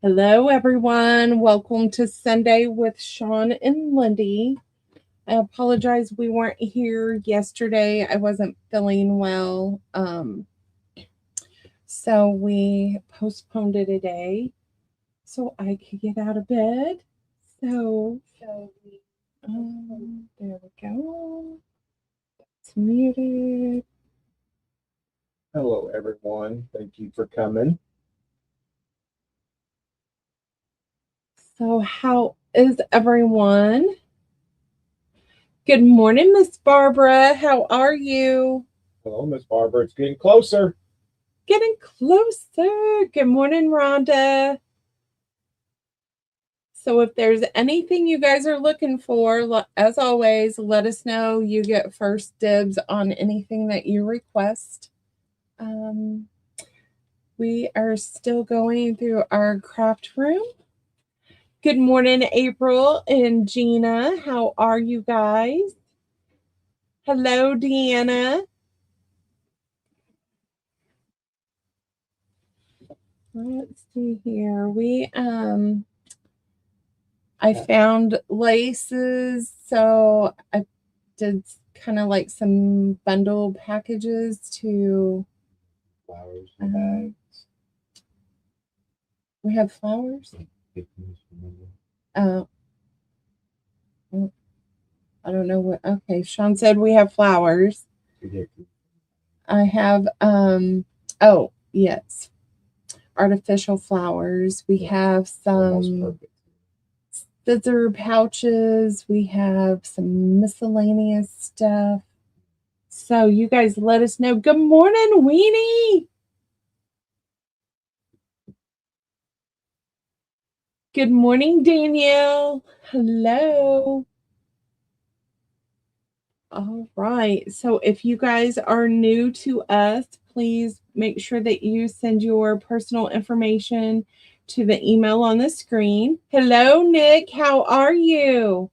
Hello, everyone. Welcome to Sunday with Shaun and Lindy. I apologize we weren't here yesterday. I wasn't feeling well. So we postponed it a day so I could get out of bed. There we go. It's muted. Hello, everyone. Thank you for coming. So, how is everyone? Good morning, Miss Barbara. How are you? Hello, Miss Barbara. It's getting closer. Getting closer. Good morning, Rhonda. So if there's anything you guys are looking for, as always, let us know. You get first dibs on anything that you request. We are still going through our craft room. Good morning, April and Gina. How are you guys? Hello, Deanna. Let's see here. I found laces, so I did kind of like some bundle packages to Flowers and bags. We have flowers. Uh, I don't know what. Okay, Shaun said we have flowers. I have oh yes, artificial flowers. We have some scissor pouches. We have some miscellaneous stuff. So you guys let us know. Good morning, Weenie. Good morning, Danielle. Hello. All right. So if you guys are new to us, please make sure that you send your personal information to the email on the screen. Hello, Nick. How are you?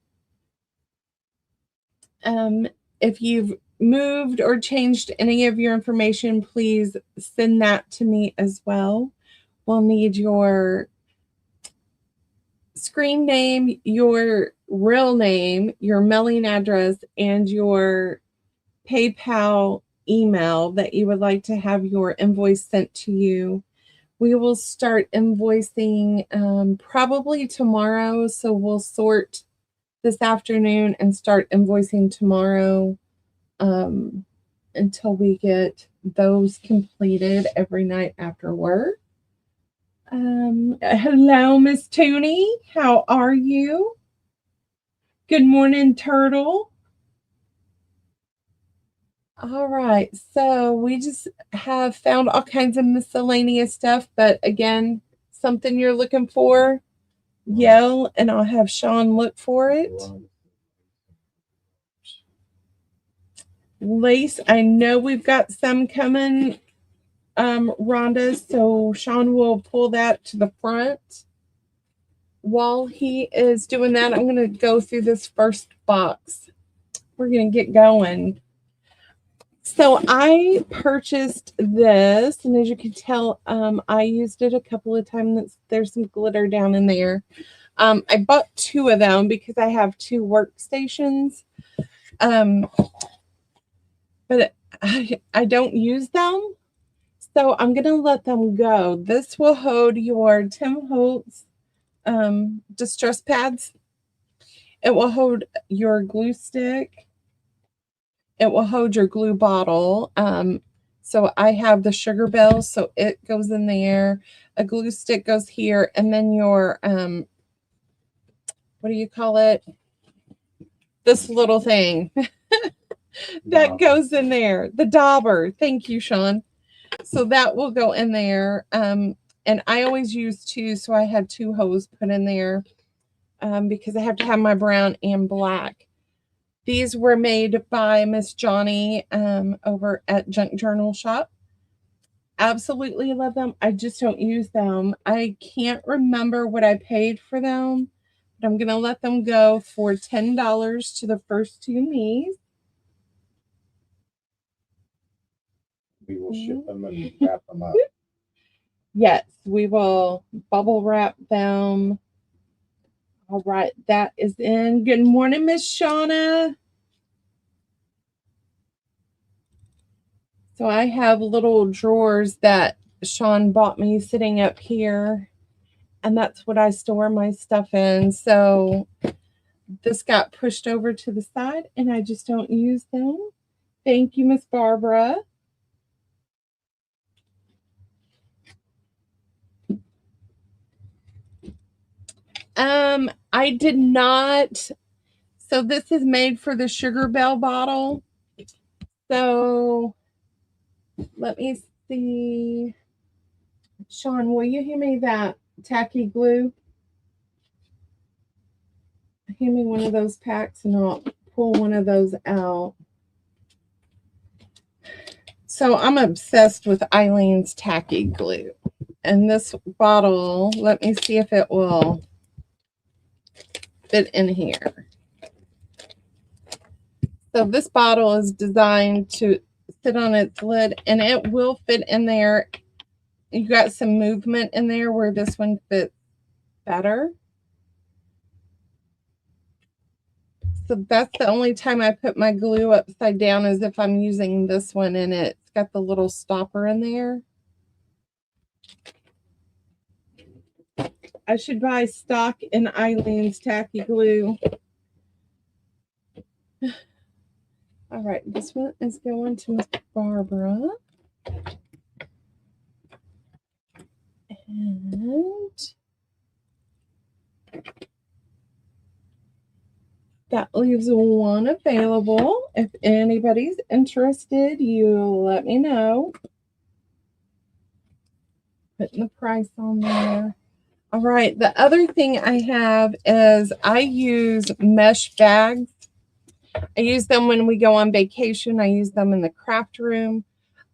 If you've moved or changed any of your information, please send that to me as well. We'll need your screen name, your real name, your mailing address, and your PayPal email that you would like to have your invoice sent to you. We will start invoicing probably tomorrow. So we'll sort this afternoon and start invoicing tomorrow until we get those completed every night after work. Hello, Miss Tooney. How are you? Good morning, Turtle. All right, so we just have found all kinds of miscellaneous stuff, but again, something you're looking for, yell, and I'll have Shaun look for it. Lace, I know we've got some coming, Rhonda, so Shaun will pull that to the front. While he is doing that, I'm going to go through this first box. We're going to get going. So I purchased this, and as you can tell, I used it a couple of times. There's some glitter down in there. I bought two of them because I have two workstations, but I don't use them, so I'm gonna let them go. This will hold your Tim Holtz distress pads. It will hold your glue stick. It will hold your glue bottle. So I have the sugar bell, so it goes in there. A glue stick goes here, and then your what do you call it? This little thing that goes in there. The dauber. Thank you, Shaun. So that will go in there. And I always use two, so I had two hose put in there because I have to have my brown and black. These were made by Miss Johnny over at Junk Journal Shop. Absolutely love them. I just don't use them. I can't remember what I paid for them, but I'm going to let them go for $10 to the first two me's. We will ship them and wrap them up. Yes, we will bubble wrap them. All right, that is in. Good morning, Miss Shauna. So I have little drawers that Shaun bought me sitting up here, and that's what I store my stuff in. So this got pushed over to the side, and I just don't use them. Thank you, Miss Barbara. I did not. So this is made for the Sugar Bell bottle. So let me see. Shaun, will you hand me that tacky glue? Hand me one of those packs and I'll pull one of those out. So I'm obsessed with Eileen's tacky glue. And this bottle, let me see if it will fit in here. So this bottle is designed to sit on its lid and it will fit in there. You got some movement in there where this one fits better. So that's the only time I put my glue upside down is if I'm using this one and it's got the little stopper in there. I should buy stock in Eileen's tacky glue. All right, this one is going to Miss Barbara. And that leaves one available. If anybody's interested, you let me know. Putting the price on there. All right, the other thing I have is I use mesh bags. I use them when we go on vacation. I use them in the craft room.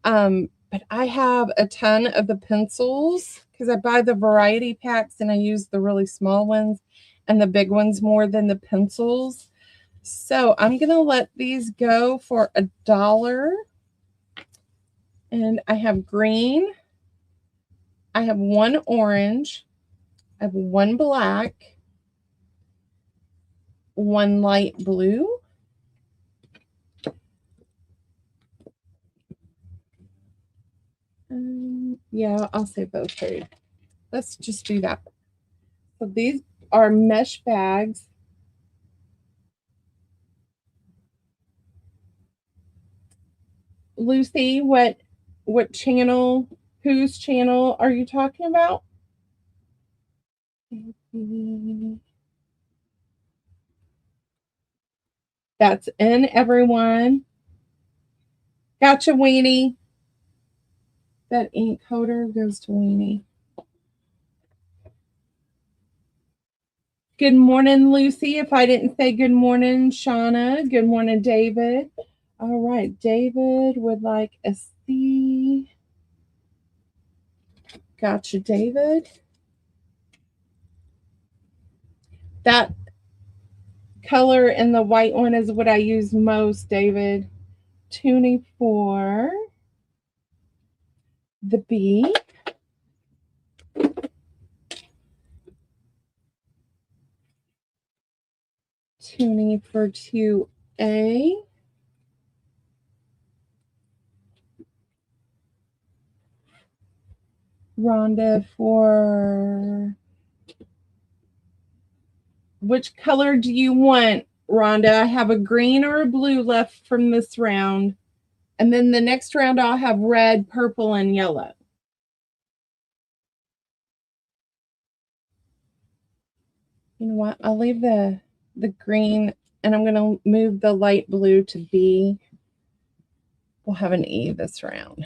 But I have a ton of the pencils because I buy the variety packs and I use the really small ones and the big ones more than the pencils. So I'm going to let these go for $1. And I have green. I have one orange. I have one black. One light blue. Yeah, I'll say both for you. Let's just do that. So these are mesh bags. Lucy, what channel, whose channel are you talking about? That's in everyone. Gotcha, Weenie. That ink holder goes to Weenie. Good morning, Lucy. If I didn't say good morning, Shauna. Good morning, David. All right, David would like a C. Gotcha, David. That color and the white one is what I use most, David. Tuning for the B. Tuning for 2A. Rhonda for... Which color do you want, Rhonda? I have a green or a blue left from this round. And then the next round I'll have red, purple, and yellow. You know what? I'll leave the green and I'm going to move the light blue to B. We'll have an E this round.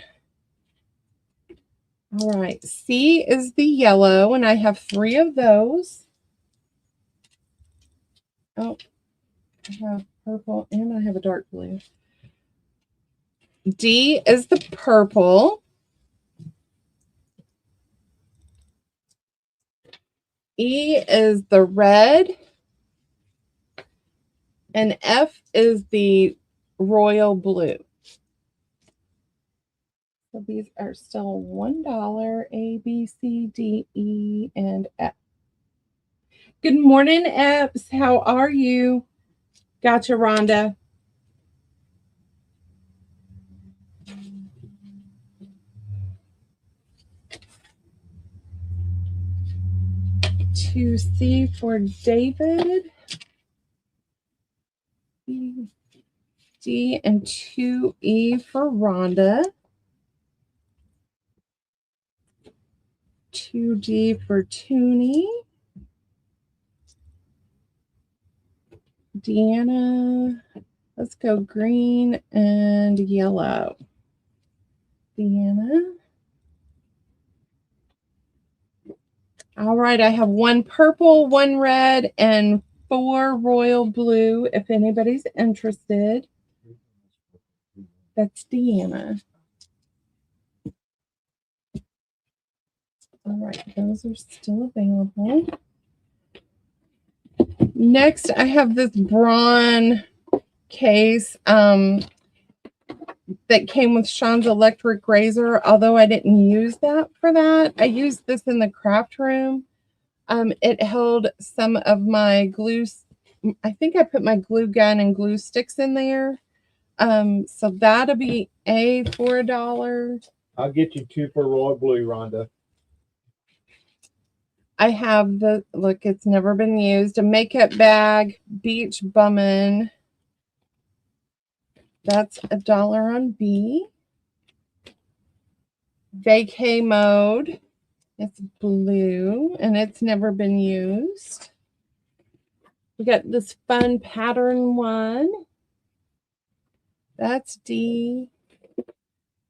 All right. C is the yellow, and I have 3 of those. Oh, I have purple and I have a dark blue. D is the purple. E is the red. And F is the royal blue. So these are still $1, A, B, C, D, E, and F. Good morning, Epps. How are you? Gotcha, Rhonda. Two C for David. B, D, and 2E for Rhonda. 2D for Toonie. Deanna. Let's go green and yellow. Deanna. All right, I have 1 purple, 1 red, and 4 royal blue, if anybody's interested. That's Deanna. All right, those are still available. Next, I have this brawn case that came with Shaun's electric razor, although I didn't use that for that. I used this in the craft room. It held some of my glue. I think I put my glue gun and glue sticks in there. So that'll be A for $1. I'll get you 2 for royal blue, Rhonda. I have the, look, it's never been used, a makeup bag, beach bummin'. That's $1 on B. Vacay mode. It's blue and it's never been used. We got this fun pattern one. That's D.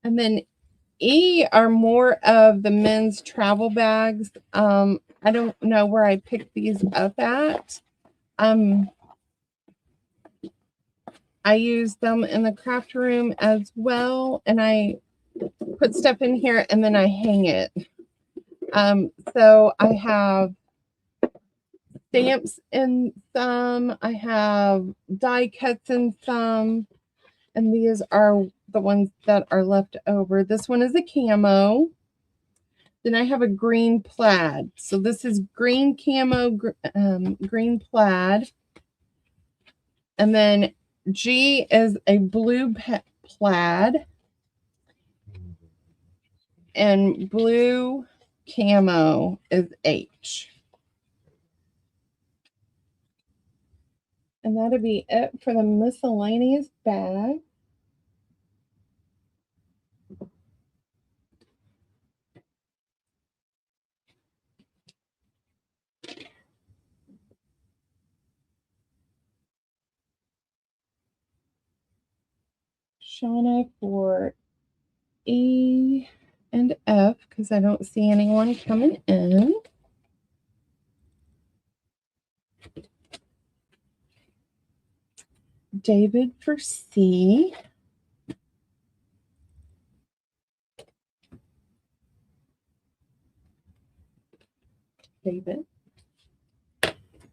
And then E are more of the men's travel bags. I don't know where I picked these up at. I use them in the craft room as well, and I put stuff in here and then I hang it. So I have stamps in some, I have die cuts in some, and these are the ones that are left over. This one is a camo. Then I have a green plaid. So this is green camo, green plaid. And then G is a blue plaid. And blue camo is H. And that'll be it for the miscellaneous bag. Shauna for E and F because I don't see anyone coming in. David for C. David.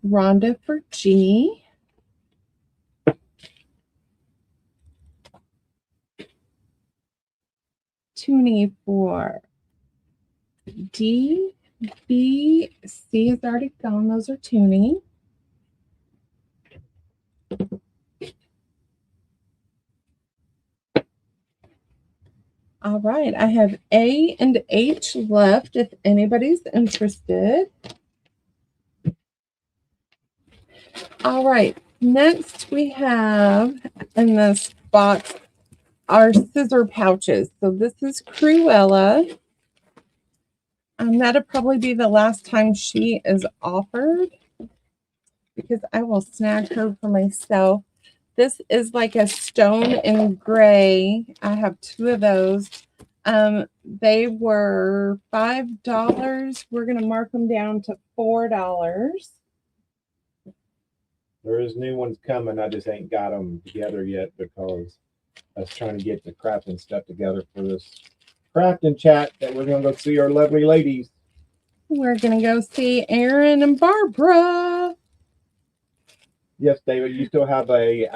Rhonda for G. Toonie for D. B. C is already gone. Those are Toonie. All right, I have A and H left if anybody's interested. All right, next we have in this box our scissor pouches. So this is Cruella. That'll probably be the last time she is offered because I will snag her for myself. This is like a stone and gray. I have 2 of those. They were $5. We're going to mark them down to $4. There is new ones coming. I just ain't got them together yet because I was trying to get the crafting stuff together for this crafting chat that we're going to go see our lovely ladies. We're going to go see Aaron and Barbara. Yes, David, you still have a,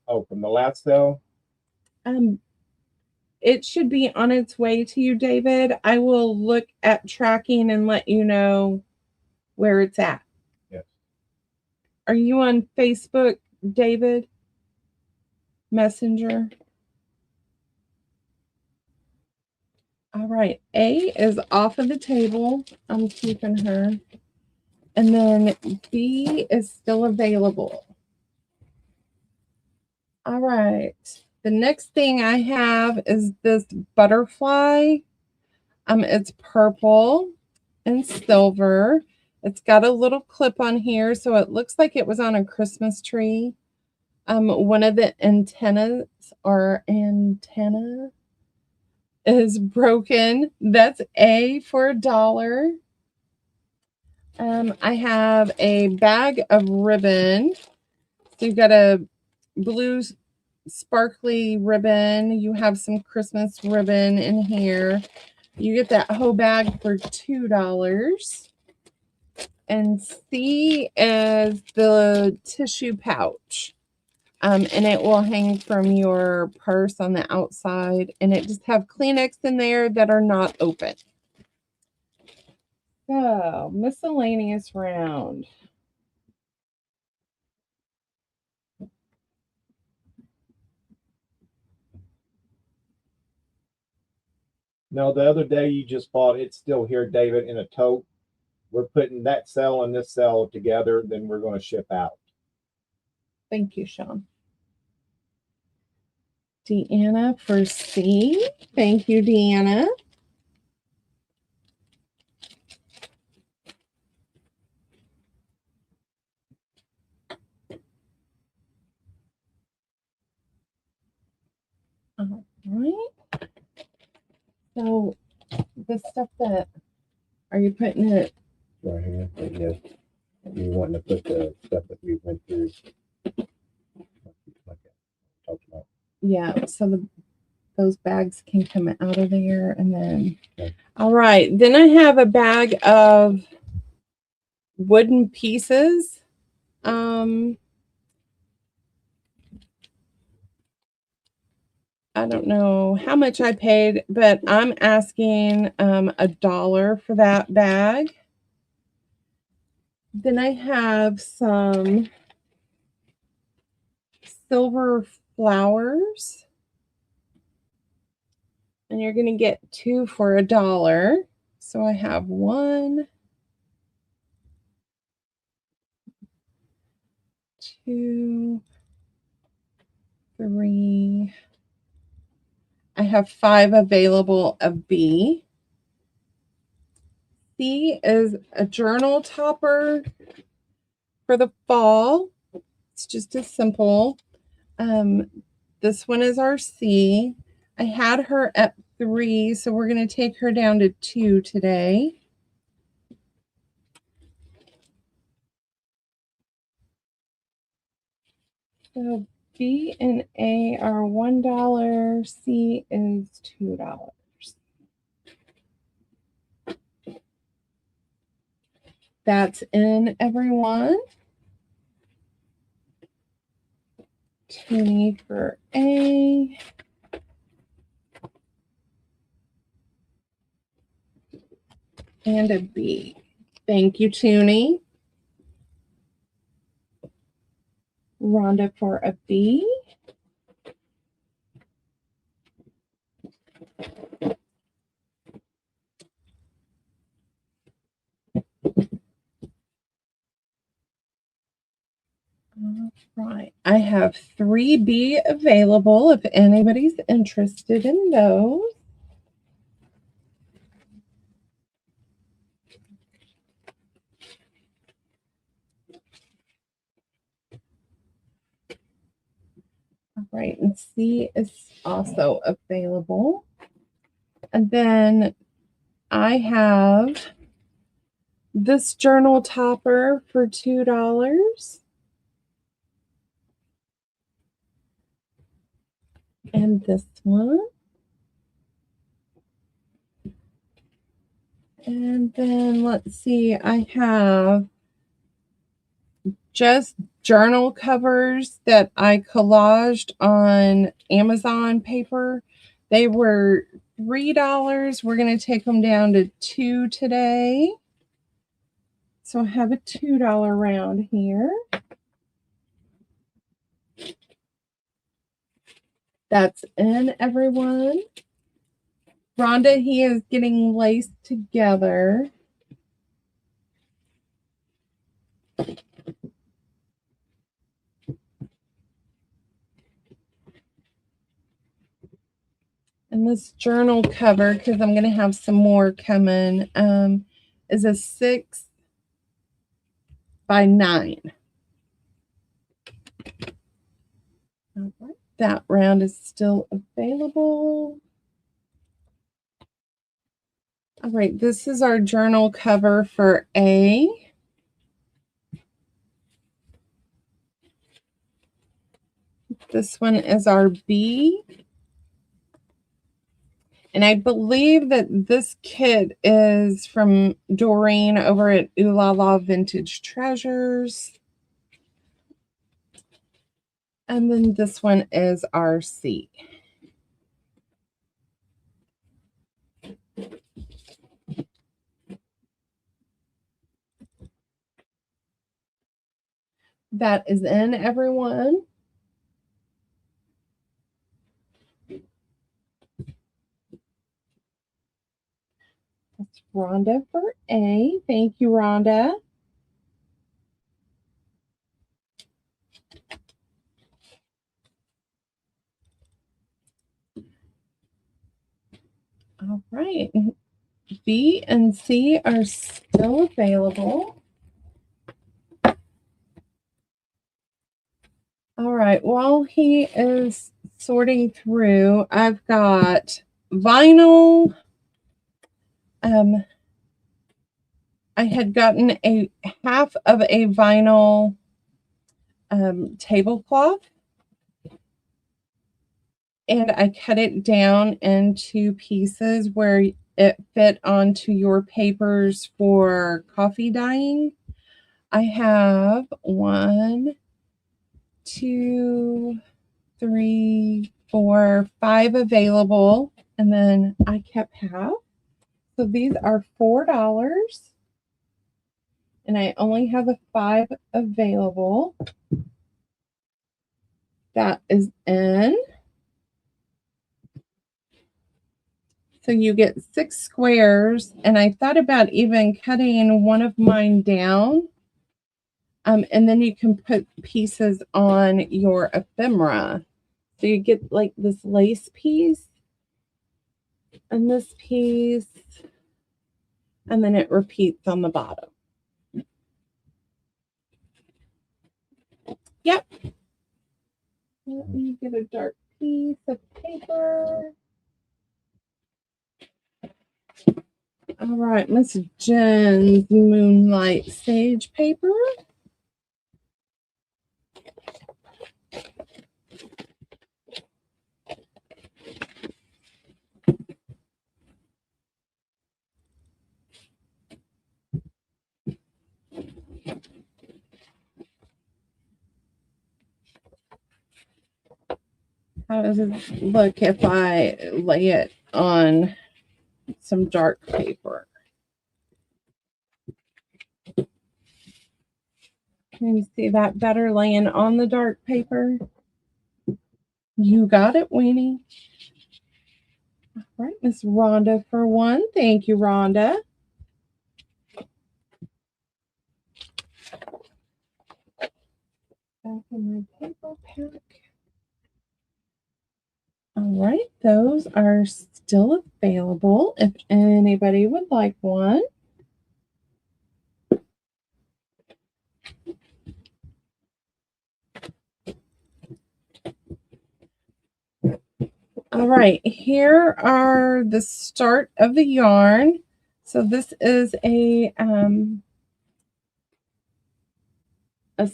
from the last sale? it should be on its way to you, David. I will look at tracking and let you know where it's at. Yes. Are you on Facebook, David? Messenger? All right. A is off of the table. I'm keeping her. And then B is still available. All right. The next thing I have is this butterfly. It's purple and silver. It's got a little clip on here, so it looks like it was on a Christmas tree. One of the antenna is broken. That's A for $1. I have a bag of ribbon. So you've got a blue sparkly ribbon. You have some Christmas ribbon in here. You get that whole bag for $2. And C is the tissue pouch. And it will hang from your purse on the outside. And it just have Kleenex in there that are not open. So, miscellaneous round. No, the other day you just bought, it's still here, David, in a tote. We're putting that cell and this cell together, then we're going to ship out. Thank you, Shaun. Deanna for C. Thank you, Deanna. All right. So the stuff that, are you putting it? Right here. Yes. You want to put the stuff that we went through. Talked about. Yeah, so those bags can come out of there and then. Okay. All right. Then I have a bag of wooden pieces. I don't know how much I paid, but I'm asking $1 for that bag. Then I have some silver flowers. And you're going to get 2 for $1. So I have 1, 2, 3. I have 5 available of B. C is a journal topper for the fall. It's just as simple. This one is our C. I had her at 3, so we're going to take her down to 2 today. So B and A are $1. C is $2. That's in, everyone. 20 for A. And a B. Thank you, Toonie. Rhonda for a B. All right. I have 3B available if anybody's interested in those. All right, and C is also available. And then I have this journal topper for $2. And this one. And then let's see, I have just journal covers that I collaged on Amazon paper. They were $3. We're going to take them down to $2 today. So I have a $2 round here. That's in, everyone. Rhonda, he is getting laced together. And this journal cover, because I'm going to have some more coming, is a 6 by 9. All right. That round is still available. All right, this is our journal cover for A. This one is our B. And I believe that this kit is from Doreen over at Ooh La La Vintage Treasures. And then this one is our C. That is in, everyone. That's Rhonda for A. Thank you, Rhonda. All right. B and C are still available. All right. While he is sorting through, I've got vinyl. I had gotten a half of a vinyl tablecloth, and I cut it down into pieces where it fit onto your papers for coffee dyeing. I have 1, 2, 3, 4, 5 available, and then I kept half. So these are $4, and I only have a 5 available. That is in. So you get 6 squares, and I thought about even cutting one of mine down, and then you can put pieces on your ephemera. So you get like this lace piece, and this piece, and then it repeats on the bottom. Yep. Let me get a dark piece of paper. All right, Miss Jen's Moonlight Sage paper. How does it look if I lay it on some dark paper? Can you see that better laying on the dark paper? You got it, Weenie. All right, Miss Rhonda for 1. Thank you, Rhonda. Back in my paper pack. All right, those are still available if anybody would like one. All right, here are the start of the yarn. So this is a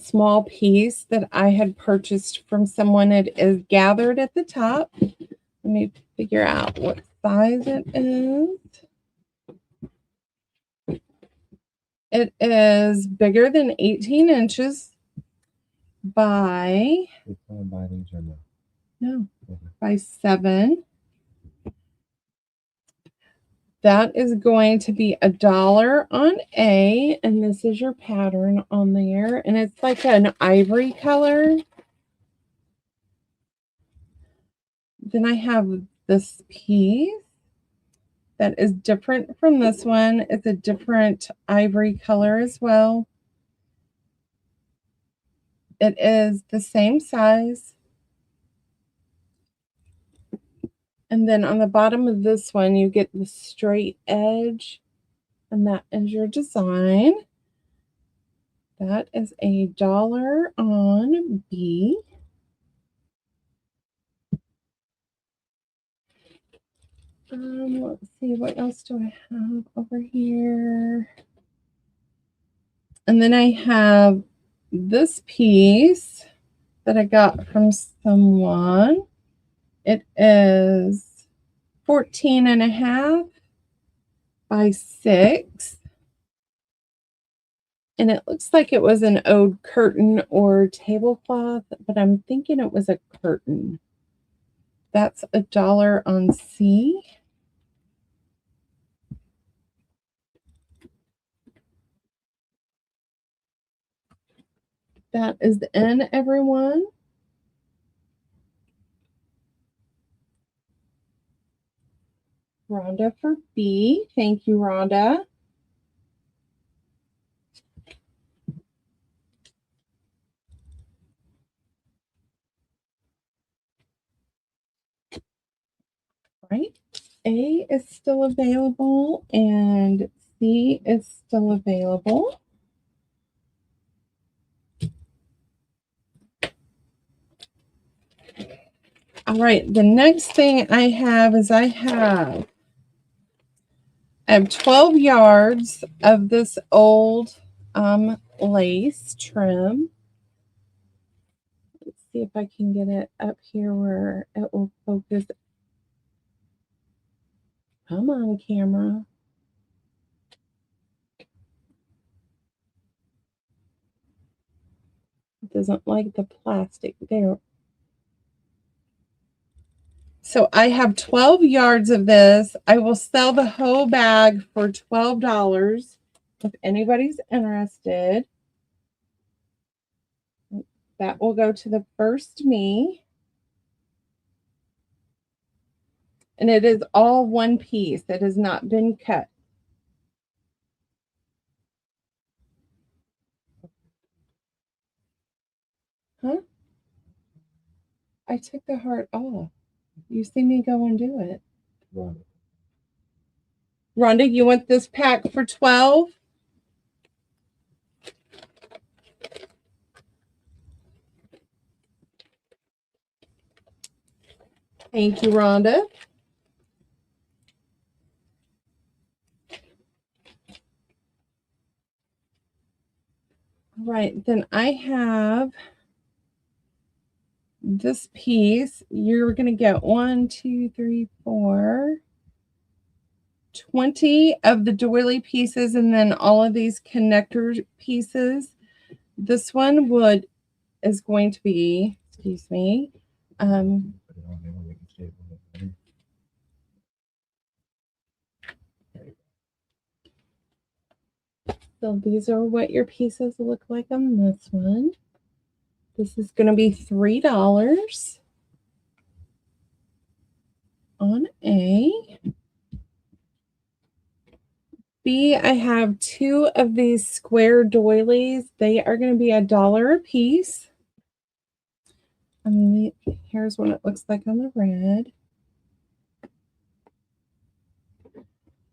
small piece that I had purchased from someone. It is gathered at the top. Let me figure out what size it is. It is bigger than 18 inches by, no? no, by 7. That is going to be $1 on A, and this is your pattern on there, and it's like an ivory color. Then I have this piece that is different from this one. It's a different ivory color as well. It is the same size. And then on the bottom of this one, you get the straight edge, and that is your design. That is $1 on B. Let's see, what else do I have over here? And then I have this piece that I got from someone. It is 14.5 by 6. And it looks like it was an old curtain or tablecloth, but I'm thinking it was a curtain. That's $1 on C. That is the N, everyone. Rhonda for B. Thank you, Rhonda. Right. A is still available and C is still available. All right, the next thing I have is I have 12 yards of this old lace trim. Let's see if I can get it up here where it will focus. Come on, camera. It doesn't like the plastic there. So I have 12 yards of this. I will sell the whole bag for $12 if anybody's interested. That will go to the first me. And it is all one piece. It has not been cut. Huh? I took the heart off. You see me go and do it. Rhonda, you want this pack for 12? Thank you, Rhonda. All right, then I have this piece. You're going to get 1, 2, 3, 4, 20 of the doily pieces, and then all of these connector pieces. This one is going to be, excuse me, so these are what your pieces look like on this one. This is going to be $3 on A. B, I have 2 of these square doilies. They are going to be $1 a piece. Here's what it looks like on the red.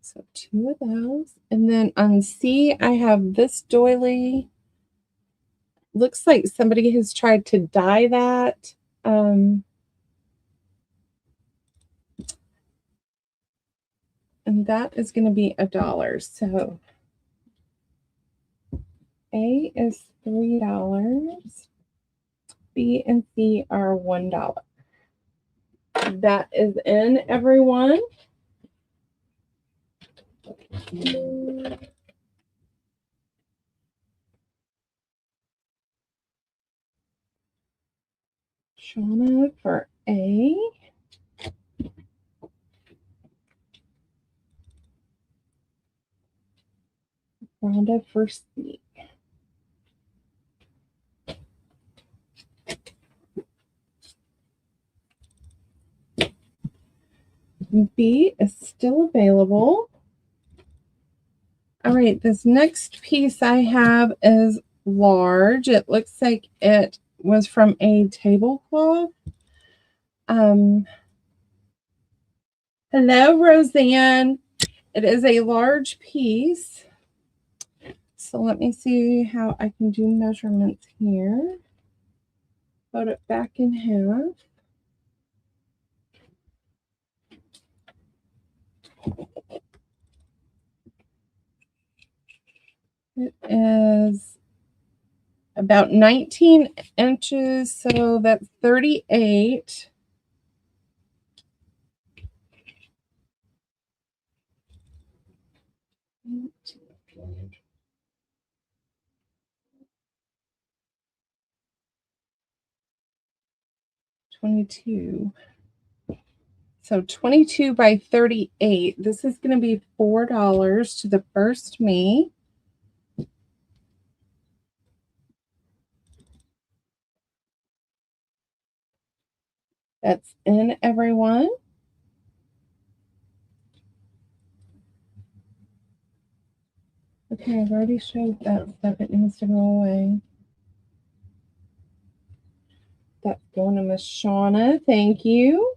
So 2 of those. And then on C, I have this doily. Looks like somebody has tried to dye that. And that is going to be $1. So A is $3. B and C are $1. That is in, everyone. Shauna for A. Rhonda for C. B is still available. All right, this next piece I have is large. It looks like it was from a tablecloth. Hello, Roseanne. It is a large piece. So let me see how I can do measurements here. Fold it back in half. It is about 19 inches, so that's 38. $22. So 22 by 38. This is going to be $4 to the first me. That's in everyone. Okay, I've already showed that stuff. It needs to go away. That's going to Miss Shauna. Thank you.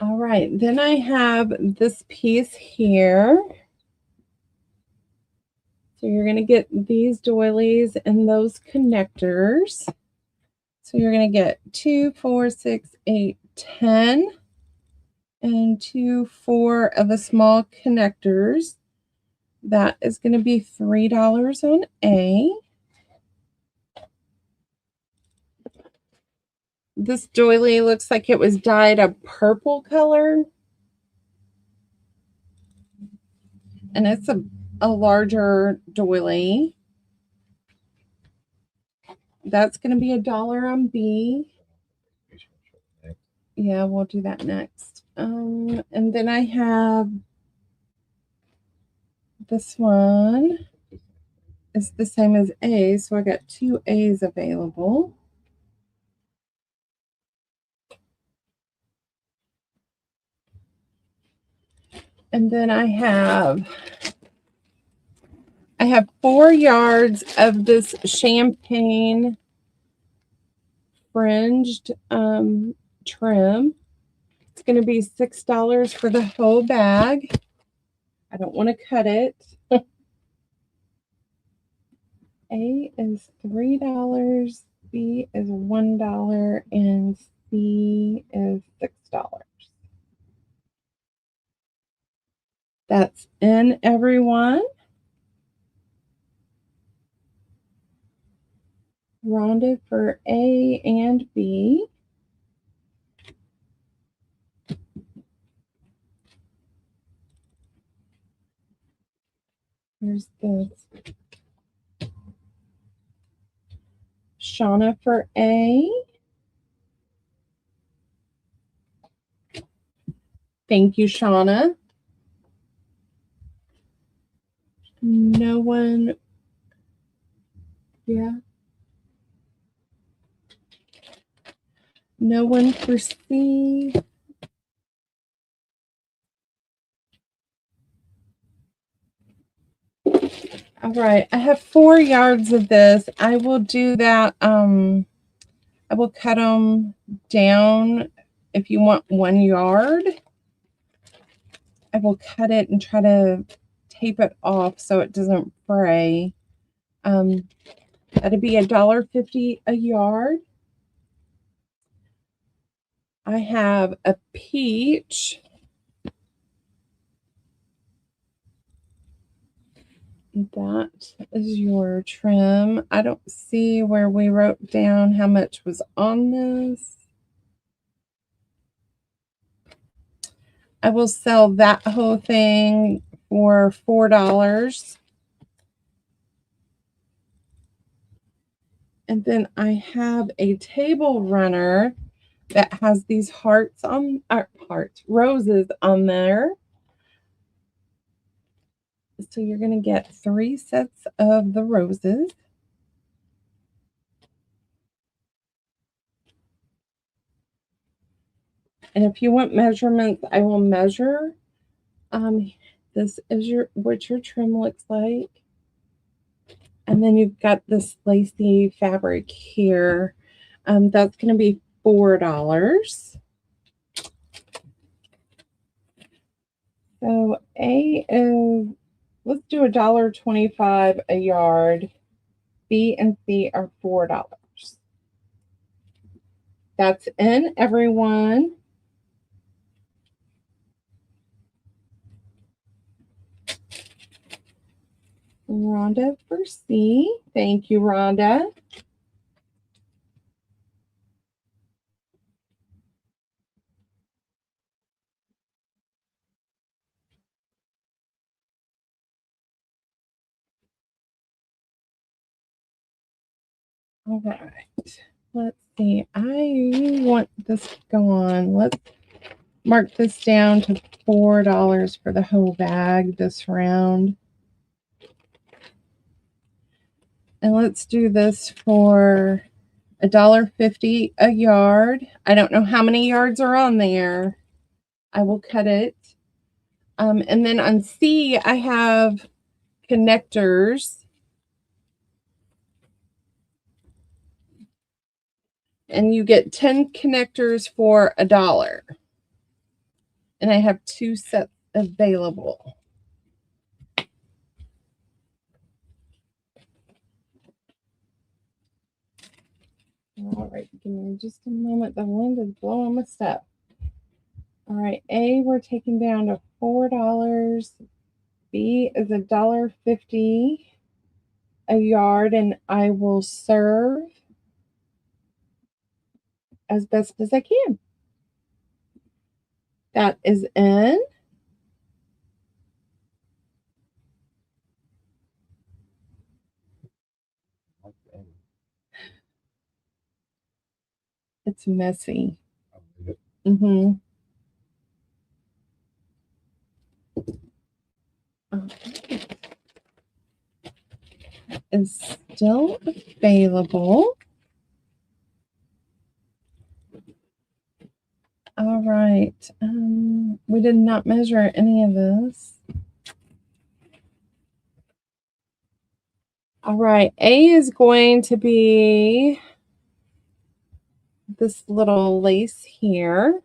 All right, then I have this piece here. So you're going to get these doilies and those connectors. So you're going to get 2, 4, 6, 8, 10, and 2, 4 of the small connectors. That is going to be $3 on A. This doily looks like it was dyed a purple color. And it's a larger doily. That's going to be $1 on B. Yeah, we'll do that next. And then I have this one. It's the same as A, so I got 2 A's available. And then I have 4 yards of this champagne fringed trim. It's going to be $6 for the whole bag. I don't want to cut it. A is $3, B is $1, and C is $6. That's in everyone. Rhonda for A and B. Here's this. Shauna for A. Thank you, Shauna. No one. Yeah. No one for C. All right. I have 4 yards of this. I will do that. I will cut them down. If you want 1 yard, I will cut it and try to tape it off so it doesn't fray. That'd be $1.50 a yard. I have a peach. That is your trim. I don't see where we wrote down how much was on this. I will sell that whole thing for $4. And then I have a table runner. that has these roses on there. So you're going to get 3 sets of the roses. And if you want measurements, I will measure. This is what your trim looks like. And then you've got this lacy fabric here. That's going to be $4. So A is, let's do $1.25 a yard. B and C are $4. That's in, everyone. Rhonda for C. Thank you, Rhonda. All right. Let's see. I want this to go on. Let's mark this down to $4 for the whole bag this round. And let's do this for $1.50 a yard. I don't know how many yards are on there. I will cut it. And then on C, I have connectors. And you get 10 connectors for $1. And I have 2 sets available. All right, give me just a moment. The wind is blowing my stuff. All right, A, we're taking down to $4. B is $1.50 a yard, and I will serve as best as I can. That is in. It's messy. Mm-hmm. Okay. Is still available. All right. We did not measure any of this. All right. A is going to be this little lace here.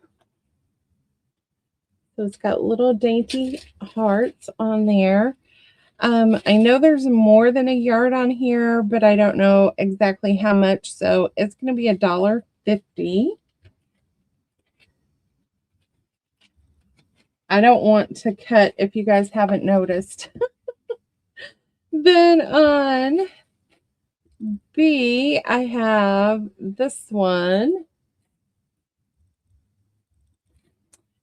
So it's got little dainty hearts on there. I know there's more than a yard on here, but I don't know exactly how much. So it's going to be $1.50. I don't want to cut if you guys haven't noticed. Then on B, I have this one.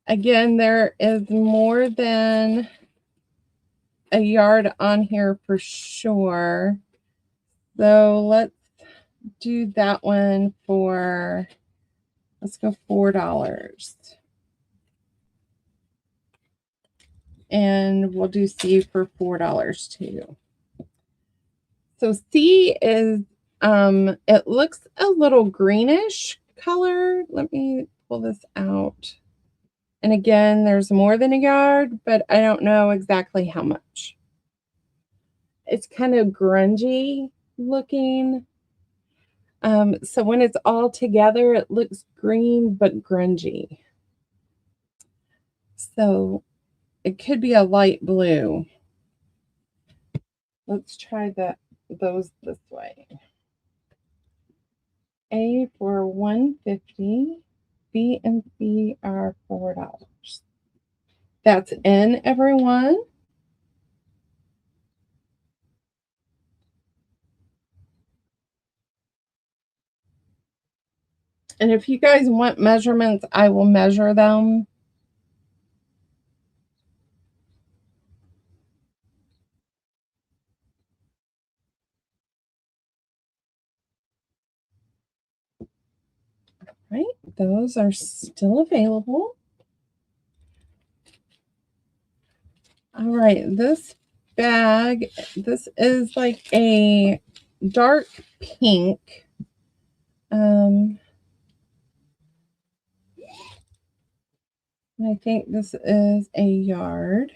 Again, there is more than a yard on here for sure. So let's do that one for, let's go $4. And we'll do C for $4 too. So C is, it looks a little greenish color. Let me pull this out. And again, there's more than a yard, but I don't know exactly how much. It's kind of grungy looking. So when it's all together, it looks green but grungy. So it could be a light blue. Let's try those this way. A for $1.50. B and C are $4. That's in, everyone. And if you guys want measurements, I will measure them. Right, those are still available. All right, this bag, this is like a dark pink. I think this is a yard.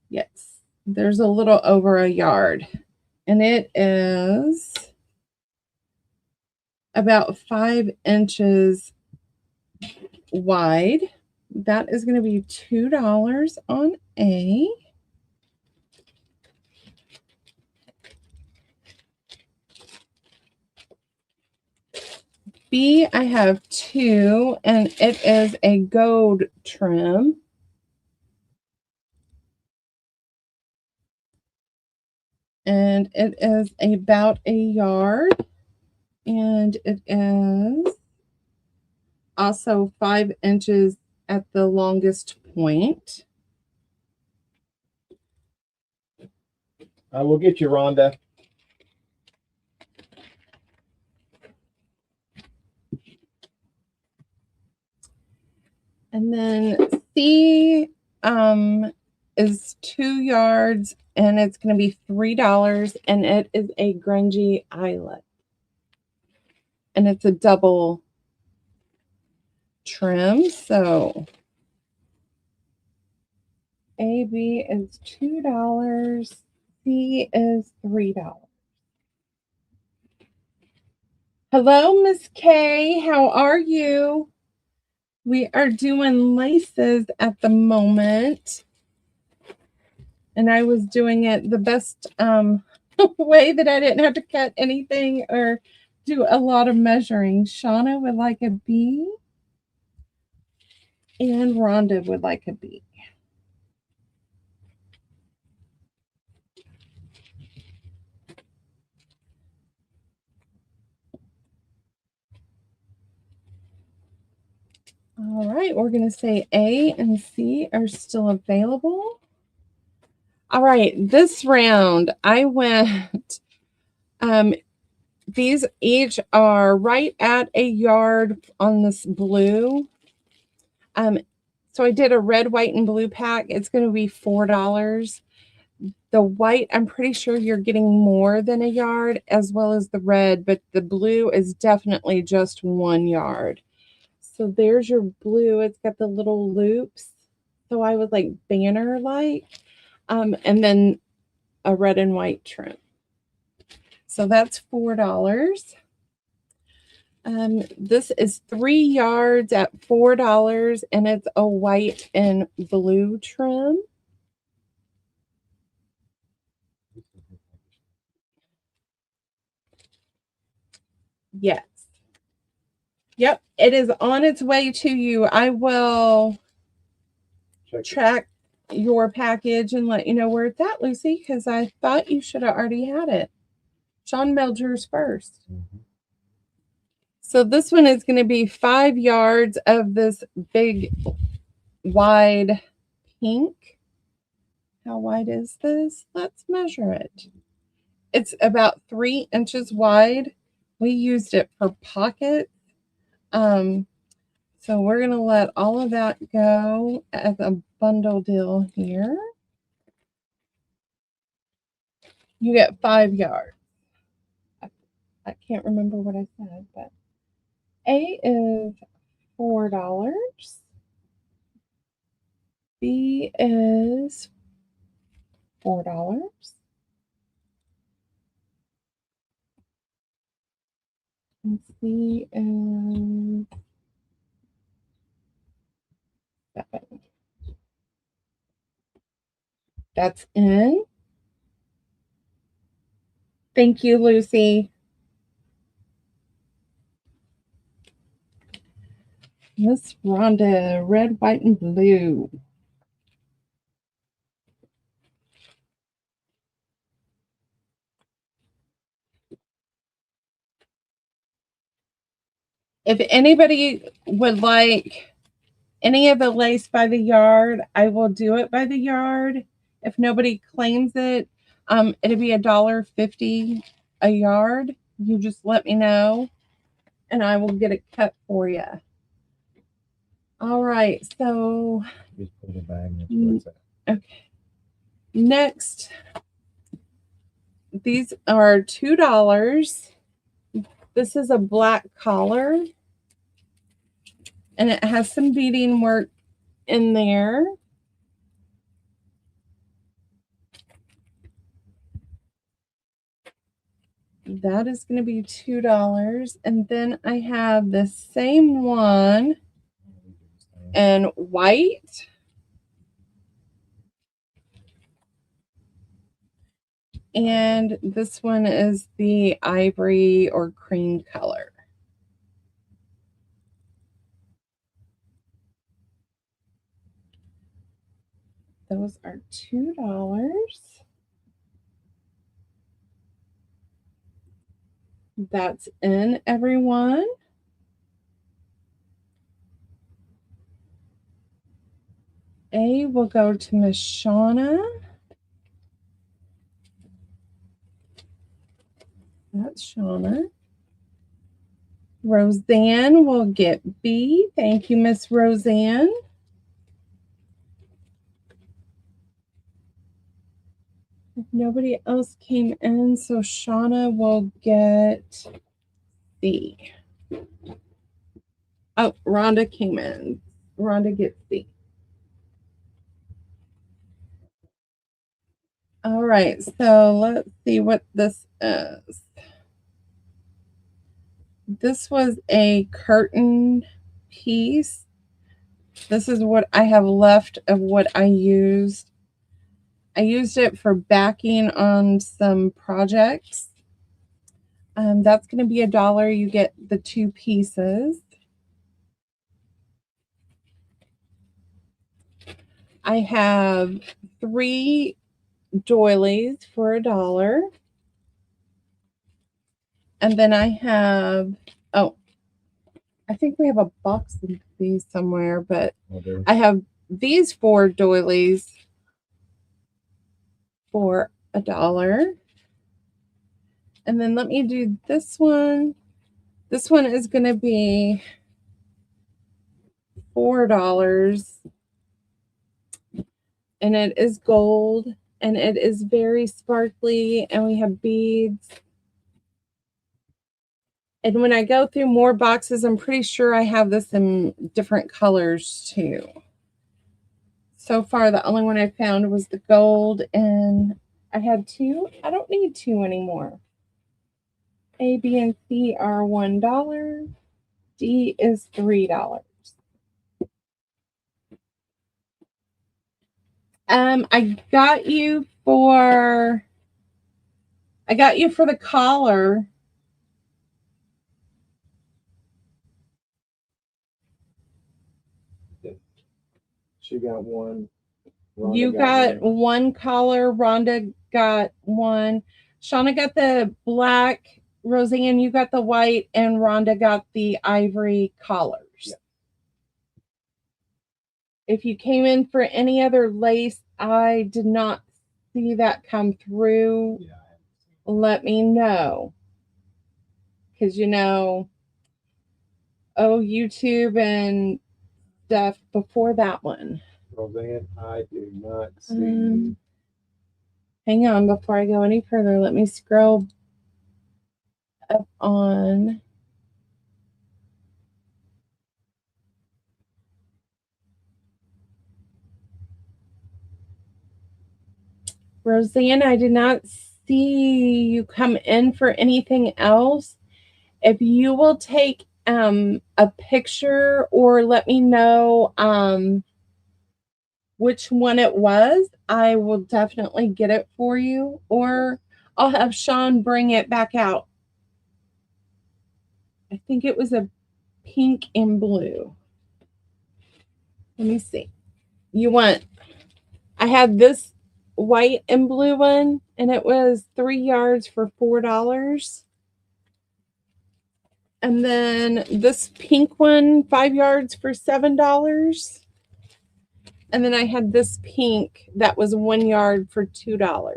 Yes, there's a little over a yard. And it is about 5 inches wide. That is going to be $2 on A. B, I have 2, and it is a gold trim. And it is about a yard. And it is also 5 inches at the longest point. I will get you, Rhonda. And then C is 2 yards, and it's going to be $3, and it is a grungy eyelet. And it's a double trim, so AB is $2, C is $3. Hello, Miss Kay, how are you? We are doing laces at the moment, and I was doing it the best way that I didn't have to cut anything or do a lot of measuring. Shauna would like a B, and Rhonda would like a B. All right, we're going to say A and C are still available. All right, this round I went, these each are right at a yard on this blue. So I did a red, white, and blue pack. It's going to be $4. The white, I'm pretty sure you're getting more than a yard, as well as the red, but the blue is definitely just 1 yard. So there's your blue. It's got the little loops. So I was like banner-like. And then a red and white trim. So that's $4. This is 3 yards at $4, and it's a white and blue trim. Yes. Yep, it is on its way to you. I will check your package and let you know where it's at, Lucy, because I thought you should have already had it. Shaun mailed yours first. Mm-hmm. So this one is going to be 5 yards of this big, wide pink. How wide is this? Let's measure it. It's about 3 inches wide. We used it for pockets. So we're going to let all of that go as a bundle deal here. You get 5 yards. I can't remember what I said, but A is $4. B is $4. And C is $7. That's in. Thank you, Lucy. Miss Rhonda, red, white, and blue. If anybody would like any of the lace by the yard, I will do it by the yard. If nobody claims it, it'll be $1.50 a yard. You just let me know. and I will get it cut for you. All right, so Just pull the bag. That's where it's at. okay. Next, these are $2. This is a black collar, and it has some beading work in there. That is going to be $2. And then I have the same one in white. And this one is the ivory or cream color. Those are $2. That's in, everyone. A will go to Miss Shauna. That's Shauna. Roseanne will get B. Thank you, Miss Roseanne. If nobody else came in, so Shauna will get C. Oh, Rhonda came in. Rhonda gets C. All right, so let's see what this is. This was a curtain piece. This is what I have left of what I used. I used it for backing on some projects. That's going to be $1. You get the 2 pieces. I have 3 doilies for $1. And then I have, oh, I think we have a box of these somewhere, but I have these 4 doilies for $1. And then let me do this one. This one is going to be $4. And it is gold. And it is very sparkly. And we have beads. And when I go through more boxes, I'm pretty sure I have this in different colors too. So far, the only one I found was the gold. And I had 2. I don't need 2 anymore. A, B, and C are $1. D is $3. I got you for the collar. She got one. You got one collar. Rhonda got one. Shauna got the black. Roseanne, you got the white, and Rhonda got the ivory collars. Yeah. If you came in for any other lace, I did not see that come through. Yeah. Let me know. Because, YouTube and stuff before that one. Roseanne, I do not see. Hang on, before I go any further, let me scroll up on. Roseanne, I did not see you come in for anything else. If you will take a picture or let me know which one it was, I will definitely get it for you, or I'll have Shaun bring it back out. I think it was a pink and blue. Let me see. I had this white and blue one, and it was 3 yards for $4. And then this pink one, 5 yards for $7. And then I had this pink that was 1 yard for $2.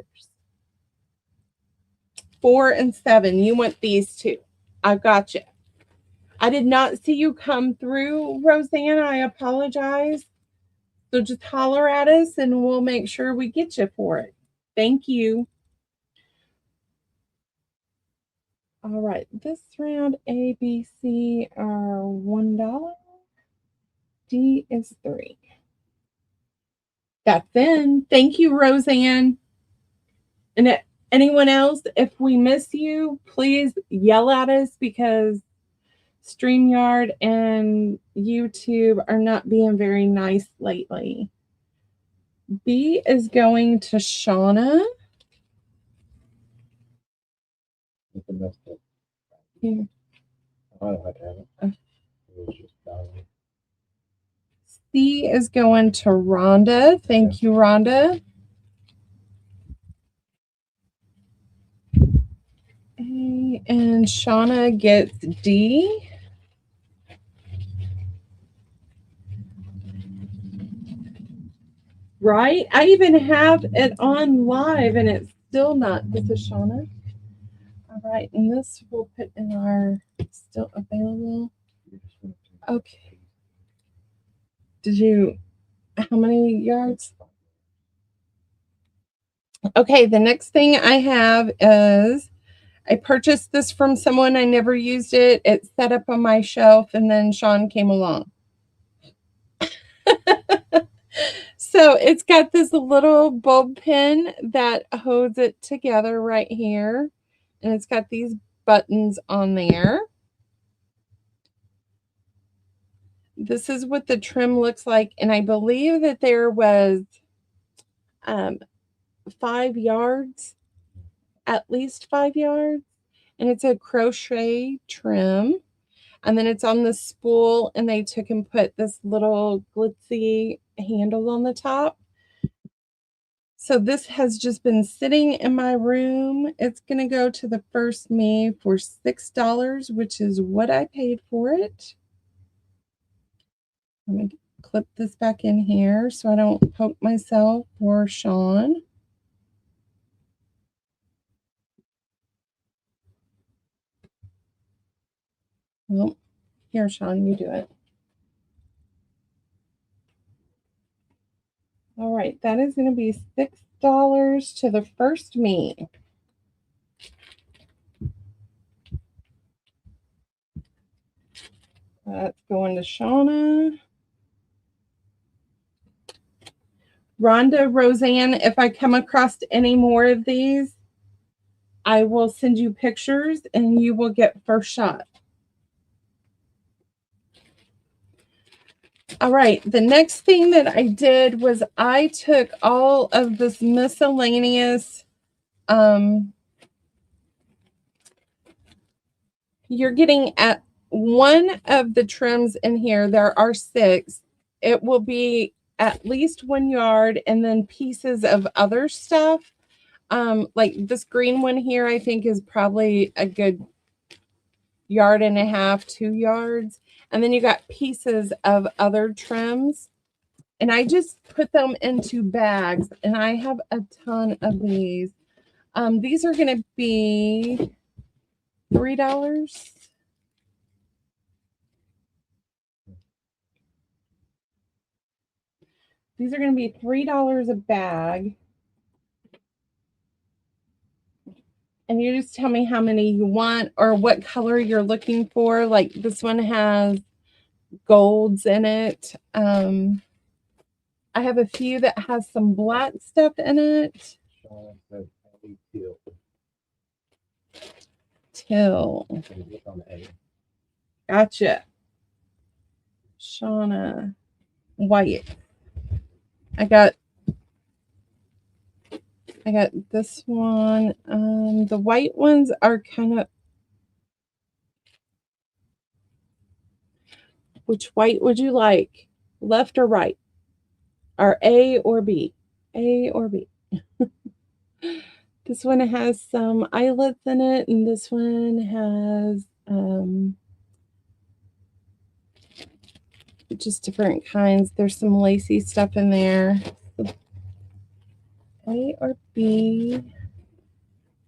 4 and 7. You want these 2. I got you. I did not see you come through, Roseanne. I apologize. So just holler at us and we'll make sure we get you for it. Thank you. All right, this round A, B, C are $1. D is 3. That's in. Thank you, Roseanne. And anyone else, if we miss you, please yell at us because StreamYard and YouTube are not being very nice lately. B is going to Shauna. Here. I don't have to have it. It was just dying. C is going to Rhonda. Thank you, Rhonda. A, and Shauna gets D. Right? I even have it on live and it's still not. This is Shauna. All right, and this we'll put in our still available. Okay. Did you, how many yards? Okay, the next thing I have is I purchased this from someone. I never used it. It's set up on my shelf and then Shaun came along. So it's got this little bulb pin that holds it together right here. And it's got these buttons on there. This is what the trim looks like. And I believe that there was 5 yards, at least 5 yards. And it's a crochet trim. And then it's on the spool and they took and put this little glitzy handle on the top. So this has just been sitting in my room. It's going to go to the first me for $6, which is what I paid for it. Let me clip this back in here so I don't poke myself or Shaun. Well, here, Shaun, you do it. All right, that is going to be $6 to the first me. That's going to Shauna. Rhonda, Roseanne, if I come across any more of these, I will send you pictures and you will get first shot. All right, the next thing that I did was I took all of this miscellaneous, you're getting at one of the trims in here, there are 6. It will be at least 1 yard and then pieces of other stuff. Like this green one here, I think is probably a good 1.5 yards, 2 yards. And then you got pieces of other trims. And I just put them into bags. And I have a ton of these. These are going to be $3. These are going to be $3 a bag. And you just tell me how many you want or what color you're looking for. Like this one has golds in it. I have a few that has some black stuff in it. Teal. Gotcha. Shauna. White. I got this one. The white ones are kind of. Which white would you like? Left or right? Or A or B? A or B? This one has some eyelets in it, and this one has just different kinds. There's some lacy stuff in there. A or B.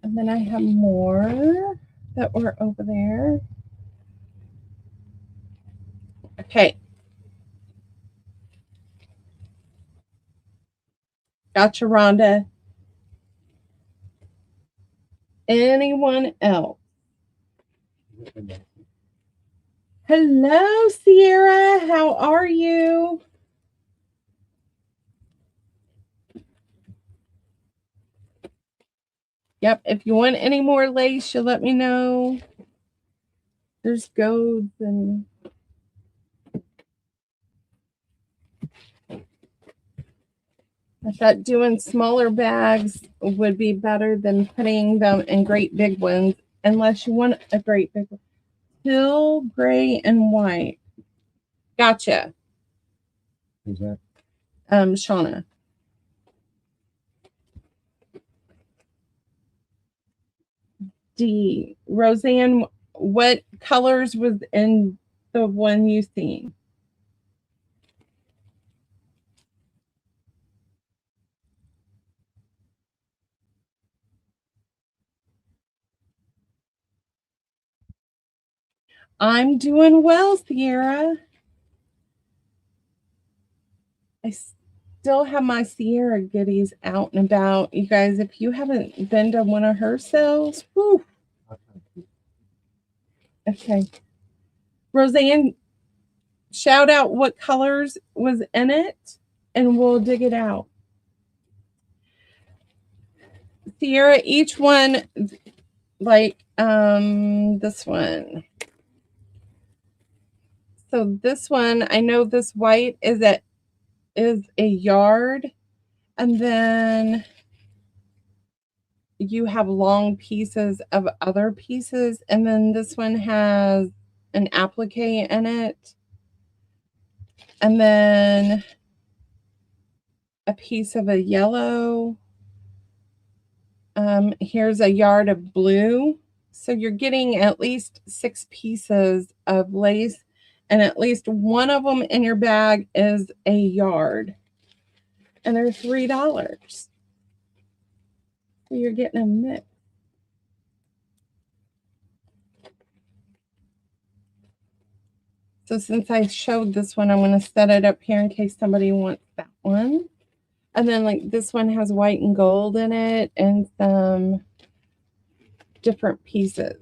And then I have more that were over there. Okay. Gotcha, Rhonda. Anyone else? Hello, Sierra. How are you? Yep. If you want any more lace, you let me know. There's golds and I thought doing smaller bags would be better than putting them in great big ones, unless you want a great big one. Teal, gray, and white. Gotcha. Who's that? Shauna. D. Roseanne, what colors was in the one you seen? I'm doing well, Sierra. I still have my Sierra goodies out and about. You guys, if you haven't been to one of her sales, whew. Okay. Roseanne, shout out what colors was in it and we'll dig it out. Sierra, each one, like this one. So this one, I know this white is a yard, and then you have long pieces of other pieces, and then this one has an applique in it, and then a piece of a yellow. Here's a yard of blue. So you're getting at least 6 pieces of lace, and at least one of them in your bag is a yard. And they're $3. So you're getting a mix. So since I showed this one, I'm going to set it up here in case somebody wants that one. And then like this one has white and gold in it and some different pieces.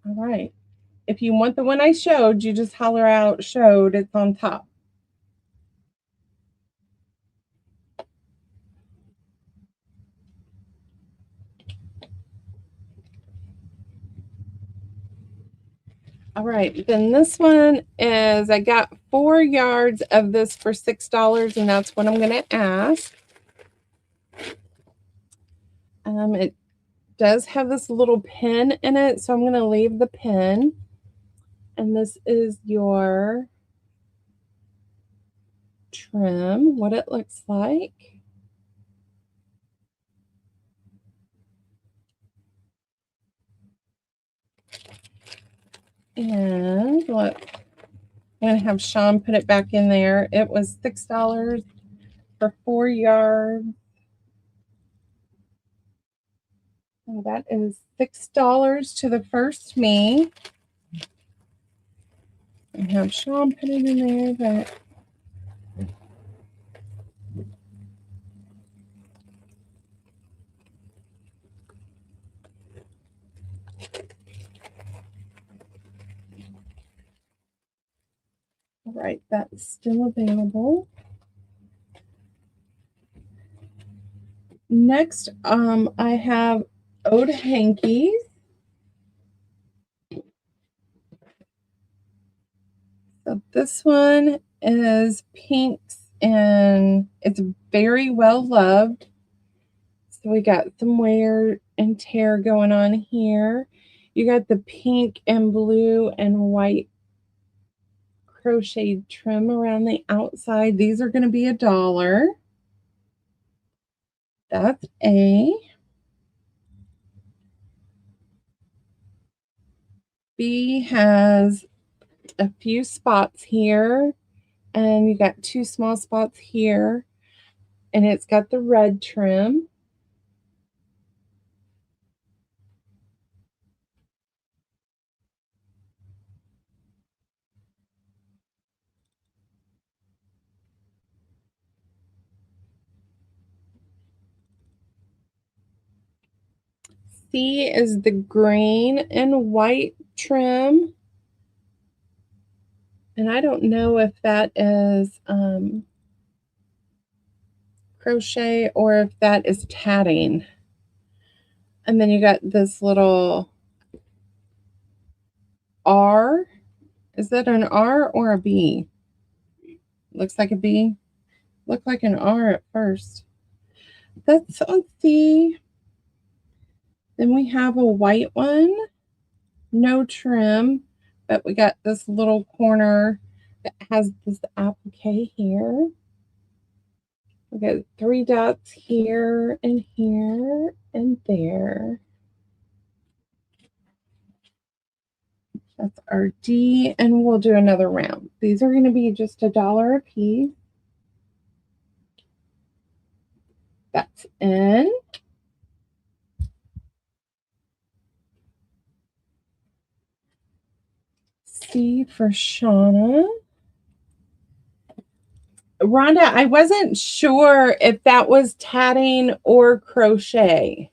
All right. If you want the one I showed, you just holler out showed. It's on top. All right, then this one is, I got 4 yards of this for $6, and that's what I'm going to ask. It does have this little pin in it, so I'm going to leave the pin. And this is your trim, what it looks like. And look, I'm going to have Shaun put it back in there. It was $6 for 4 yards. And that is $6 to the first me. I have Shaun put it in there, but all right, that's still available. Next, I have Ode Hankies. So this one is pinks and it's very well loved. So we got some wear and tear going on here. You got the pink and blue and white crocheted trim around the outside. These are going to be $1. That's A. B has a few spots here, and you got 2 small spots here. and it's got the red trim. C is the green and white trim. And I don't know if that is crochet or if that is tatting. And then you got this little R. Is that an R or a B? Looks like a B. Looked like an R at first. That's on C. Then we have a white one. No trim, but we got this little corner that has this applique here. We got 3 dots here and there. That's our D, and we'll do another round. These are going to be just $1 a piece. That's N. C for Shauna. Rhonda, I wasn't sure if that was tatting or crochet.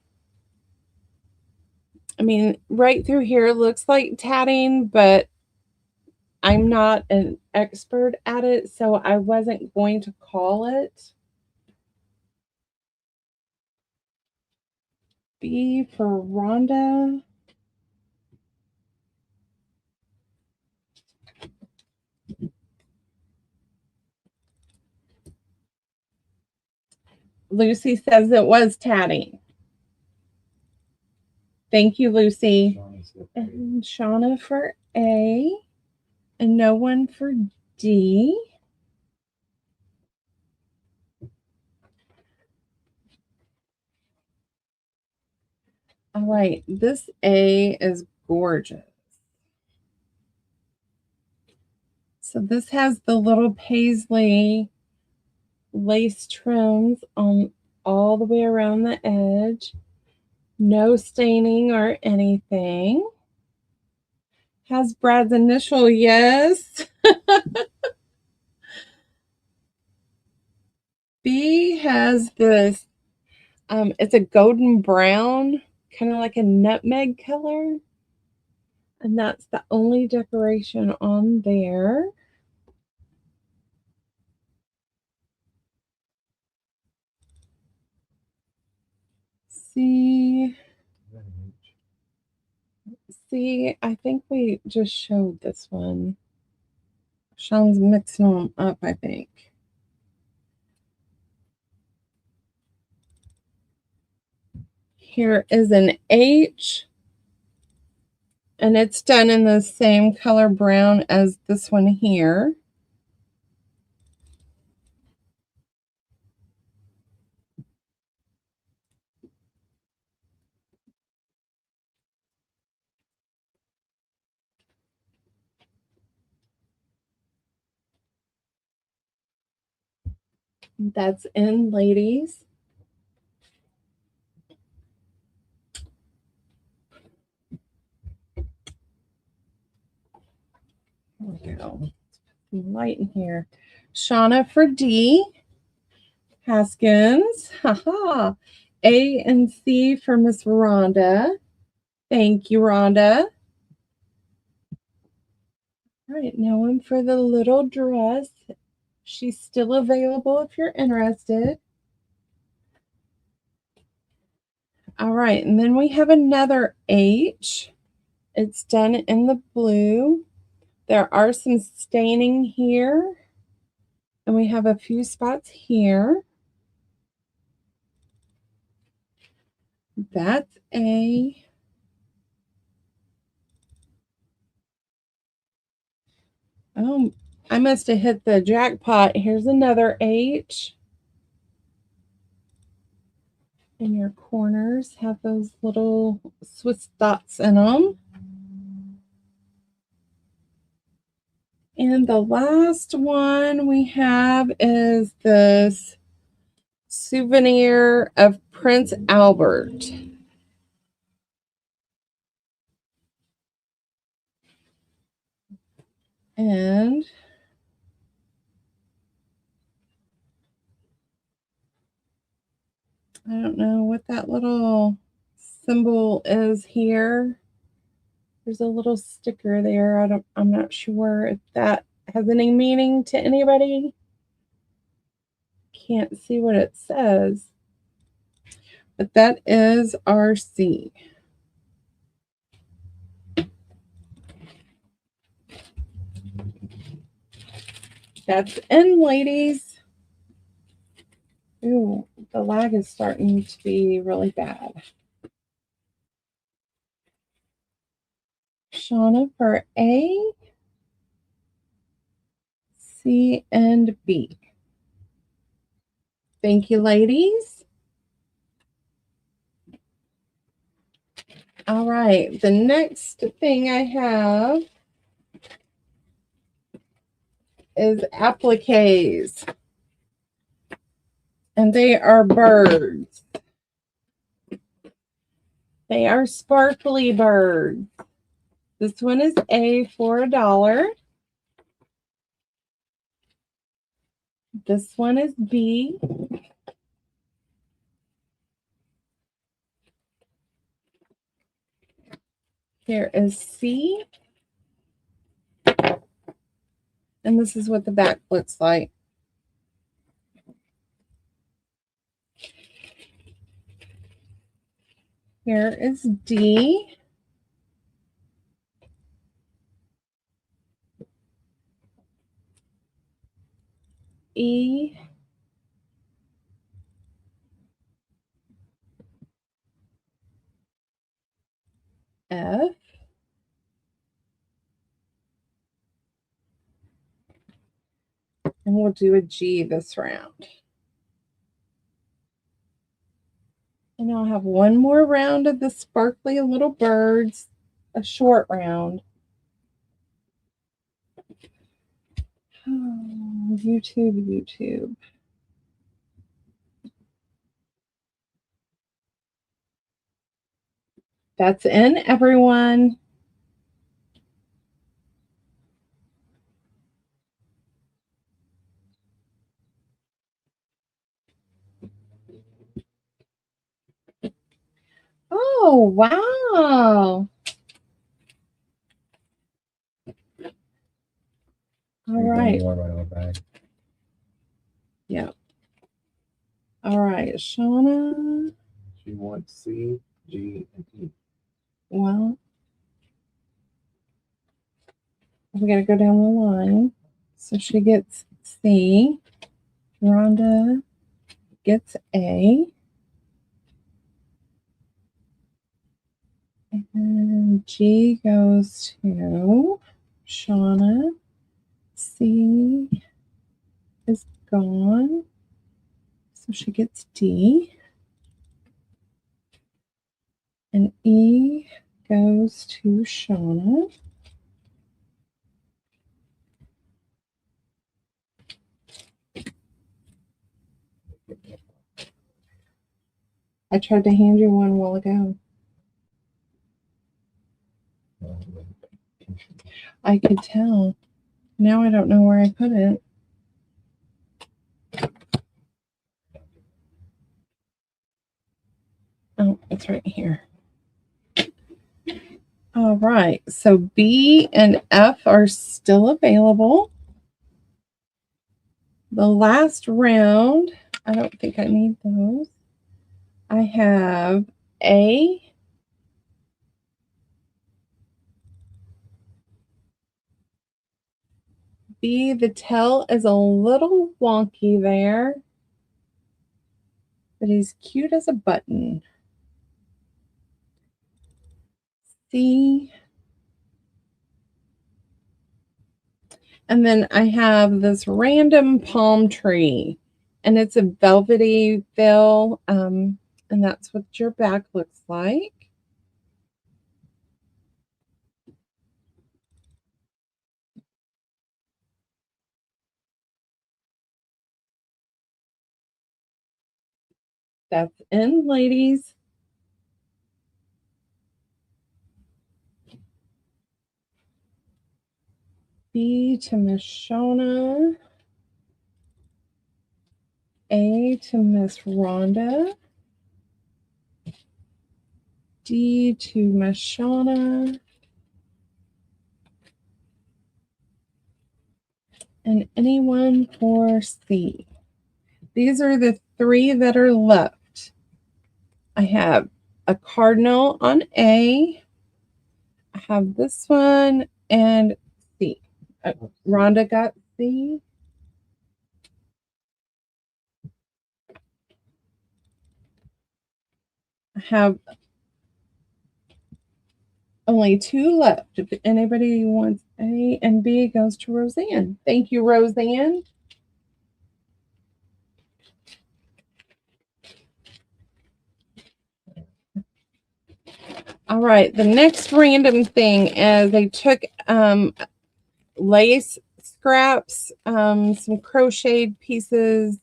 I mean, right through here looks like tatting, but I'm not an expert at it, so I wasn't going to call it. B for Rhonda. Lucy says it was tatting. Thank you, Lucy. And Shauna for A. And no one for D. All right, this A is gorgeous. So this has the little paisley lace trims on all the way around the edge. No staining or anything. Has Brad's initial, yes. B has this, it's a golden brown, kind of like a nutmeg color. And that's the only decoration on there. C, I think we just showed this one. Shaun's mixing them up, I think. Here is an H, and it's done in the same color brown as this one here. That's in ladies. There we go. Some light in here. Shauna for D. Haskins. Haha. A and C for Miss Rhonda. Thank you, Rhonda. All right, now one for the little dress. She's still available if you're interested. All right, and then we have another H. It's done in the blue. There are some staining here, and we have a few spots here. That's A. Oh, I must have hit the jackpot. Here's another H. And your corners have those little Swiss dots in them. And the last one we have is this souvenir of Prince Albert. And I don't know what that little symbol is here. There's a little sticker there. I'm not sure if that has any meaning to anybody. Can't see what it says. But that is RC. That's in, ladies. Ooh, the lag is starting to be really bad. Shauna for A, C, and B. Thank you, ladies. All right, the next thing I have is appliques. And they are birds. They are sparkly birds. This one is A for $1. This one is B. Here is C. And this is what the back looks like. Here is D. E. F. And we'll do a G this round. And I'll have one more round of the sparkly little birds, a short round. Oh, YouTube. That's in, everyone. Oh, wow. All right. Yeah. All right, Shauna. She wants C, G, and E. Well, we got to go down the line. So she gets C. Rhonda gets A. And G goes to Shauna. C is gone. So she gets D. And E goes to Shauna. I tried to hand you one a while ago. I could tell. Now I don't know where I put it. Oh, it's right here. All right. So B and F are still available. The last round, I don't think I need those. I have A, B. The tail is a little wonky there, but he's cute as a button. C. And then I have this random palm tree, and it's a velvety fill, and that's what your back looks like. That's in, ladies. B to Miss Shauna. A to Miss Rhonda. D to Miss Shauna. And anyone for C. These are the 3 that are left. I have a cardinal on A. I have this one and C. Rhonda got C. I have only 2 left. If anybody wants A and B, it goes to Roseanne. Thank you, Roseanne. All right, the next random thing is they took lace scraps, some crocheted pieces,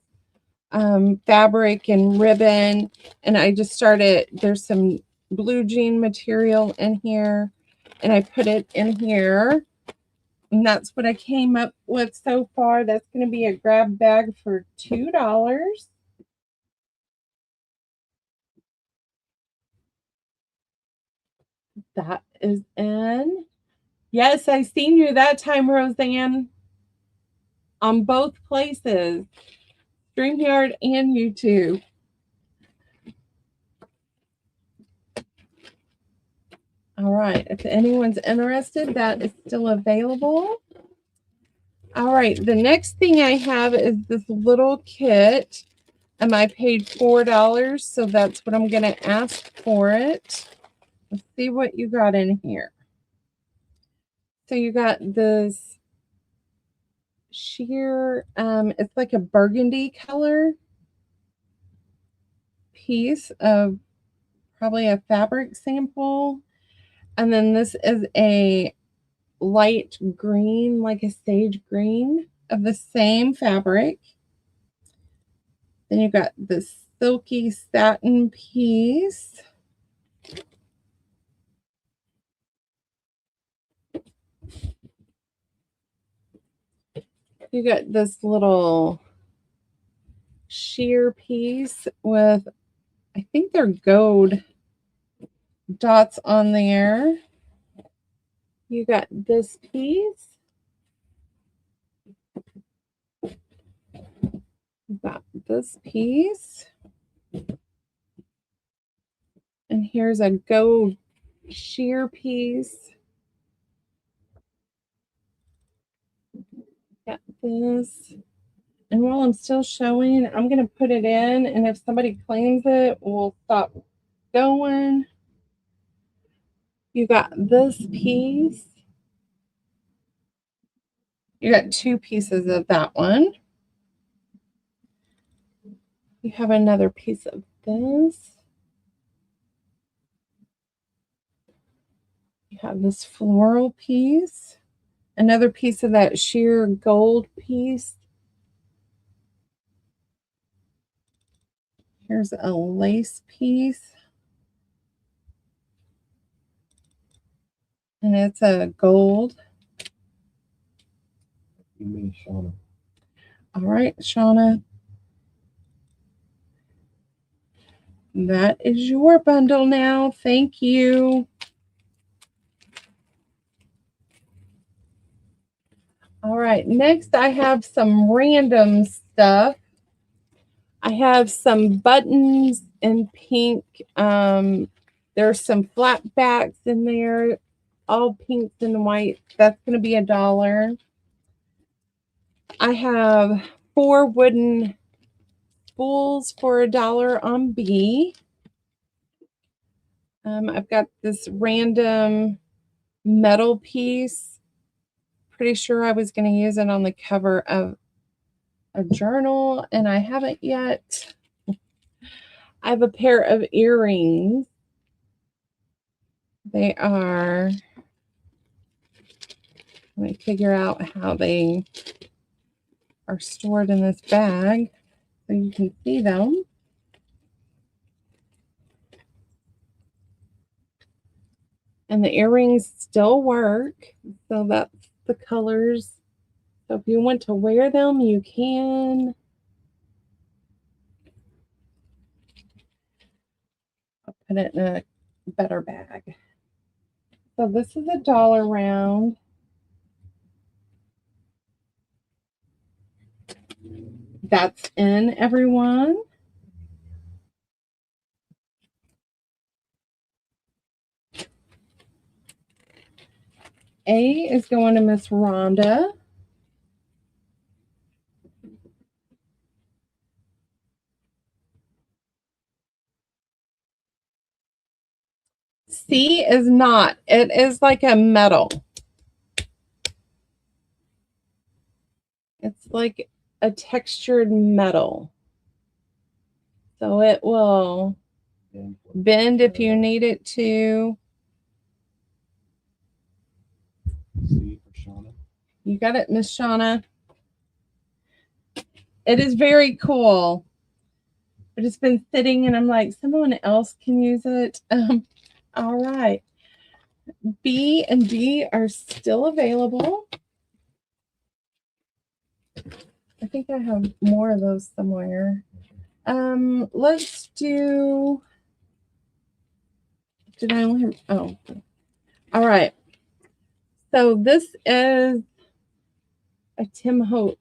fabric and ribbon, and I just started, there's some blue jean material in here, and I put it in here, and that's what I came up with so far. That's going to be a grab bag for $2. That is in. Yes, I seen you that time, Roseanne, on both places, StreamYard and YouTube. All right, if anyone's interested, that is still available. All right, the next thing I have is this little kit, and I paid $4, so that's what I'm going to ask for it. Let's see what you got in here. So you got this sheer, it's like a burgundy color piece of probably a fabric sample. And then this is a light green, like a sage green of the same fabric. Then you got this silky satin piece. You got this little sheer piece with, I think they're gold dots on there. You got this piece. You got this piece. And here's a gold sheer piece. Got this. And while I'm still showing, I'm going to put it in. And if somebody claims it, we'll stop going. You got this piece. You got 2 pieces of that one. You have another piece of this. You have this floral piece. Another piece of that sheer gold piece. Here's a lace piece. And it's a gold. You mean Shauna? All right, Shauna. That is your bundle now. Thank you. All right, next I have some random stuff. I have some buttons in pink. There's some flat backs in there, all pinks and white. That's going to be $1. I have 4 wooden spools for $1 on B. I've got this random metal piece. Pretty sure I was going to use it on the cover of a journal, and I haven't yet. I have a pair of earrings. They are, let me figure out how they are stored in this bag so you can see them. And the earrings still work. So that's the colors. So if you want to wear them, you can. I'll put it in a better bag. So this is $1 round. That's in, everyone. A is going to Miss Rhonda. C is not. It is like a metal. It's like a textured metal. So it will bend if you need it to. C for Shauna. You got it, Miss Shauna. It is very cool. But it's been sitting and I'm like, someone else can use it. All right. B and D are still available. I think I have more of those somewhere. Let's do. Did I only have? Oh, all right. So this is a Tim Hope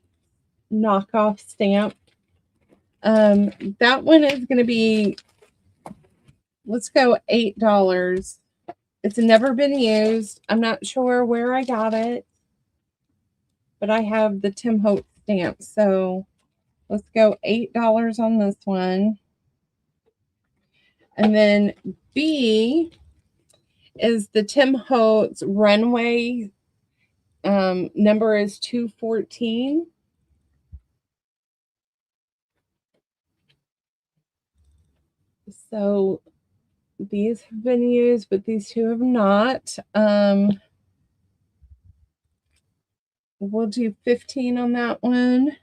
knockoff stamp. That one is going to be. Let's go $8. It's never been used. I'm not sure where I got it, but I have the Tim Hope stamp. So let's go $8 on this one. And then B is the Tim Holtz runway. Number is 214. So these have been used, but these two have not. We'll do 15 on that one.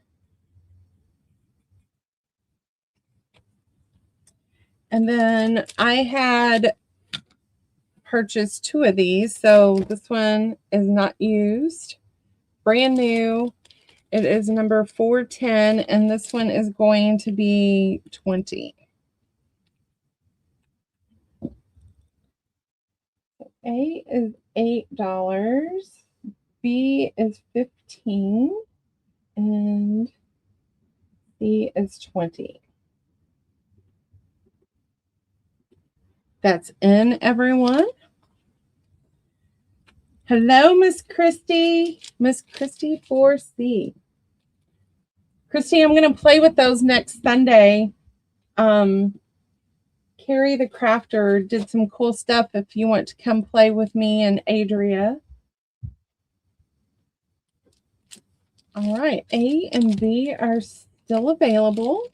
And then I had purchased 2 of these. So this one is not used. Brand new. It is number 410, and this one is going to be 20. A is $8. B is 15, and C is 20. That's in, everyone. Hello, Miss Christy. Miss Christy 4C. Christy, I'm going to play with those next Sunday. Carrie the Crafter did some cool stuff if you want to come play with me and Adria. All right, A and B are still available.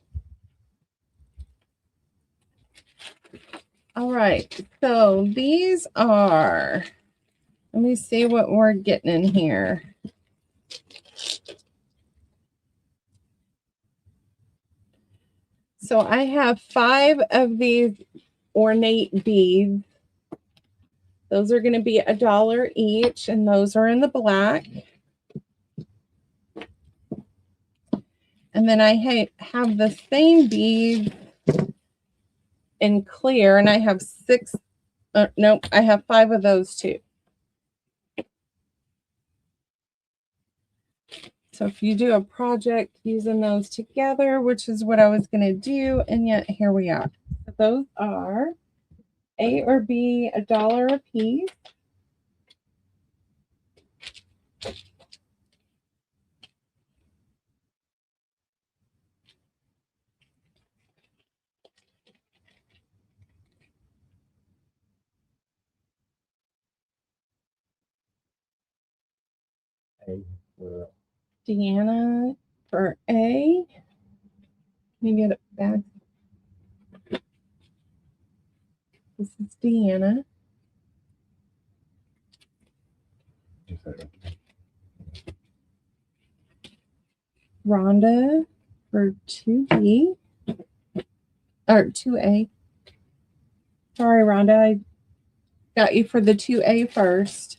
All right, so these are, let me see what we're getting in here. So I have 5 of these ornate beads. Those are going to be $1 each, and those are in the black. And then I have the same beads in clear, and I have 6. Nope, I have 5 of those too. So if you do a project using those together, which is what I was going to do, and yet here we are. So those are A or B, $1 a piece. A for Deanna for A. Let me get it back. This is Deanna. Rhonda for 2B. Or 2A. Sorry, Rhonda. Got you for the 2A first.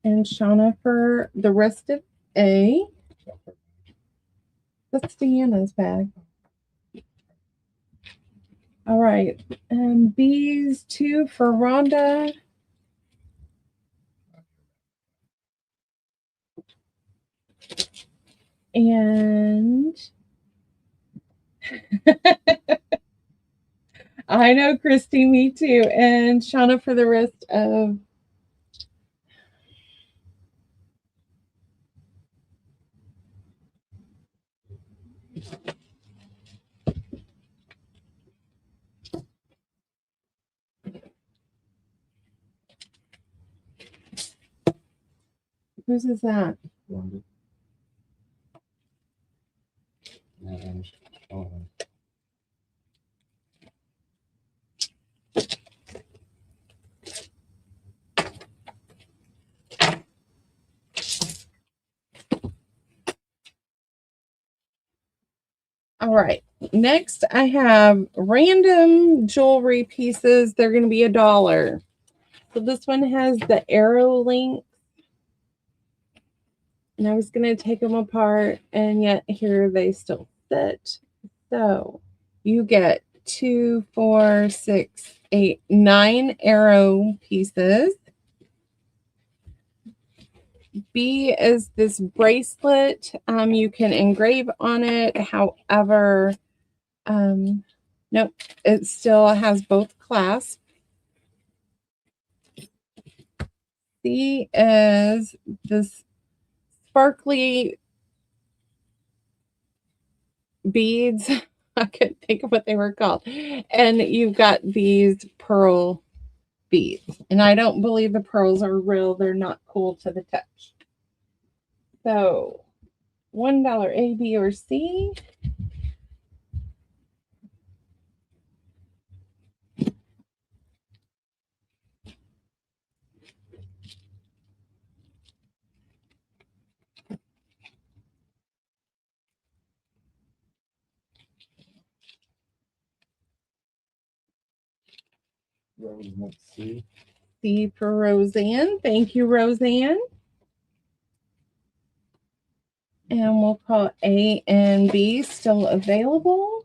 And Shauna for the rest of A. That's Deanna's bag. All right. B's 2 for Rhonda. And I know, Christy, me too. And Shauna for the rest of whose is that? Wanda. And Shaun. All right. Next, I have random jewelry pieces. They're going to be $1. So this one has the arrow link. And I was going to take them apart, and yet here they still sit. So you get 2, 4, 6, 8, 9 arrow pieces. B is this bracelet. You can engrave on it. However, nope, it still has both clasps. C is this sparkly beads. I couldn't think of what they were called. And you've got these pearl beads. And I don't believe the pearls are real. They're not cool to the touch. So $1 A, B, or C. C. C for Roseanne. Thank you, Roseanne. And we'll call A and B still available.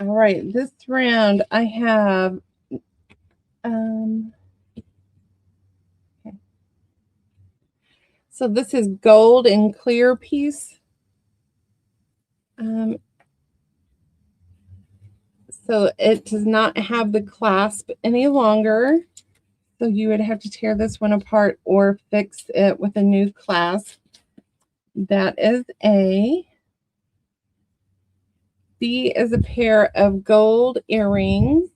All right, this round I have okay. So this is gold and clear piece. So it does not have the clasp any longer. So you would have to tear this one apart or fix it with a new clasp. That is A. B is a pair of gold earrings.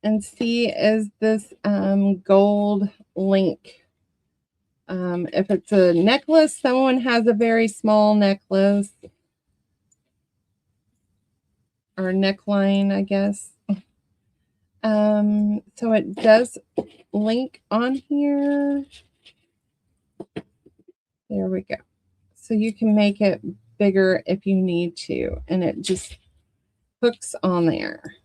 And C is this gold link. If it's a necklace, someone has a very small necklace or neckline, I guess. So it does link on here. There we go. So you can make it bigger if you need to, and it just hooks on there.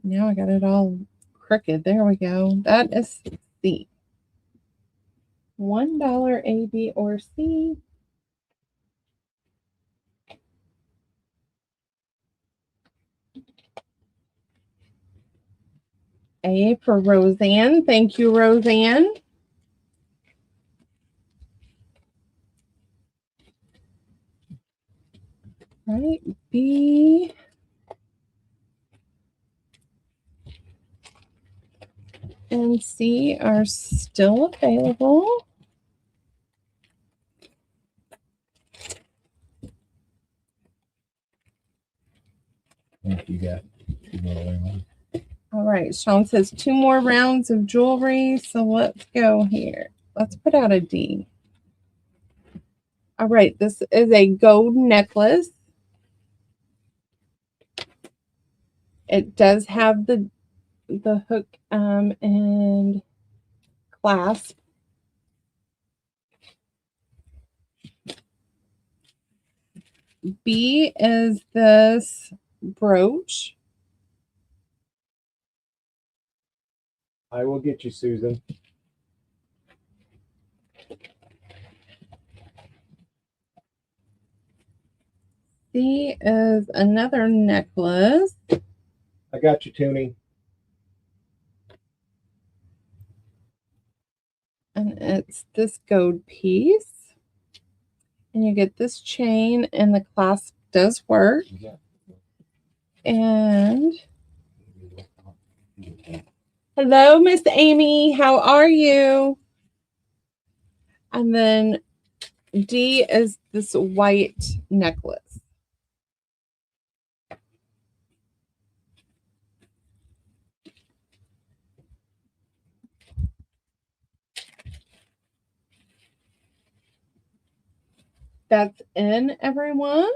Now I got it all crooked. There we go. That is C. $1 A, B, or C. A for Roseanne. Thank you, Roseanne. Right, B. And C are still available. I think you got 2 more. All right, Shaun says 2 more rounds of jewelry. So let's go here. Let's put out a D. All right, this is a gold necklace. It does have the hook and clasp. B is this brooch. I will get you, Susan. C is another necklace. I got you, Toonie. And it's this gold piece. And you get this chain, and the clasp does work. And hello, Miss Amy. How are you? And then D is this white necklace. That's in, everyone.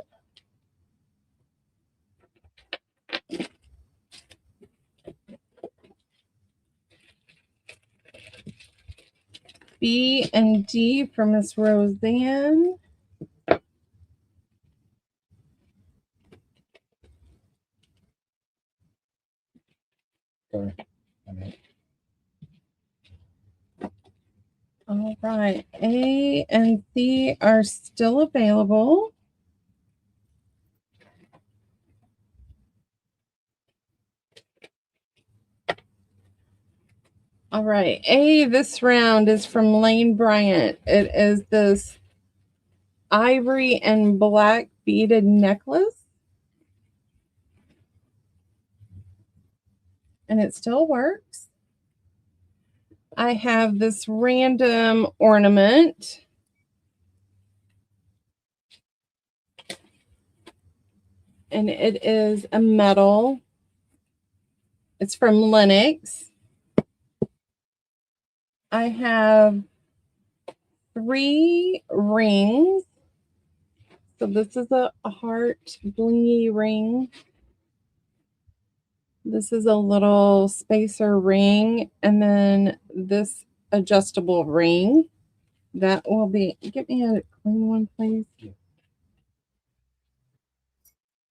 B and D for Miss Roseanne. Sorry. All right. A and C are still available. All right. A this round is from Lane Bryant. It is this ivory and black beaded necklace. And it still works. I have this random ornament. And it is a metal. It's from Lennox. I have 3 rings. So this is a heart blingy ring. This is a little spacer ring. And then this adjustable ring. That will be, get me a clean one, please. Yeah.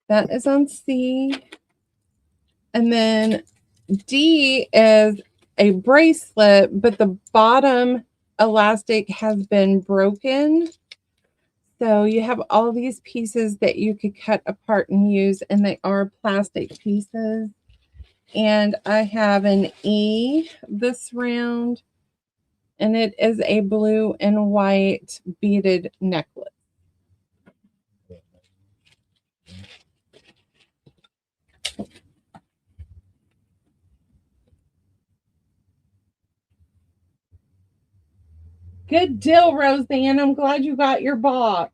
That is on C. And then D is a bracelet, but the bottom elastic has been broken. So you have all these pieces that you could cut apart and use, and they are plastic pieces. And I have an E this round, and it is a blue and white beaded necklace. Good deal, Roseanne. I'm glad you got your box.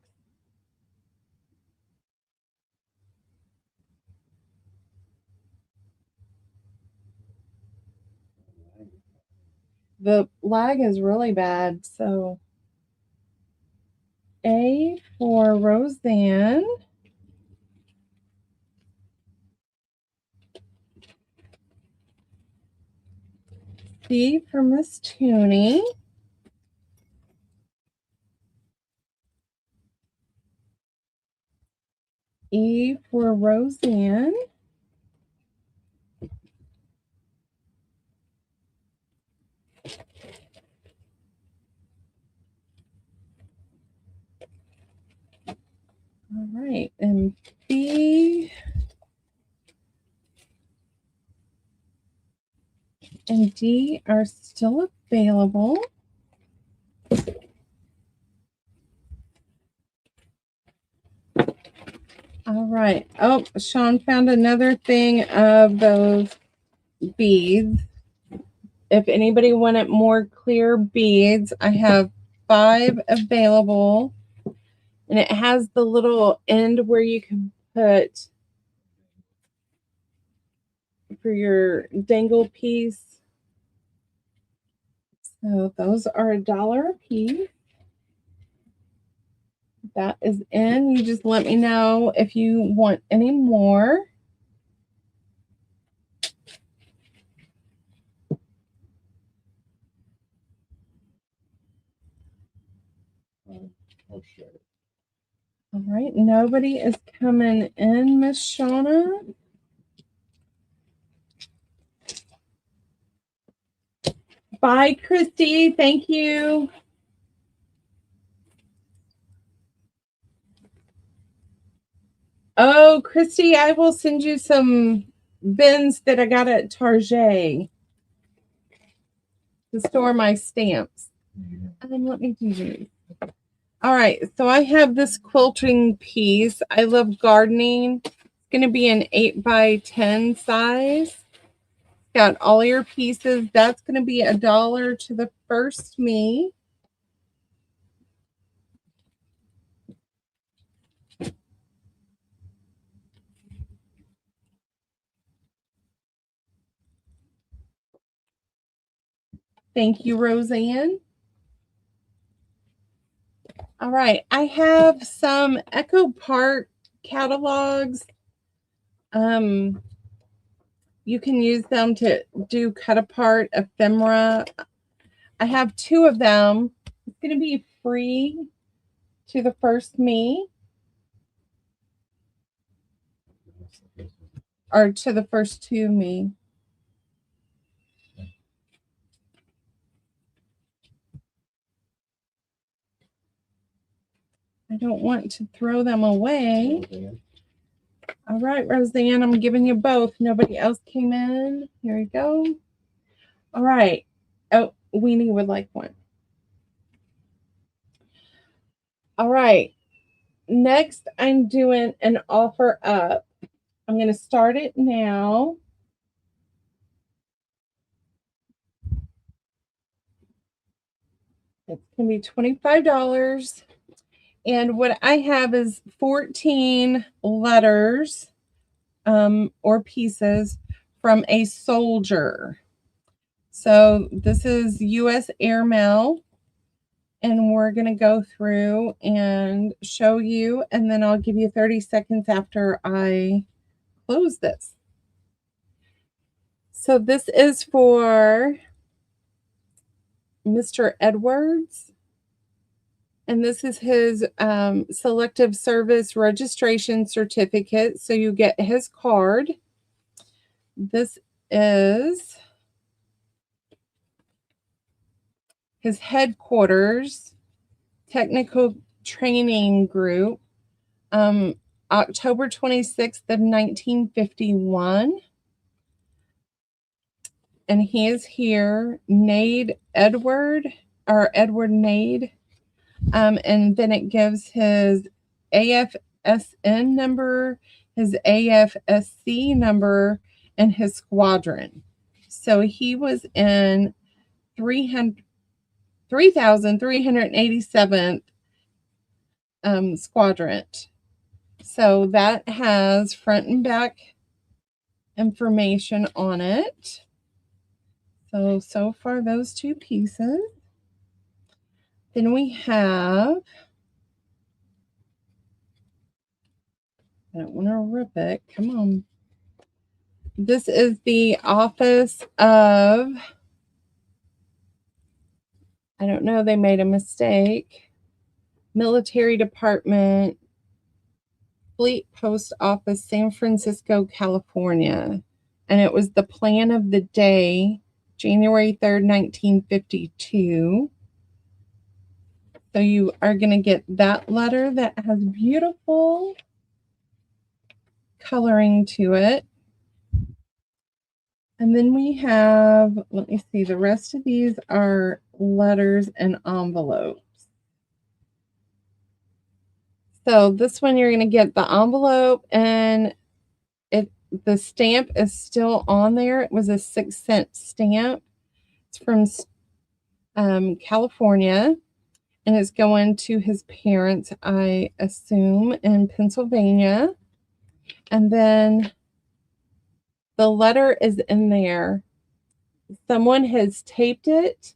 The lag is really bad, so A for Roseanne. C for Miss Tooney. E for Roseanne. All right, and B and D are still available. All right. Oh, Shaun found another thing of those beads. If anybody wanted more clear beads, I have 5 available. And it has the little end where you can put for your dangle piece. So those are $1 a piece. That is in. You just let me know if you want any more. share. All right, nobody is coming in, Miss Shauna. Bye, Christy. Thank you. Oh, Christy, I will send you some bins that I got at Target to store my stamps. And then let me do these. All right, so I have this quilting piece. I love gardening. It's going to be an 8x10 size. Got all your pieces. That's going to be $1 to the first me. Thank you, Roseanne. All right, I have some Echo Park catalogs. You can use them to do cut apart ephemera. I have 2 of them. It's going to be free to the first me, or to the first 2 me. I don't want to throw them away. All right, Roseanne, I'm giving you both. Nobody else came in. Here we go. All right. Oh, Weenie would like one. All right. Next, I'm doing an offer up. I'm going to start it now. It's going to be $25. And what I have is 14 letters or pieces from a soldier. So this is U.S. airmail. And we're going to go through and show you. And then I'll give you 30 seconds after I close this. So this is for Mr. Edwards. And this is his selective service registration certificate. So you get his card. This is his headquarters, technical training group, October 26th of 1951. And he is here, Edward Nade. And then it gives his AFSN number, his AFSC number, and his squadron. So he was in 3,387th squadron. So that has front and back information on it. So far, those 2 pieces. Then we have, I don't want to rip it. Come on. This is the office of, I don't know, they made a mistake. Military Department, Fleet Post Office, San Francisco, California. And it was the plan of the day, January 3rd, 1952. So you are going to get that letter that has beautiful coloring to it. And then we have, let me see, the rest of these are letters and envelopes. So this one you're going to get the envelope, and the stamp is still on there. It was a 6-cent stamp. It's from California, and it's going to his parents, I assume, in Pennsylvania. And then the letter is in there. Someone has taped it,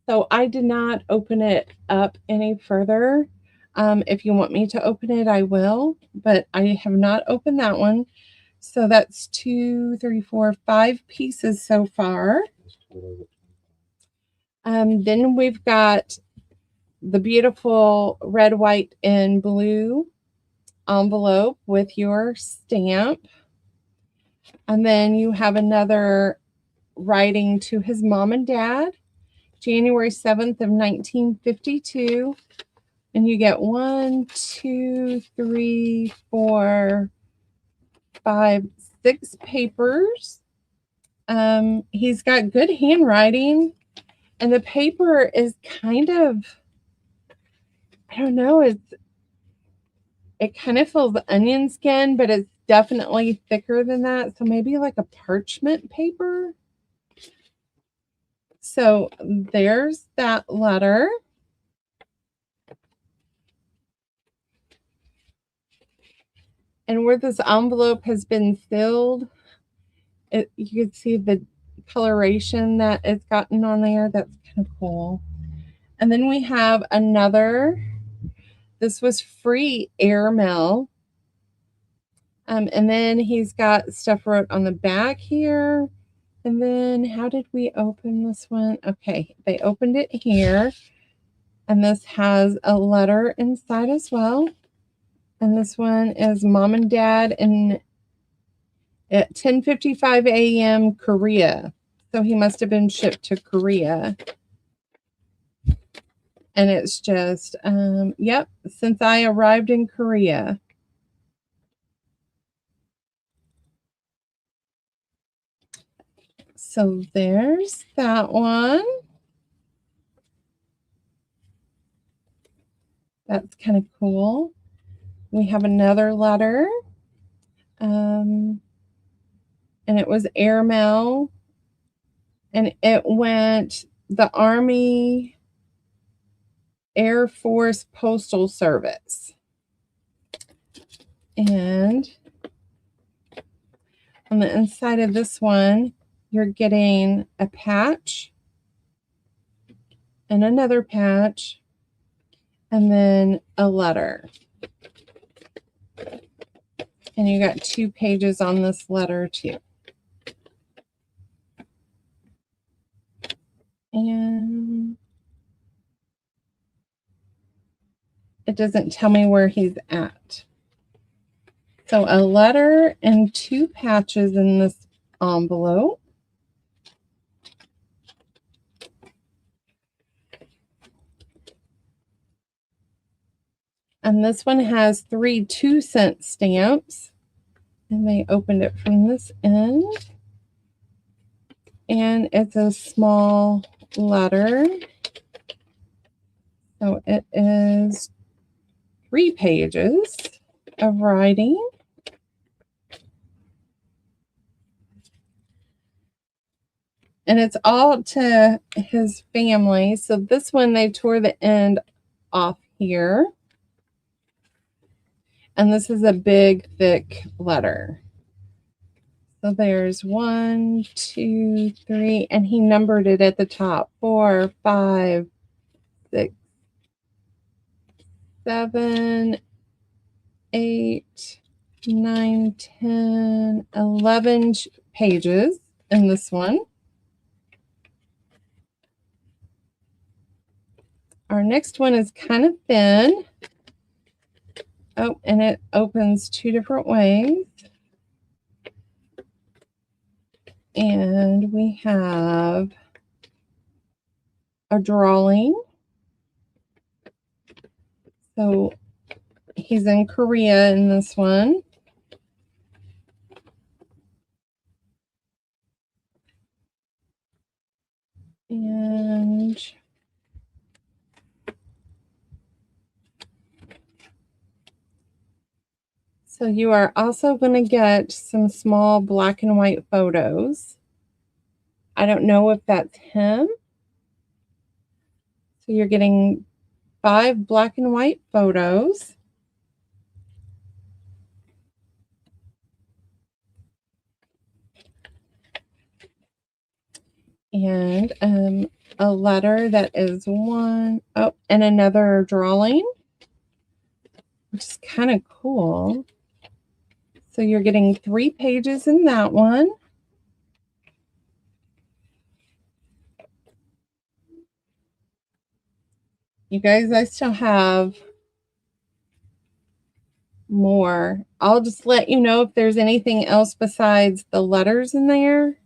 so I did not open it up any further. If you want me to open it, I will, but I have not opened that one. So that's 2, 3, 4, 5 pieces so far. Then we've got the beautiful red, white, and blue envelope with your stamp. And then you have another writing to his mom and dad, January 7th of 1952. And you get 1, 2, 3, 4, 5, 6 papers. He's got good handwriting, and the paper is kind of, I don't know, it kind of feels onion skin, but it's definitely thicker than that. So maybe like a parchment paper. So there's that letter. And where this envelope has been filled, you can see the coloration that it's gotten on there. That's kind of cool. And then we have another. This was free airmail. And then he's got stuff wrote on the back here. And then how did we open this one? Okay, they opened it here. And this has a letter inside as well. And this one is Mom and Dad at 10:55 a.m. Korea. So he must have been shipped to Korea. And it's just, yep, since I arrived in Korea. So there's that one. That's kind of cool. We have another letter. And it was airmail. And it went the Army Air Force Postal Service. And on the inside of this one, you're getting a patch and another patch and then a letter. And you got 2 pages on this letter too. And it doesn't tell me where he's at. So a letter and 2 patches in this envelope. And this one has 3 2-cent stamps. And they opened it from this end. And it's a small letter. So it is 3 pages of writing. And it's all to his family. So this one, they tore the end off here. And this is a big, thick letter. So there's 1, 2, 3, and he numbered it at the top. 4, 5, 6, 7, 8, 9, 10, 11 pages in this one. Our next one is kind of thin. Oh, and it opens 2 different ways. And we have a drawing. So he's in Korea in this one. And so you are also going to get some small black and white photos. I don't know if that's him. So you're getting 5 black and white photos. And a letter that is 1, oh, and another drawing, which is kind of cool. So you're getting 3 pages in that one. You guys, I still have more. I'll just let you know if there's anything else besides the letters in there.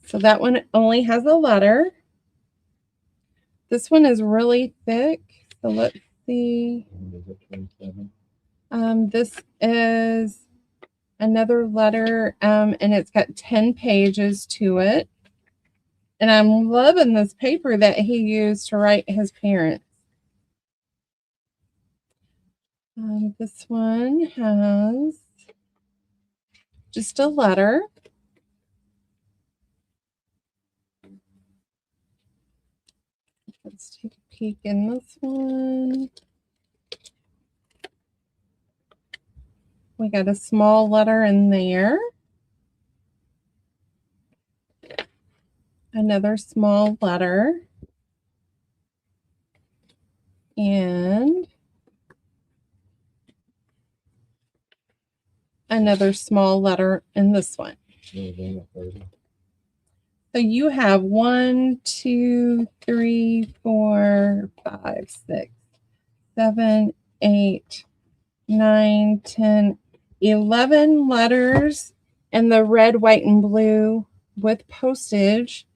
So that one only has a letter. This one is really thick. So let's see. This is another letter, and it's got 10 pages to it. And I'm loving this paper that he used to write his parents. This one has just a letter. Let's take a peek in this one. We got a small letter in there. Another small letter. And another small letter in this one. So you have 1, 2, 3, 4, 5, 6, 7, 8, 9, 10, 11 letters in the red, white, and blue with postage.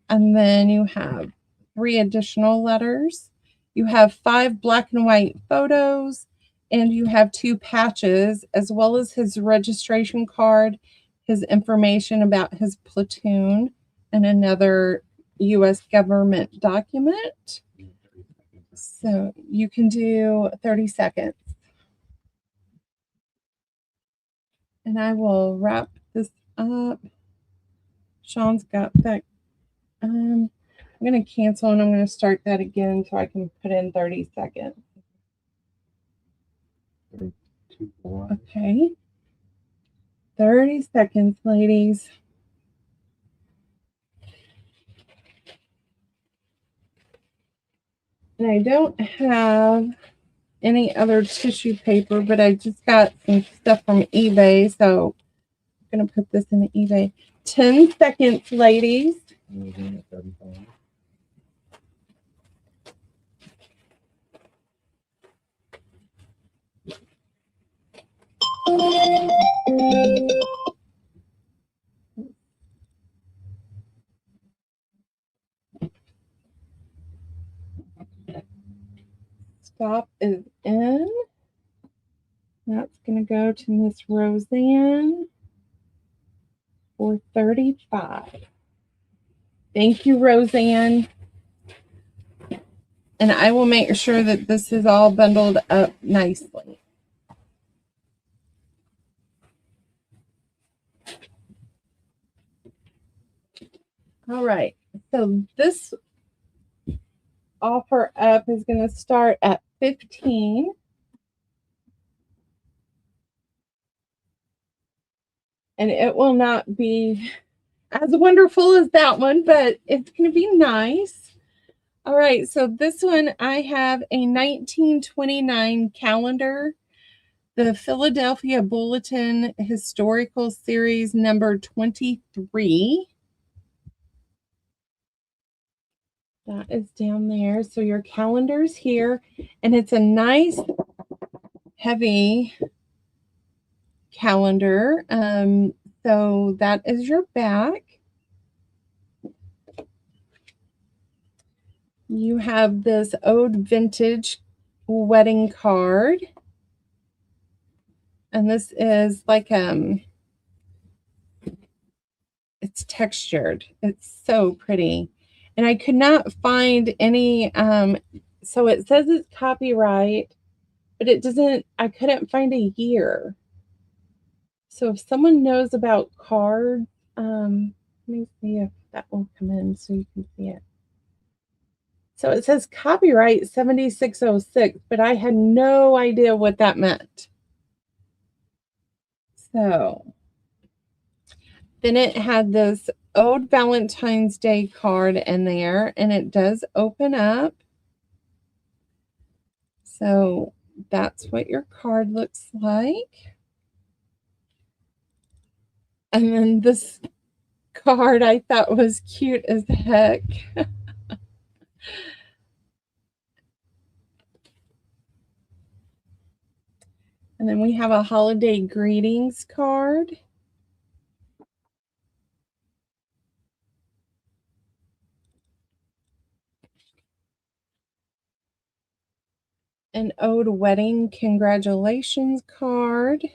And then you have 3 additional letters. You have 5 black and white photos, and you have 2 patches, as well as his registration card, his information about his platoon, and another U.S. government document. So you can do 30 seconds. And I will wrap this up. Shaun's got that. I'm going to cancel and I'm going to start that again so I can put in 30 seconds. Okay. 30 seconds, ladies. And I don't have any other tissue paper, but I just got some stuff from eBay, so I'm going to put this in eBay. 10 seconds, ladies. Stop is in. That's going to go to Miss Roseanne for 35. Thank you, Roseanne. And I will make sure that this is all bundled up nicely. All right. So this offer up is going to start at 15. And it will not be as wonderful as that one, but it's going to be nice. All right, so this one, I have a 1929 calendar, the Philadelphia Bulletin Historical Series number 23. That is down there. So your calendar's here, and it's a nice, heavy calendar. So that is your back. You have this old vintage wedding card. And this is like it's textured. It's so pretty. And I could not find any so it says it's copyright, but it doesn't, I couldn't find a year. So if someone knows about cards, let me see if that will come in so you can see it. So it says copyright 7606, but I had no idea what that meant. So then it had this old Valentine's Day card in there, and it does open up. So that's what your card looks like. And then this card I thought was cute as heck. And then we have a holiday greetings card. An ode wedding congratulations card.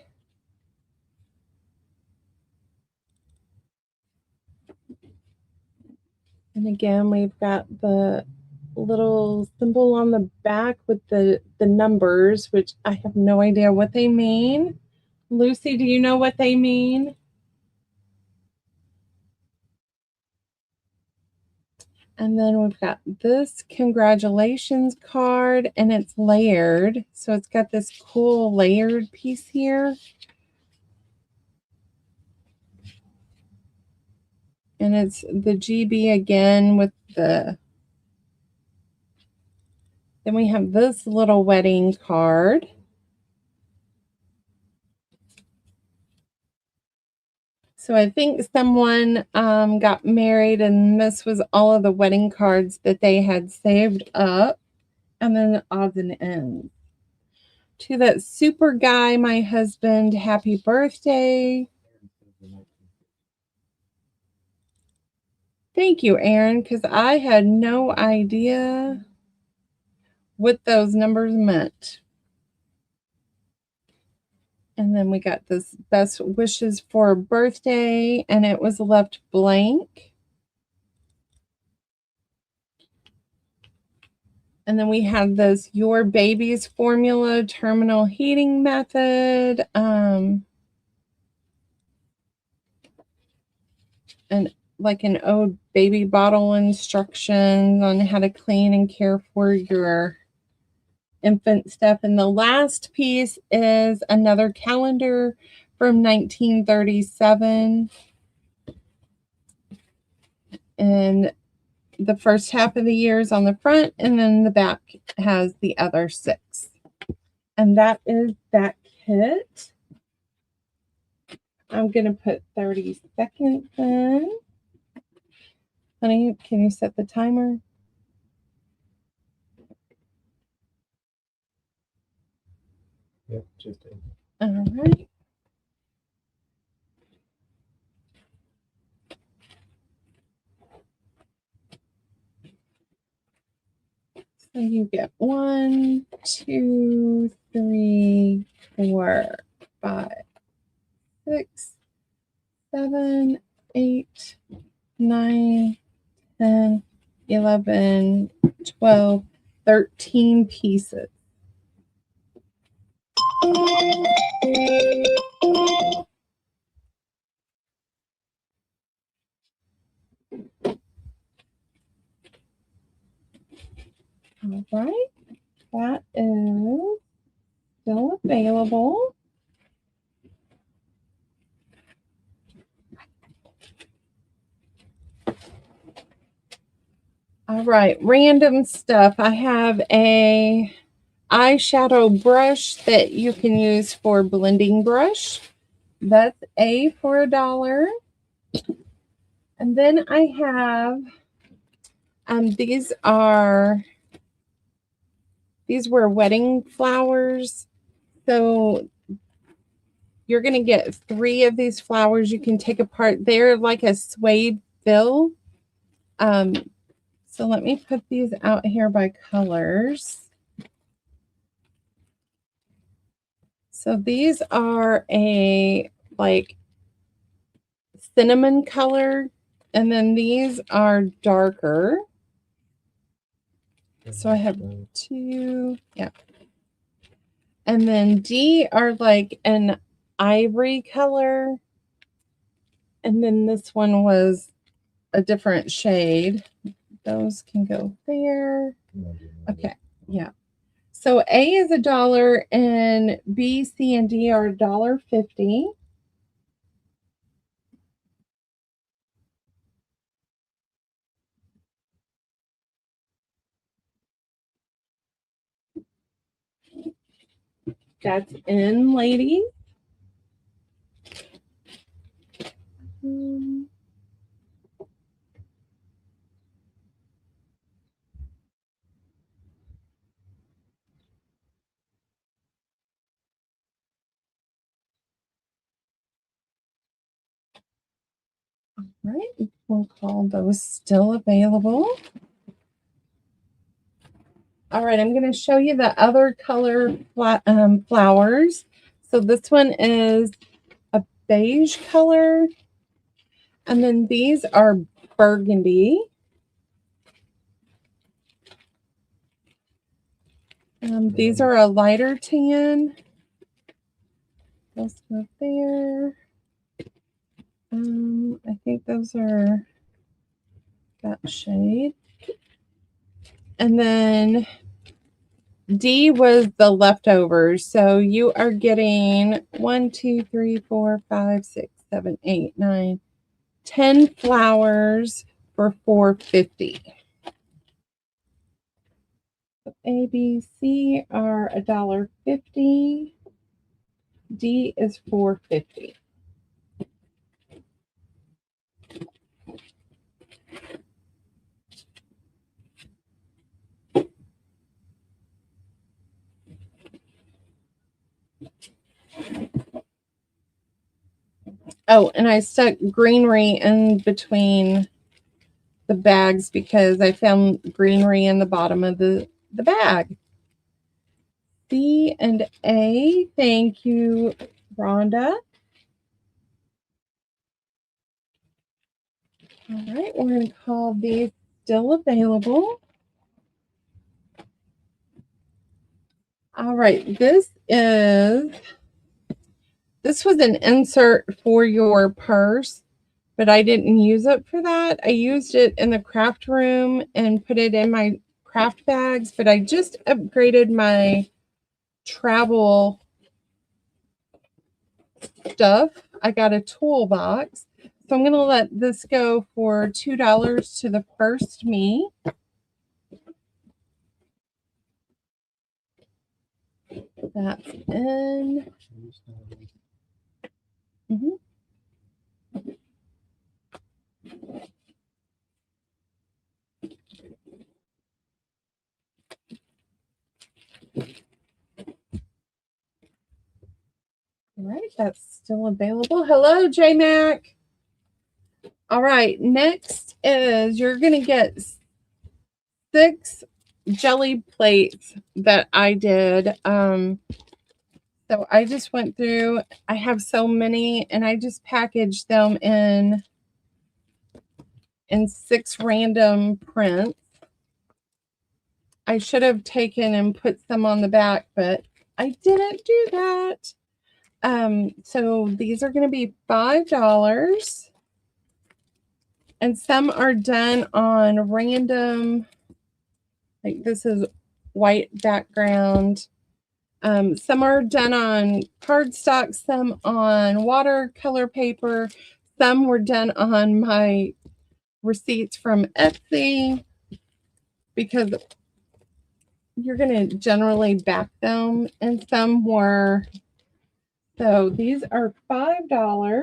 And again, we've got the little symbol on the back with the numbers, which I have no idea what they mean. Lucy, do you know what they mean? And then we've got this congratulations card, and it's layered. So it's got this cool layered piece here. And it's the GB again with the... Then we have this little wedding card. So I think someone got married, and this was all of the wedding cards that they had saved up. And then the odds and ends. To that super guy, my husband, happy birthday. Thank you, Aaron, because I had no idea what those numbers meant. And then we got this best wishes for a birthday, and it was left blank. And then we have this your baby's formula terminal heating method. And like an old baby bottle instructions on how to clean and care for your infant stuff. And the last piece is another calendar from 1937. And the first half of the year is on the front, and then the back has the other 6. And that is that kit. I'm going to put 30 seconds in. Honey, can you set the timer? Yep, just in. All right. So you get 1, 2, 3, 4, 5, 6, 7, 8, 9, 10, 11, 12, 13 pieces. All right, that is still available. All right, random stuff. I have a eyeshadow brush that you can use for blending brush. That's A for $1. And then I have these were wedding flowers. So you're going to get 3 of these flowers you can take apart. They're like a suede fill. So let me put these out here by colors. So these are a like cinnamon color, and then these are darker. So I have 2, yeah. And then D are like an ivory color. And then this one was a different shade. Those can go there. Okay, yeah. So A is $1 and B, C, and D are $1.50. That's in, ladies. All right, we'll call those still available. All right, I'm going to show you the other color flowers. So this one is a beige color. And then these are burgundy. These are a lighter tan. Those go there. I think those are that shade. And then D was the leftovers. So you are getting 1, 2, 3, 4, 5, 6, 7, 8, 9, 10 flowers for $4.50. So A, B, C are $1.50. D is $4.50. Oh, and I stuck greenery in between the bags because I found greenery in the bottom of the bag. C and A, thank you, Rhonda. All right, we're going to call these still available. All right, this was an insert for your purse, but I didn't use it for that. I used it in the craft room and put it in my craft bags, but I just upgraded my travel stuff. I got a toolbox. So I'm going to let this go for $2 to the first me. That's in. All right, that's still available. Hello, J-Mac. All right, next is you're going to get 6 jelly plates that I did. So I just went through, I have so many, and I just packaged them in 6 random prints. I should have taken and put some on the back, but I didn't do that. So these are going to be $5. And some are done on random, like this is white background. Some are done on cardstock, some on watercolor paper. Some were done on my receipts from Etsy because you're going to generally back them. And some were, so these are $5.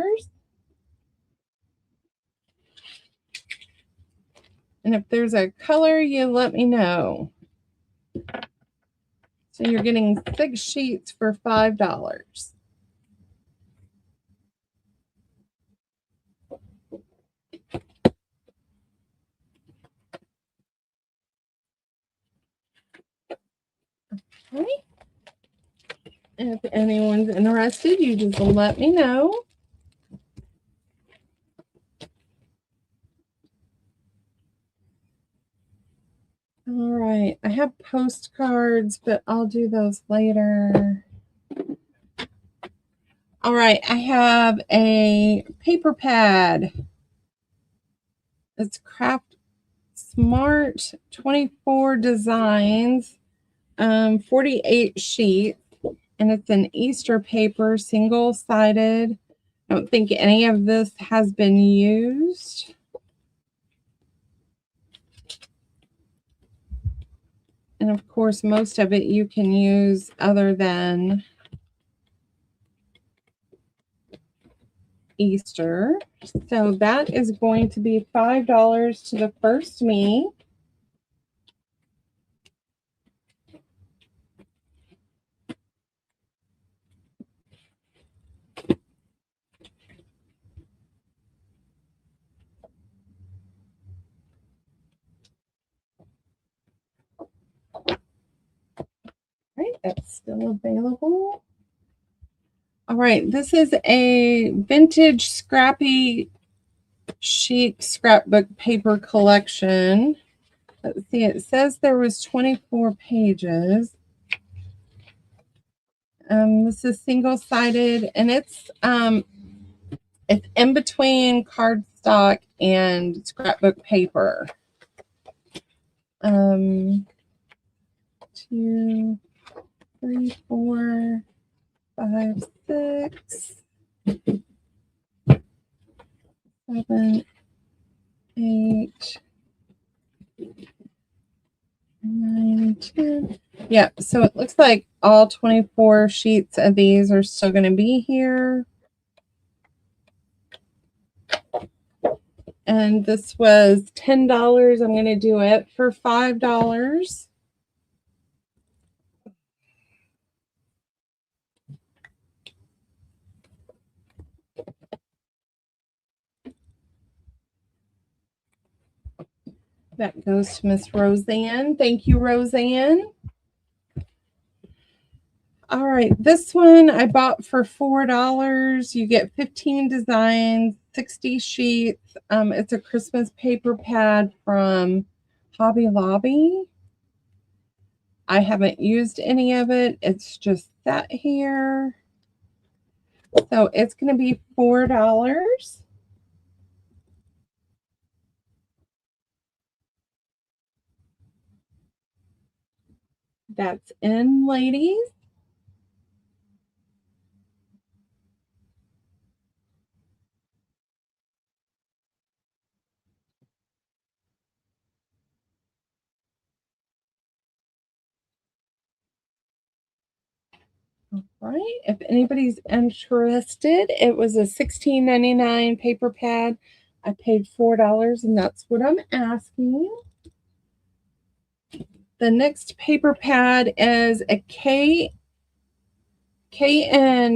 And if there's a color, you let me know. So you're getting 6 sheets for $5. Okay. And if anyone's interested, you just let me know. All right, I have postcards, but I'll do those later. All right, I have a paper pad. It's Craft Smart 24 designs, 48 sheets, and it's an Easter paper, single-sided. I don't think any of this has been used. And of course, most of it you can use other than Easter. So that is going to be $5 to the first me. that's still available. All right, this is a vintage scrappy chic scrapbook paper collection. Let's see, it says there was 24 pages. This is single-sided, and it's in between cardstock and scrapbook paper. 2, 3, 4, 5, 6, 7, 8, 9, 10. Yeah, so it looks like all 24 sheets of these are still going to be here. And this was $10. I'm going to do it for $5. That goes to Miss Roseanne. Thank you, Roseanne. All right, this one I bought for $4. You get 15 designs, 60 sheets. It's a Christmas paper pad from Hobby Lobby. I haven't used any of it. It's just that here. So it's going to be $4. That's in, ladies. All right. If anybody's interested, it was a $16.99 paper pad. I paid $4, and that's what I'm asking. The next paper pad is a K&N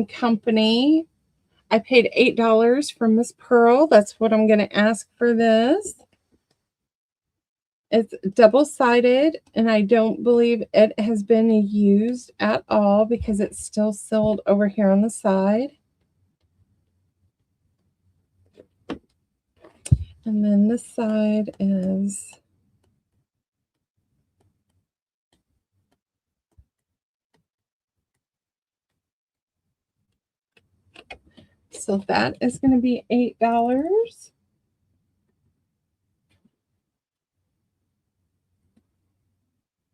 Company. I paid $8 for Miss Pearl. That's what I'm going to ask for this. It's double-sided, and I don't believe it has been used at all because it's still sealed over here on the side. And then this side is so that is going to be $8.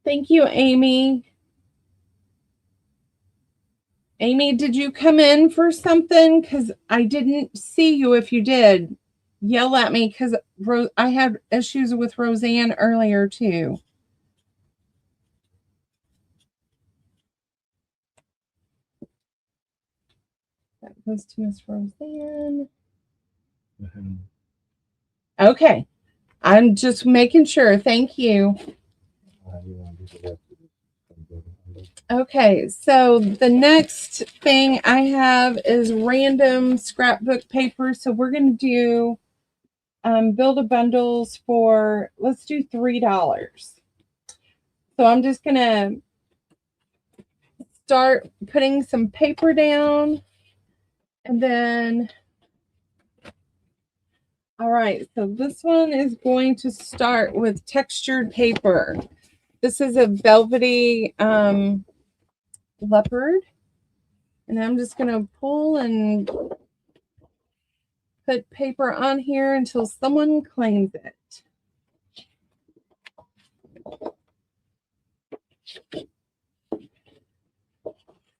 Thank you, Amy. Amy, did you come in for something? Because I didn't see you. If you did, yell at me because I had issues with Roseanne earlier too. That goes to Miss Roseanne. Okay. I'm just making sure. Thank you. Okay, so the next thing I have is random scrapbook paper. So we're going to do build a bundles for, let's do $3. So I'm just going to start putting some paper down, and then, all right, so this one is going to start with textured paper. This is a velvety leopard, and I'm just going to pull and put paper on here until someone claims it.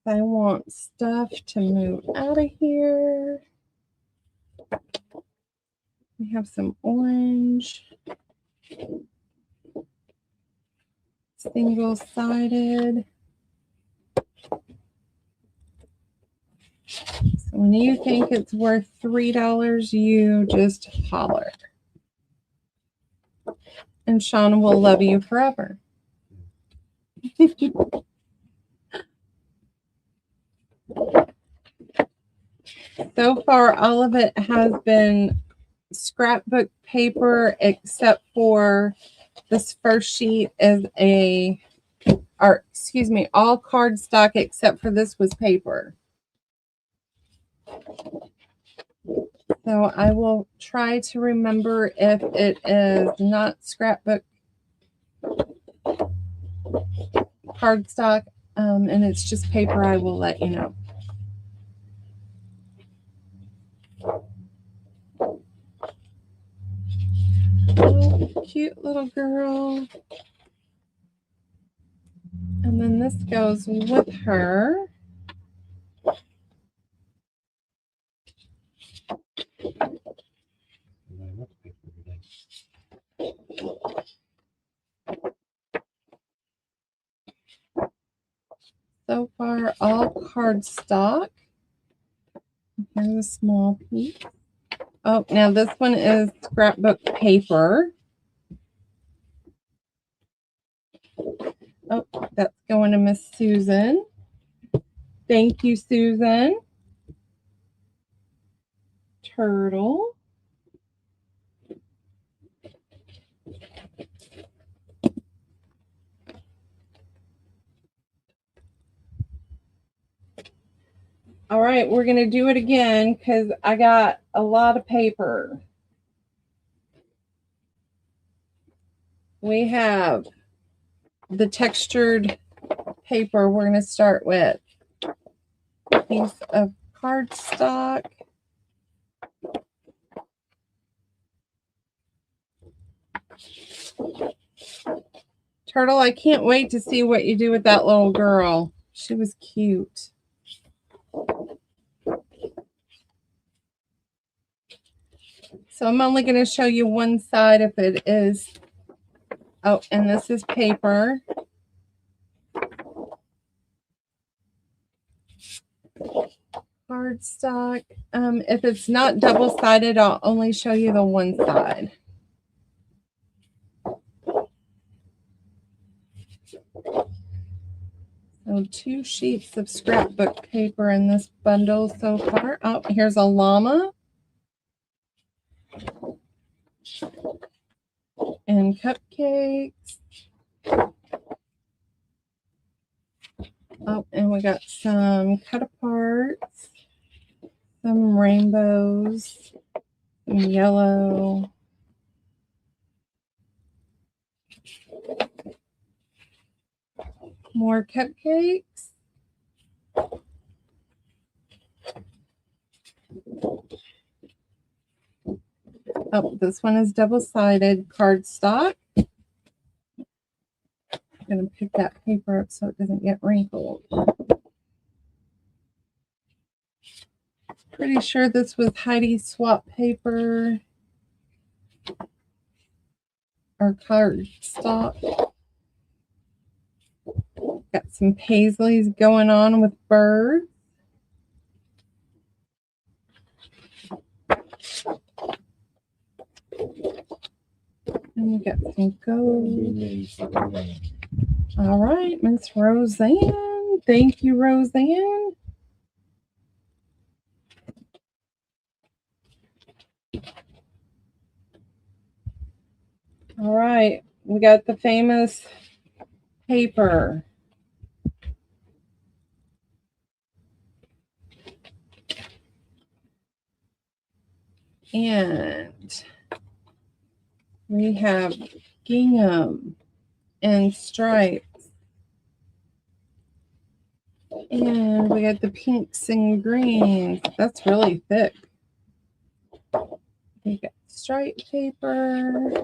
I want stuff to move out of here. We have some orange, single-sided. So when you think it's worth $3, you just holler. And Shaun will love you forever. So far, all of it has been scrapbook paper, except for this first sheet is a or excuse me, all cardstock except for this was paper. So I will try to remember if it is not scrapbook cardstock, and it's just paper, I will let you know. Oh, cute little girl. And then this goes with her. So far, all cardstock. Here's a small piece. Oh, now this one is scrapbook paper. Oh, that's going to Miss Susan. Thank you, Susan. Turtle. All right, we're going to do it again because I got a lot of paper. We have the textured paper we're going to start with. A piece of cardstock. Turtle, I can't wait to see what you do with that little girl. She was cute. So I'm only going to show you one side if it is. Oh, and this is paper. Cardstock. If it's not double-sided, I'll only show you the one side. So 2 sheets of scrapbook paper in this bundle so far. Oh, here's a llama. And cupcakes. Oh, and we got some cut aparts, some rainbows, some yellow. More cupcakes. Oh, this one is double-sided cardstock. I'm going to pick that paper up so it doesn't get wrinkled. Pretty sure this was Heidi swap paper or cardstock. Got some paisleys going on with birds. And we got some gold. All right, Miss Roseanne. Thank you, Roseanne. All right, we got the famous paper. And we have gingham and stripes. And we got the pinks and greens. That's really thick. We got stripe paper.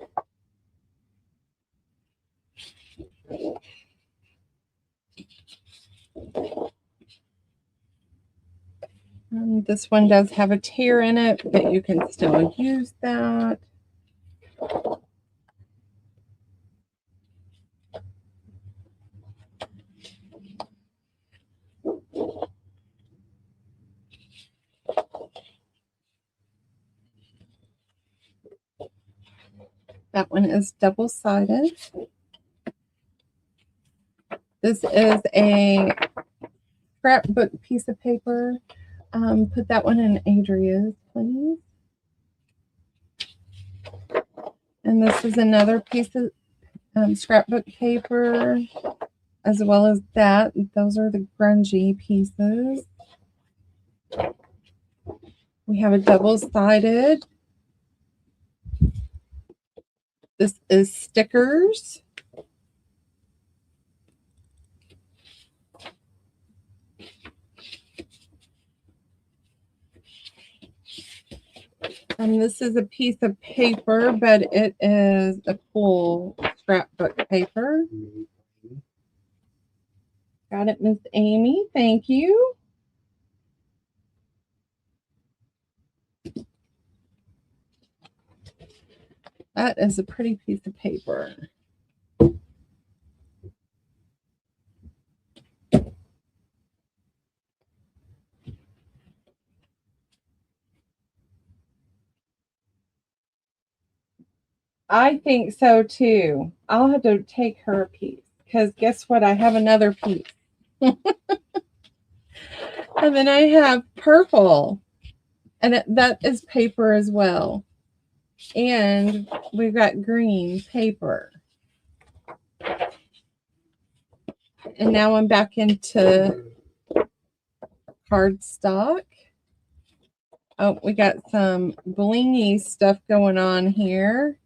This one does have a tear in it, but you can still use that. That one is double-sided. This is a scrapbook piece of paper. Put that one in Adria's, please. And this is another piece of scrapbook paper. as well as that. Those are the grungy pieces. We have a double-sided. This is stickers. And this is a piece of paper, but it is a cool scrapbook paper. Got it, Miss Amy. Thank you. That is a pretty piece of paper. I think so too. I'll have to take her a piece because guess what? I have another piece. And then I have purple, and that is paper as well. And we've got green paper. And now I'm back into cardstock. Oh, we got some blingy stuff going on here.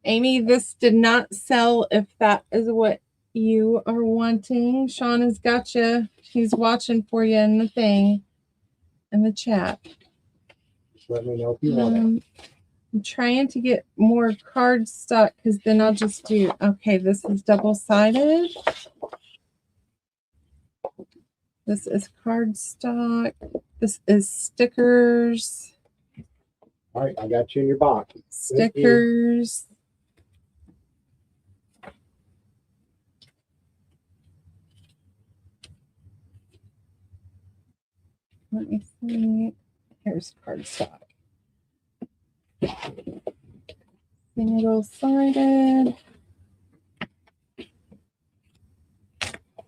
Amy, this did not sell if that is what you are wanting. Shaun has got you. He's watching for you in the thing, in the chat. Just let me know if you want it. I'm trying to get more cardstock because then I'll just do, okay, this is double-sided. This is cardstock. This is stickers. All right, I got you in your box. Stickers. Let me see. Here's cardstock. Single-sided.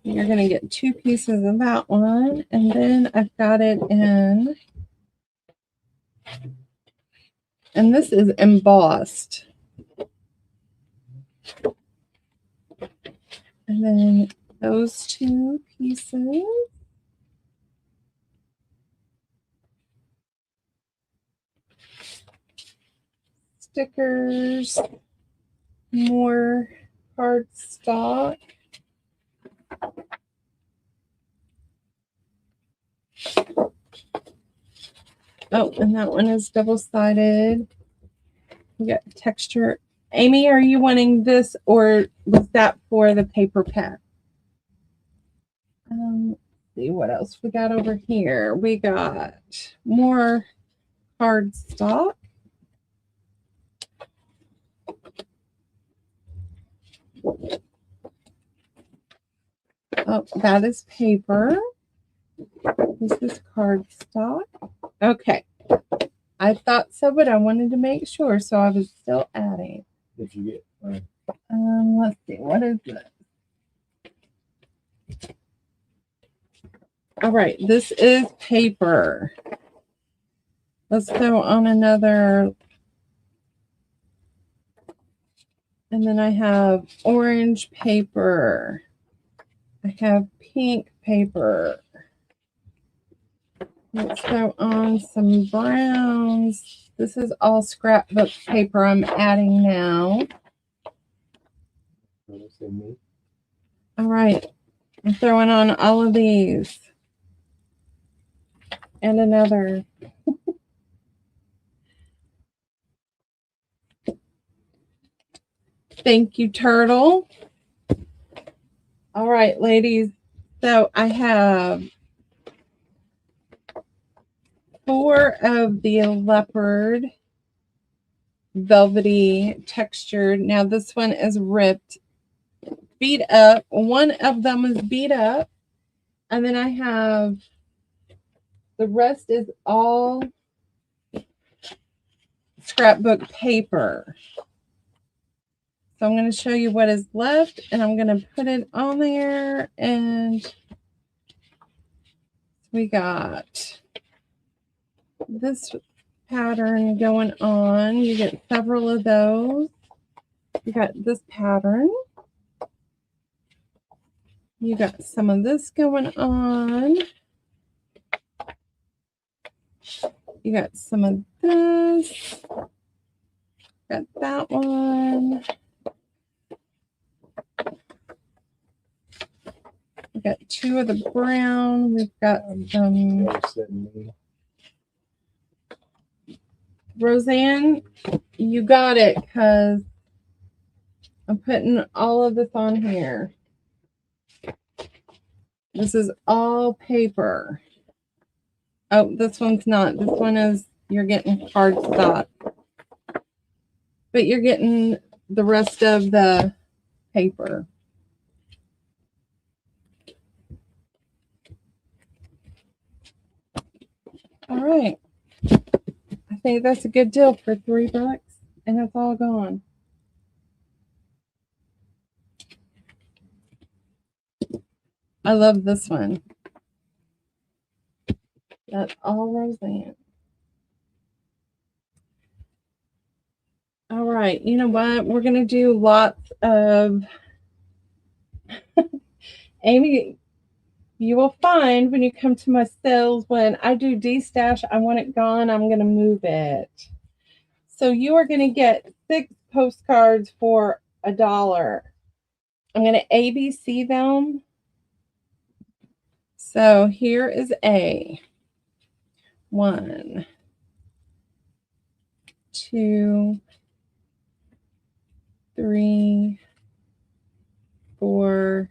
You're going to get 2 pieces of that one. And then I've got it in, and this is embossed. And then those 2 pieces. Stickers. More cardstock. Oh, and that one is double-sided. We got texture. Amy, are you wanting this or was that for the paper pack? Let's see what else we got over here. We got more cardstock. Oh, that is paper. This is cardstock. Okay. I thought so, but I wanted to make sure, so I was still adding. Did you get? Let's see. What is this? All right. This is paper. Let's go on another. And then I have orange paper. I have pink paper. Let's go on some browns. This is all scrapbook paper I'm adding now. All right. I'm throwing on all of these. And another. Thank you, Turtle. All right, ladies. So I have 4 of the leopard velvety textured. Now this one is ripped, beat up. One of them is beat up. And then I have, the rest is all scrapbook paper. So I'm going to show you what is left, and I'm going to put it on there. And we got this pattern going on. You get several of those. You got this pattern. You got some of this going on. You got some of this. Got that one. We got two of the brown. We've got Roseanne, you got it, because I'm putting all of this on here. This is all paper. Oh, this one's not. This one is, you're getting cardstock. But you're getting the rest of the paper. All right. I think that's a good deal for $3, and it's all gone. I love this one. That's all Roseanne. All right. You know what? We're going to do lots of... Amy, you will find when you come to my sales, when I do D-stash, I want it gone, I'm going to move it. So you are going to get 6 postcards for $1. I'm going to ABC them. So here is A. 1, 2, 3, 4,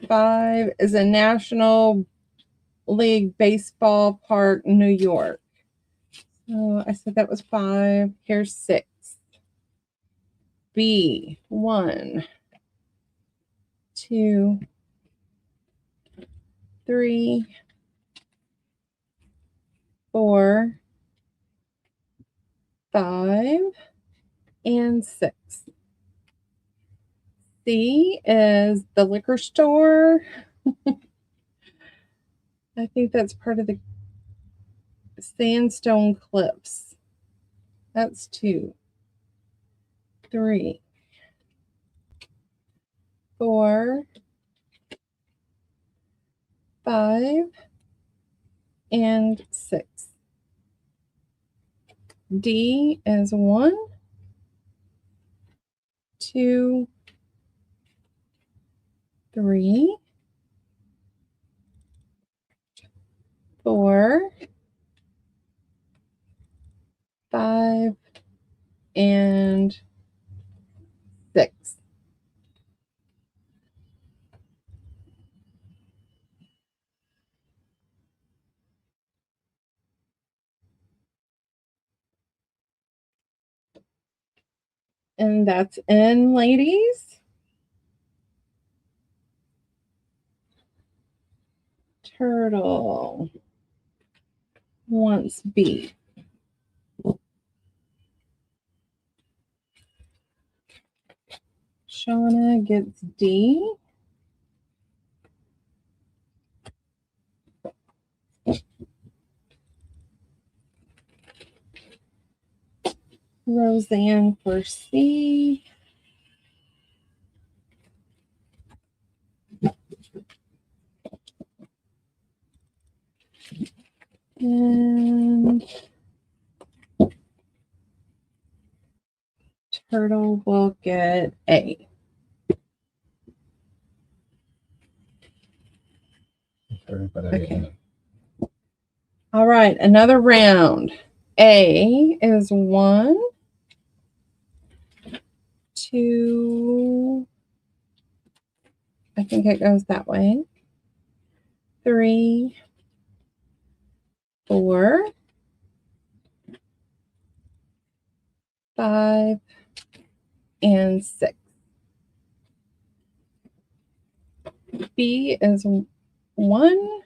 5 is a National League Baseball Park, New York. So I said that was 5. Here's 6. B. 1, 2, 3, 4, 5, and 6. C is the liquor store. I think that's part of the Sandstone Cliffs. That's 2, 3, 4, 5, and 6. D is 1, 2, 3, 4, 5, and 6. And that's in, ladies. Turtle wants B. Shauna gets D. Roseanne for C. And Turtle will get A. Okay. All right, another round. A is 1, 2, I think it goes that way. 3, 4, 5, and 6. B is 1,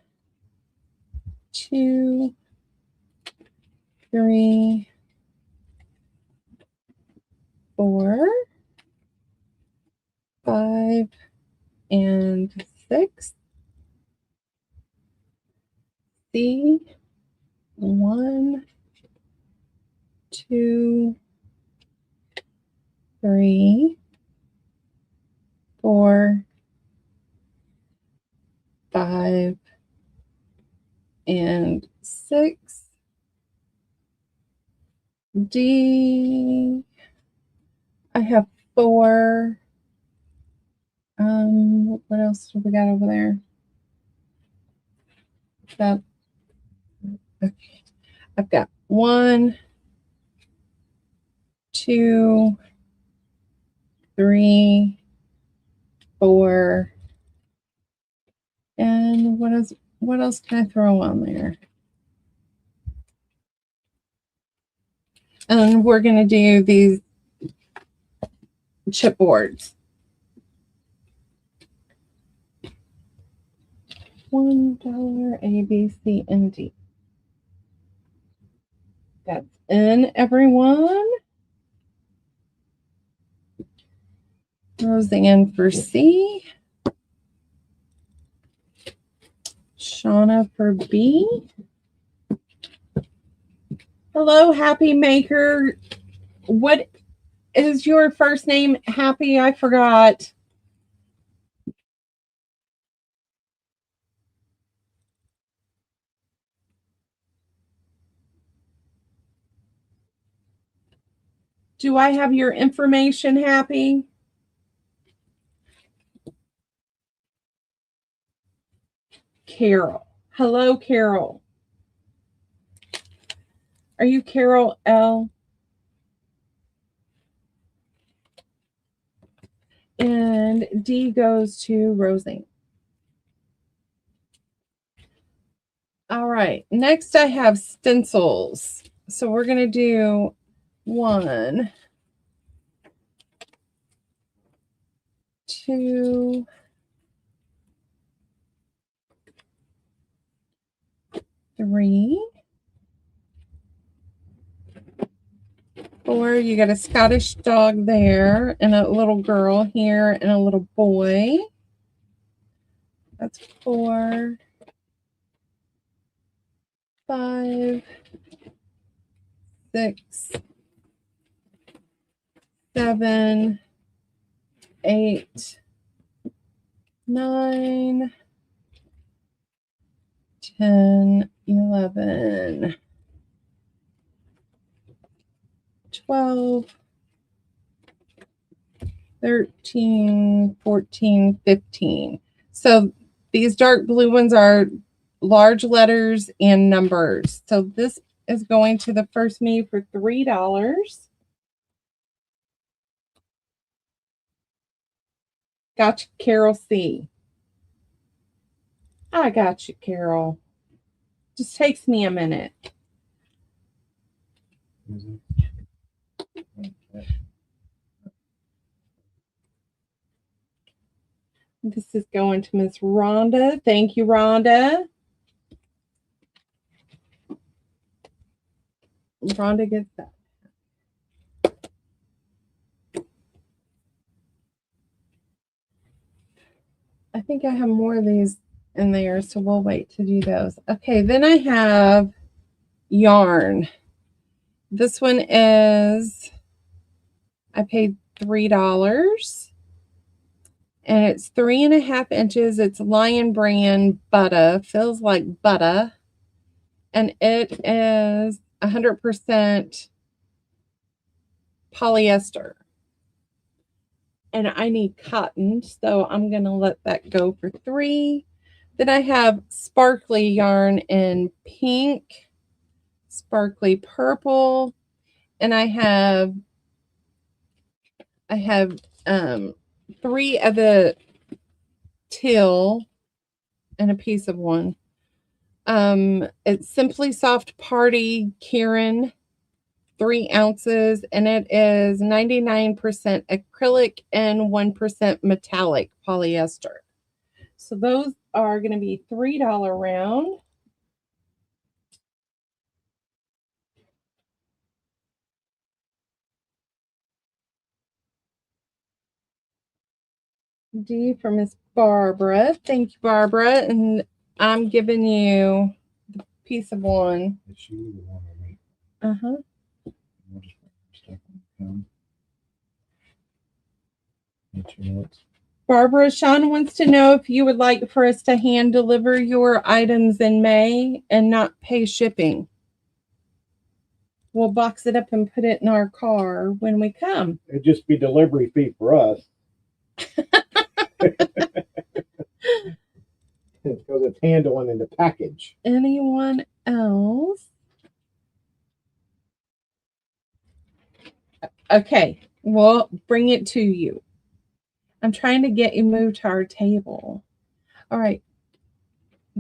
2, 3, 4, 5, and 6. C 1, 2, 3, 4, 5, and 6. D, I have 4. What else do we got over there? Okay. I've got 1, 2, 3, 4, and what else can I throw on there? And we're going to do these chipboards. $1 A, B, C, and D. That's in, everyone. Roseanne for C. Shauna for B. Hello, Happy Maker. What is your first name? Happy, I forgot. Do I have your information, Happy? Carol. Hello, Carol. Are you Carol L? And D goes to Roseanne. All right. Next, I have stencils. So we're going to do 1, 2, 3, 4. You got a Scottish dog there, and a little girl here, and a little boy. That's 4, 5, 6, 7, 8, 9, 10, 11, 12, 13, 14, 15. So these dark blue ones are large letters and numbers. So this is going to the first me for $3. Got you, Carol C. I got you, Carol. Just takes me a minute. This is going to Miss Rhonda. Thank you, Rhonda. Rhonda gets that. I think I have more of these in there, so we'll wait to do those. Okay, then I have yarn. This one is, I paid $3. And it's 3.5 inches. It's Lion Brand butter. Feels like butter. And it is 100% polyester. And I need cotton, so I'm going to let that go for $3. Then I have sparkly yarn in pink, sparkly purple, and I have 3 of the teal and a piece of one. It's Simply Soft Party Karen, 3 ounces, and it is 99% acrylic and 1% metallic polyester. So those are going to be $3 round. D for Miss Barbara. Thank you, Barbara. And I'm giving you the piece of one. It's you, the one on me. Uh-huh. We'll just stuff on the Get your notes. Barbara, Shaun wants to know if you would like for us to hand deliver your items in May and not pay shipping. We'll box it up and put it in our car when we come. It'd just be delivery fee for us. Because it's handling in the package. Anyone else? Okay, we'll bring it to you. I'm trying to get you moved to our table. All right.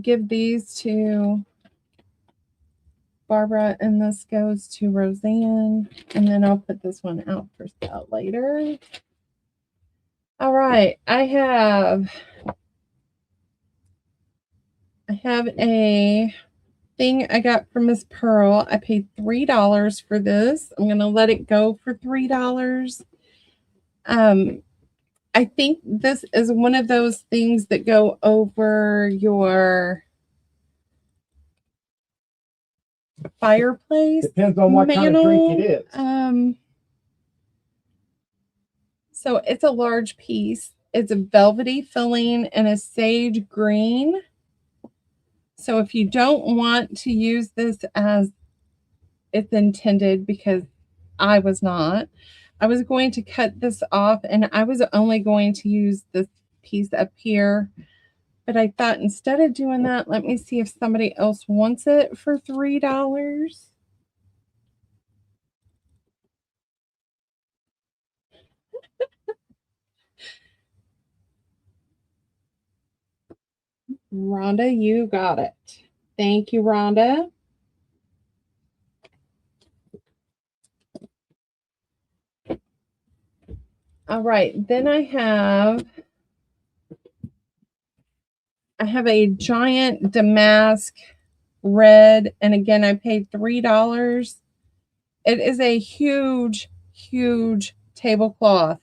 Give these to Barbara, and this goes to Roseanne, and then I'll put this one out for sale later. All right, I have a thing I got from Miss Pearl. I paid $3 for this. I'm gonna let it go for $3. I think this is one of those things that go over your fireplace. Depends on what kind of drink it is. So it's a large piece. It's a velvety filling and a sage green. So if you don't want to use this as it's intended, because I was not, I was going to cut this off and I was only going to use this piece up here. But I thought instead of doing that, let me see if somebody else wants it for $3. Rhonda, you got it. Thank you, Rhonda. All right, then I have a giant damask red, and again, I paid $3. It is a huge, huge tablecloth.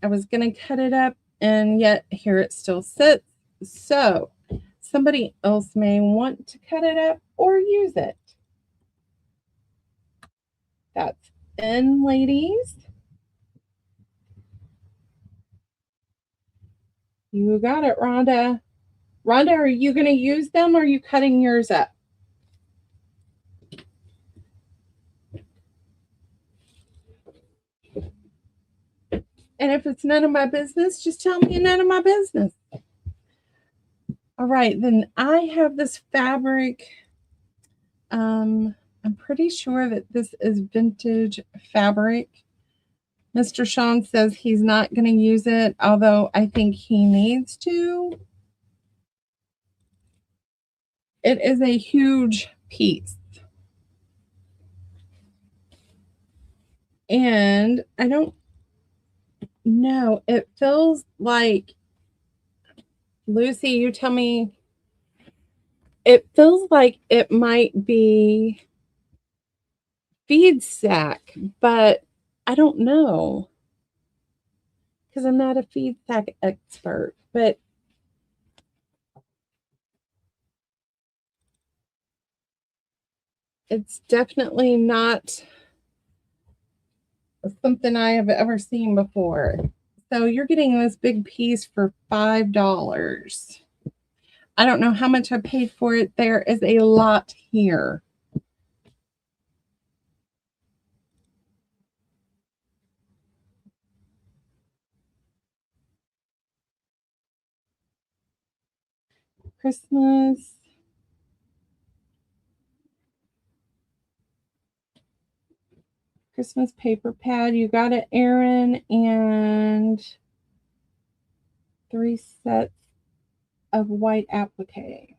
I was going to cut it up, and yet here it still sits. So somebody else may want to cut it up or use it. That's in, ladies. You got it, Rhonda. Rhonda, are you going to use them or are you cutting yours up? And if it's none of my business, just tell me none of my business. All right, then I have this fabric. I'm pretty sure that this is vintage fabric. Mr. Shaun says he's not going to use it, although I think he needs to. It is a huge piece. And I don't know. It feels like, Lucy, you tell me, it feels like it might be feed sack, but I don't know because I'm not a feed sack expert, but it's definitely not something I have ever seen before. So you're getting this big piece for $5. I don't know how much I paid for it. There is a lot here. Christmas paper pad. You got it, Aaron, and 3 sets of white applique.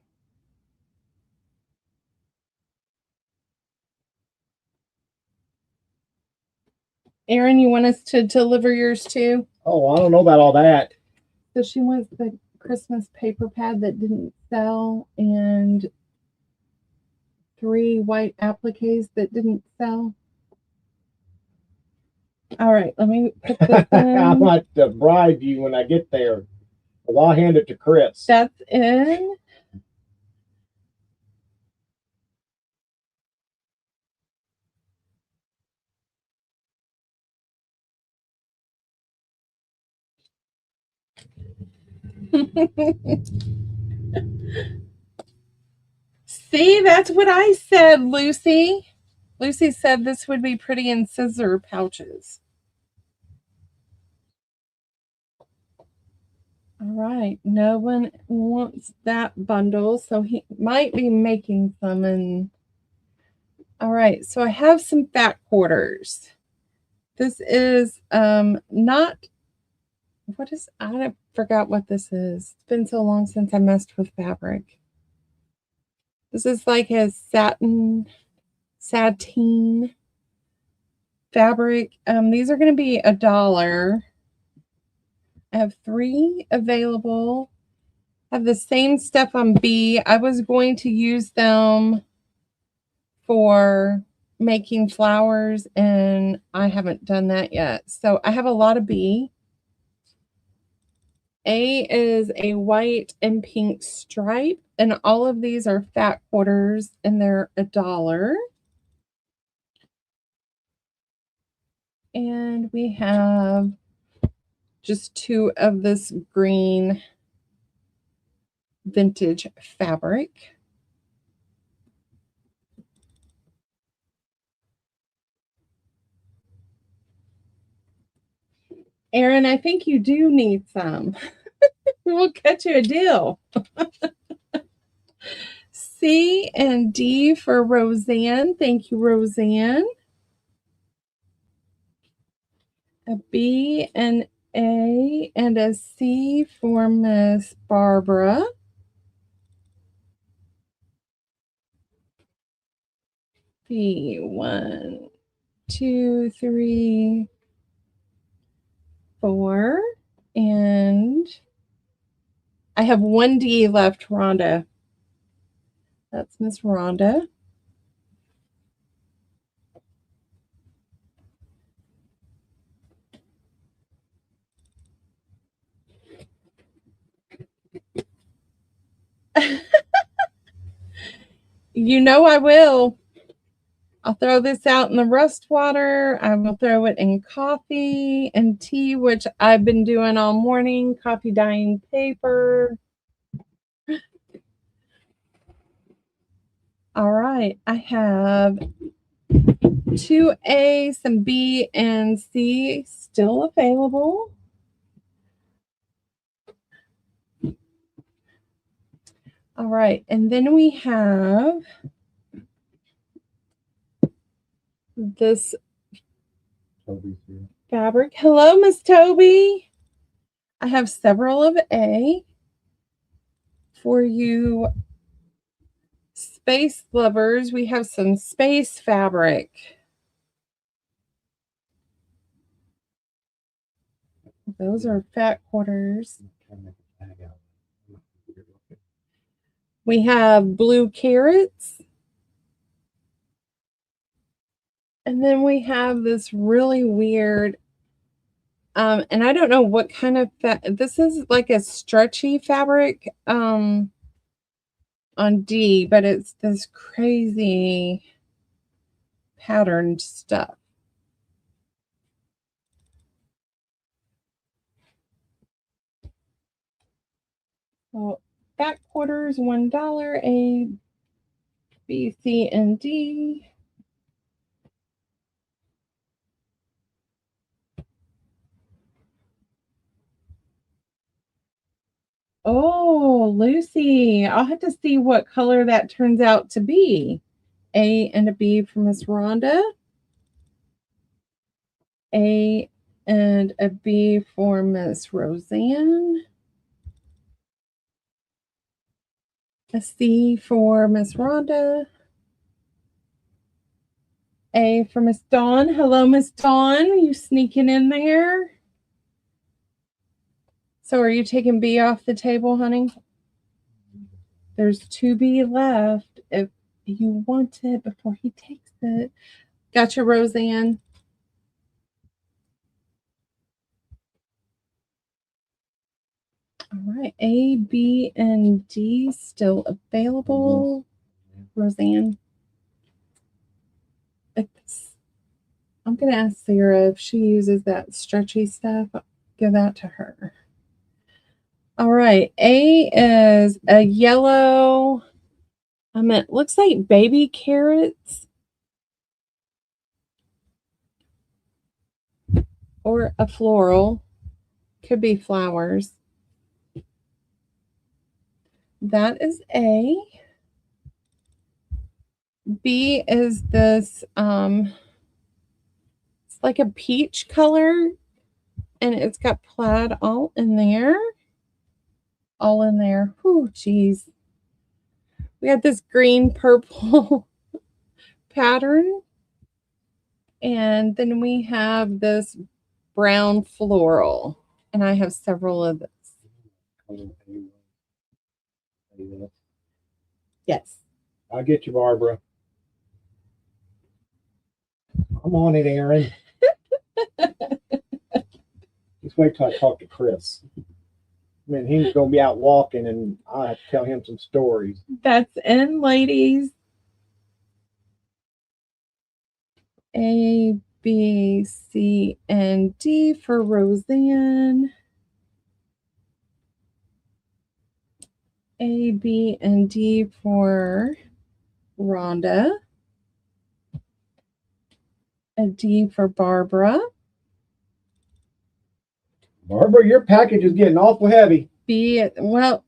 Aaron, you want us to deliver yours too? Oh, I don't know about all that. So she wants the Christmas paper pad that didn't sell and 3 white appliques that didn't sell. All right, let me put this in. I want to bribe you when I get there. Well, I'll hand it to Chris. That's in. See, that's what I said, Lucy. Lucy said this would be pretty in scissor pouches. All right, no one wants that bundle, so he might be making some. And all right, so I have some fat quarters. This is not, what is, I forgot what this is. It's been so long since I messed with fabric. This is like a satin fabric. These are going to be $1. I have 3 available. I have the same stuff on B. I was going to use them for making flowers, and I haven't done that yet. So I have a lot of B. A is a white and pink stripe, and all of these are fat quarters, and they're $1. And we have just 2 of this green vintage fabric. Erin, I think you do need some. We'll cut you a deal. C and D for Roseanne. Thank you, Roseanne. A B and A and a C for Miss Barbara. B, 1, 2, 3, 4. And I have 1 D left, Rhonda. That's Miss Rhonda. You know I will. I'll throw this out in the rust water. I will throw it in coffee and tea, which I've been doing all morning. Coffee dyeing paper. All right. I have 2A, some B, and C still available. All right. And then we have this fabric. Hello, Miss Toby. I have several of A for you space lovers. We have some space fabric. Those are fat quarters. We have blue carrots. And then we have this really weird, and I don't know what kind of this is like a stretchy fabric on D, but it's this crazy patterned stuff. So fat quarters, $1, A, B, C, and D. Oh, Lucy, I'll have to see what color that turns out to be. A and a B for Miss Rhonda. A and a B for Miss Roseanne. A C for Miss Rhonda. A for Miss Dawn. Hello, Miss Dawn. You sneaking in there? So are you taking B off the table, honey? There's 2B left if you want it before he takes it. Gotcha, Roseanne. All right, A, B, and D still available. Roseanne. I'm going to ask Sarah if she uses that stretchy stuff. Give that to her. All right. A is a yellow. It looks like baby carrots. Or a floral. Could be flowers. That is A. B is this, it's like a peach color, and it's got plaid all in there. All in there. Whew, geez. We got this green purple pattern. And then we have this brown floral. And I have several of this. Yes. I'll get you, Barbara. I'm on it, Aaron. Just wait till I talk to Chris. I mean, he's going to be out walking, and I'll have to tell him some stories. That's in, ladies. A, B, C, and D for Roseanne. A, B, and D for Rhonda. A D for Barbara. Barbara, your package is getting awful heavy. B, well,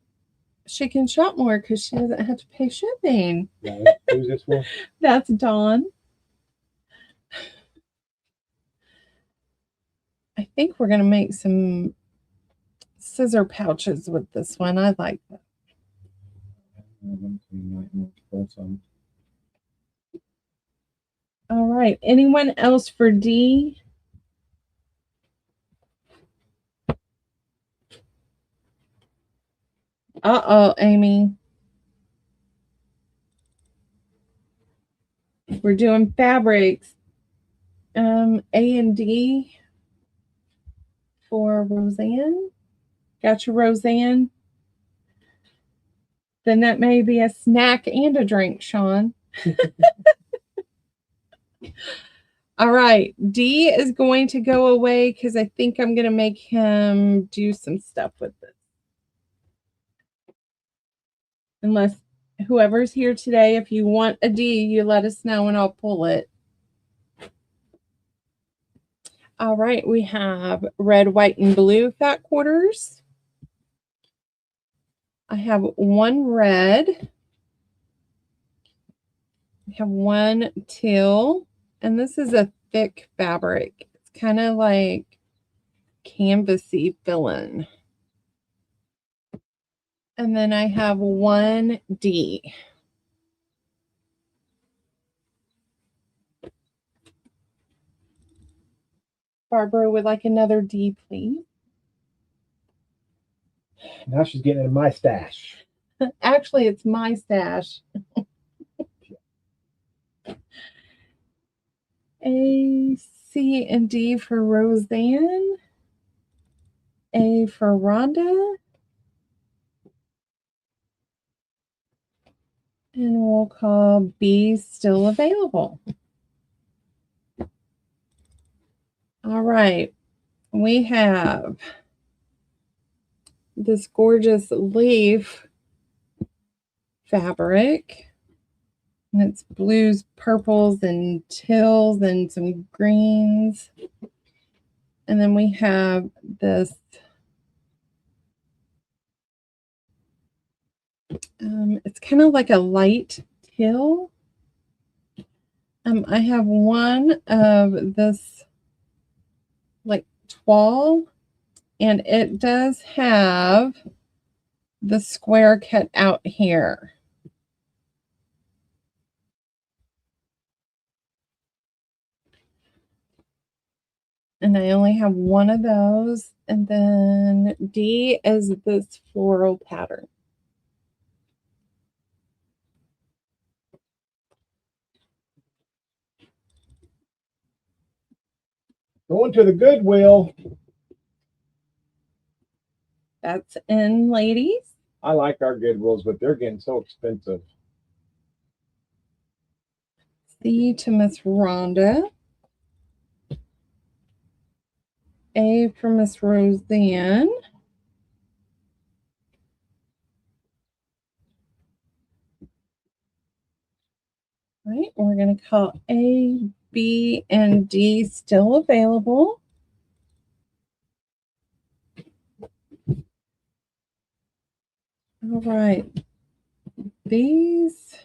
she can shop more because she doesn't have to pay shipping. Who's this for? That's Dawn. I think we're going to make some scissor pouches with this one. I like that. All right. Anyone else for D? Uh-oh, Amy. We're doing fabrics. A and D for Roseanne. Got your Roseanne? Then that may be a snack and a drink, Shaun. All right. D is going to go away because I think I'm going to make him do some stuff with this. Unless whoever's here today, if you want a D, you let us know and I'll pull it. All right. We have red, white, and blue fat quarters. I have one red. We have one teal. And this is a thick fabric. It's kind of like canvasy filling. And then I have one D. Barbara would like another D, please. Now she's getting in my stash. Actually, it's my stash. A, C, and D for Roseanne. A for Rhonda. And we'll call B still available. All right. We have this gorgeous leaf fabric. And it's blues, purples, and teals, and some greens. And then we have this it's kind of like a light teal. I have one of this like toile, and it does have the square cut out here. And I only have one of those. And then D is this floral pattern. Going to the Goodwill. That's in, ladies. I like our Goodwills, but they're getting so expensive. C to Miss Rhonda. A for Miss Roseanne. Right, we're going to call A, B, and D still available. All right. These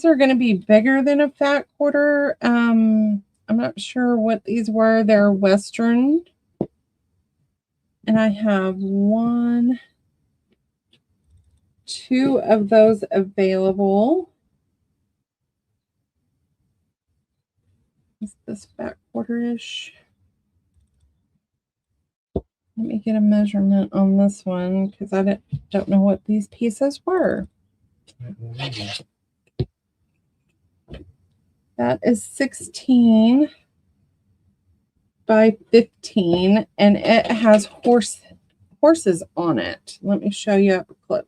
are going to be bigger than a fat quarter. I'm not sure what these were. They're Western. And I have 1, 2 of those available. Is this fat quarter-ish? Let me get a measurement on this one because I don't know what these pieces were. That is 16 by 15, and it has horses on it. Let me show you up close.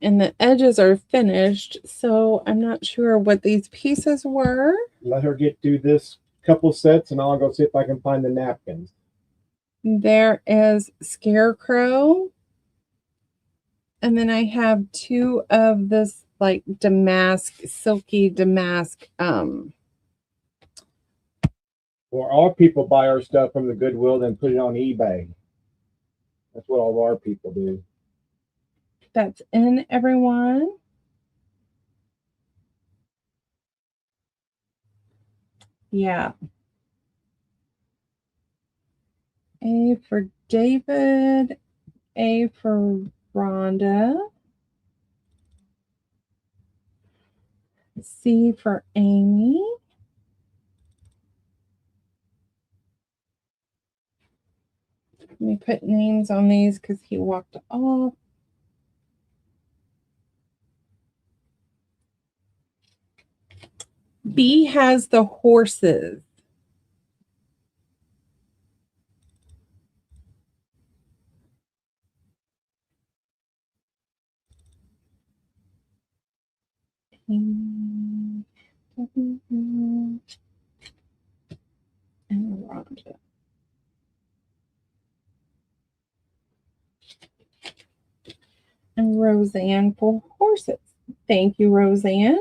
And the edges are finished, so I'm not sure what these pieces were. Let her get through this couple sets, and I'll go see if I can find the napkins. There is Scarecrow. And then I have 2 of this like damask, silky damask. Or our people buy our stuff from the Goodwill, then put it on eBay. That's what all of our people do. That's in, everyone. Yeah. A for David, A for Rhonda, C for Amy, let me put names on these because he walked off. B has the horses. And Rhonda. And Roseanne for horses. Thank you, Roseanne.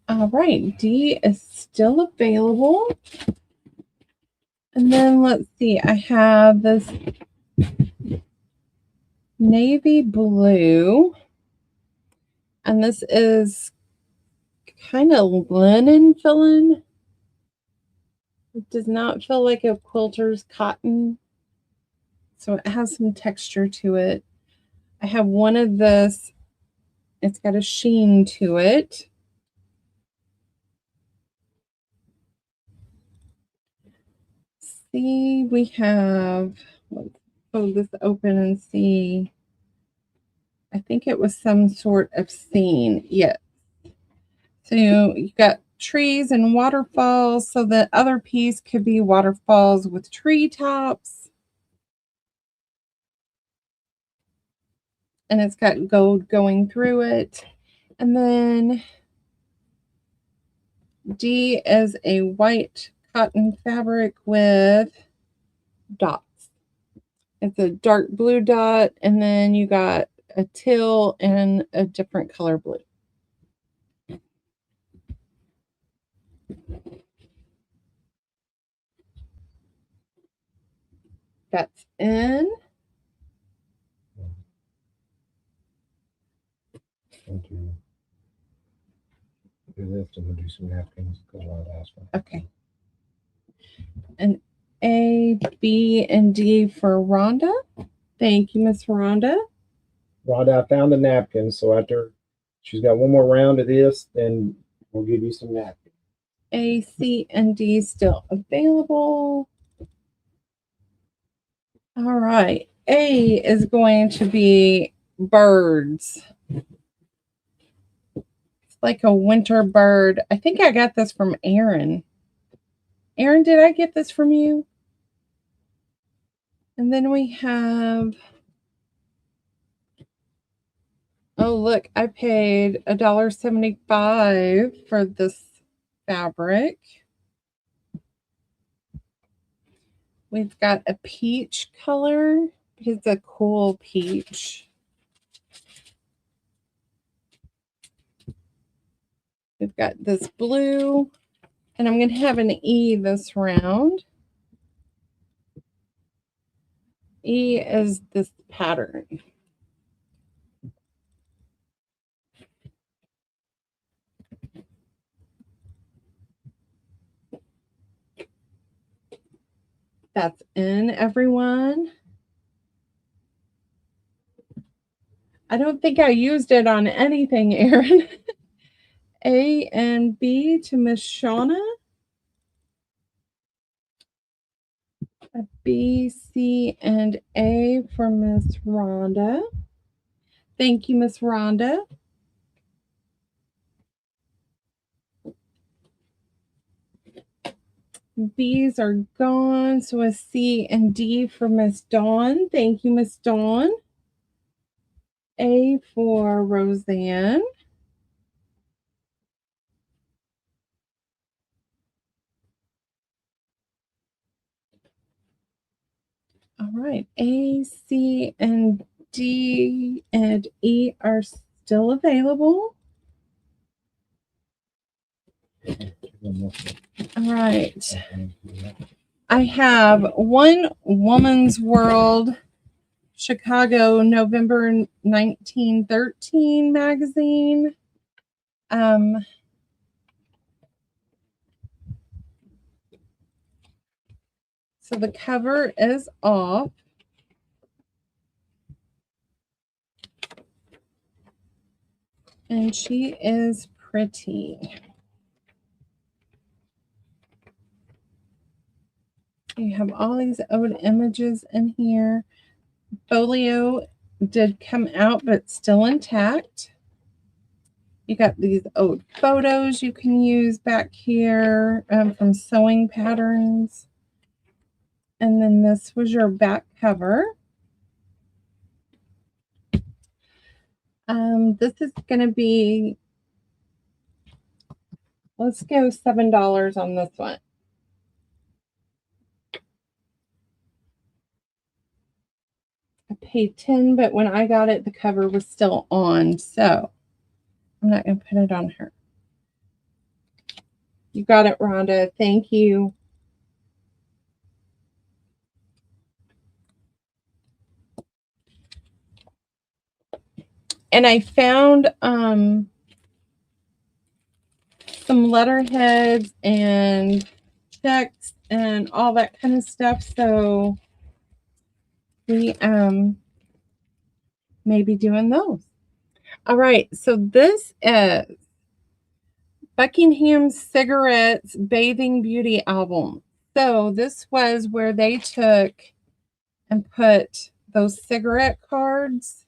All right, D is still available. And then let's see, I have this navy blue. And this is kind of linen filling. It does not feel like a quilter's cotton. So it has some texture to it. I have one of this. It's got a sheen to it. See, we have, let's pull this open and see. I think it was some sort of scene. Yes. So you got trees and waterfalls. So the other piece could be waterfalls with treetops. And it's got gold going through it. And then D is a white cotton fabric with dots. It's a dark blue dot, and then you got a teal and a different color blue. That's in. Thank you. Do this and we'll do some napkins because I would ask for. Okay. And A, B, and D for Rhonda. Thank you, Miss Rhonda. Rhonda, I found the napkins, so after she's got one more round of this, then we'll give you some napkins. A, C, and D still available. All right. A is going to be birds. It's like a winter bird. I think I got this from Aaron. Aaron, did I get this from you? And then we have, oh, look, I paid $1.75 for this fabric. We've got a peach color. It's a cool peach. We've got this blue, and I'm going to have an E this round. E is this pattern. That's in, everyone. I don't think I used it on anything, Aaron. A and B to Miss Shauna. A B, C, and A for Miss Rhonda. Thank you, Miss Rhonda. B's are gone, so a C and D for Miss Dawn. Thank you, Miss Dawn. A for Roseanne. All right, A, C, and D and E are still available. All right. I have One Woman's World, Chicago, November 1913 magazine. So the cover is off. And she is pretty. You have all these old images in here. Folio did come out, but still intact. You got these old photos you can use back here from sewing patterns. And then this was your back cover. This is going to be, let's go $7 on this one. I paid $10, but when I got it, the cover was still on, so I'm not going to put it on her. You got it, Rhonda. Thank you. And I found some letterheads and checks and all that kind of stuff, so we may be doing those. All right, so this is Buckingham Cigarettes Bathing Beauty Album. So this was where they took and put those cigarette cards.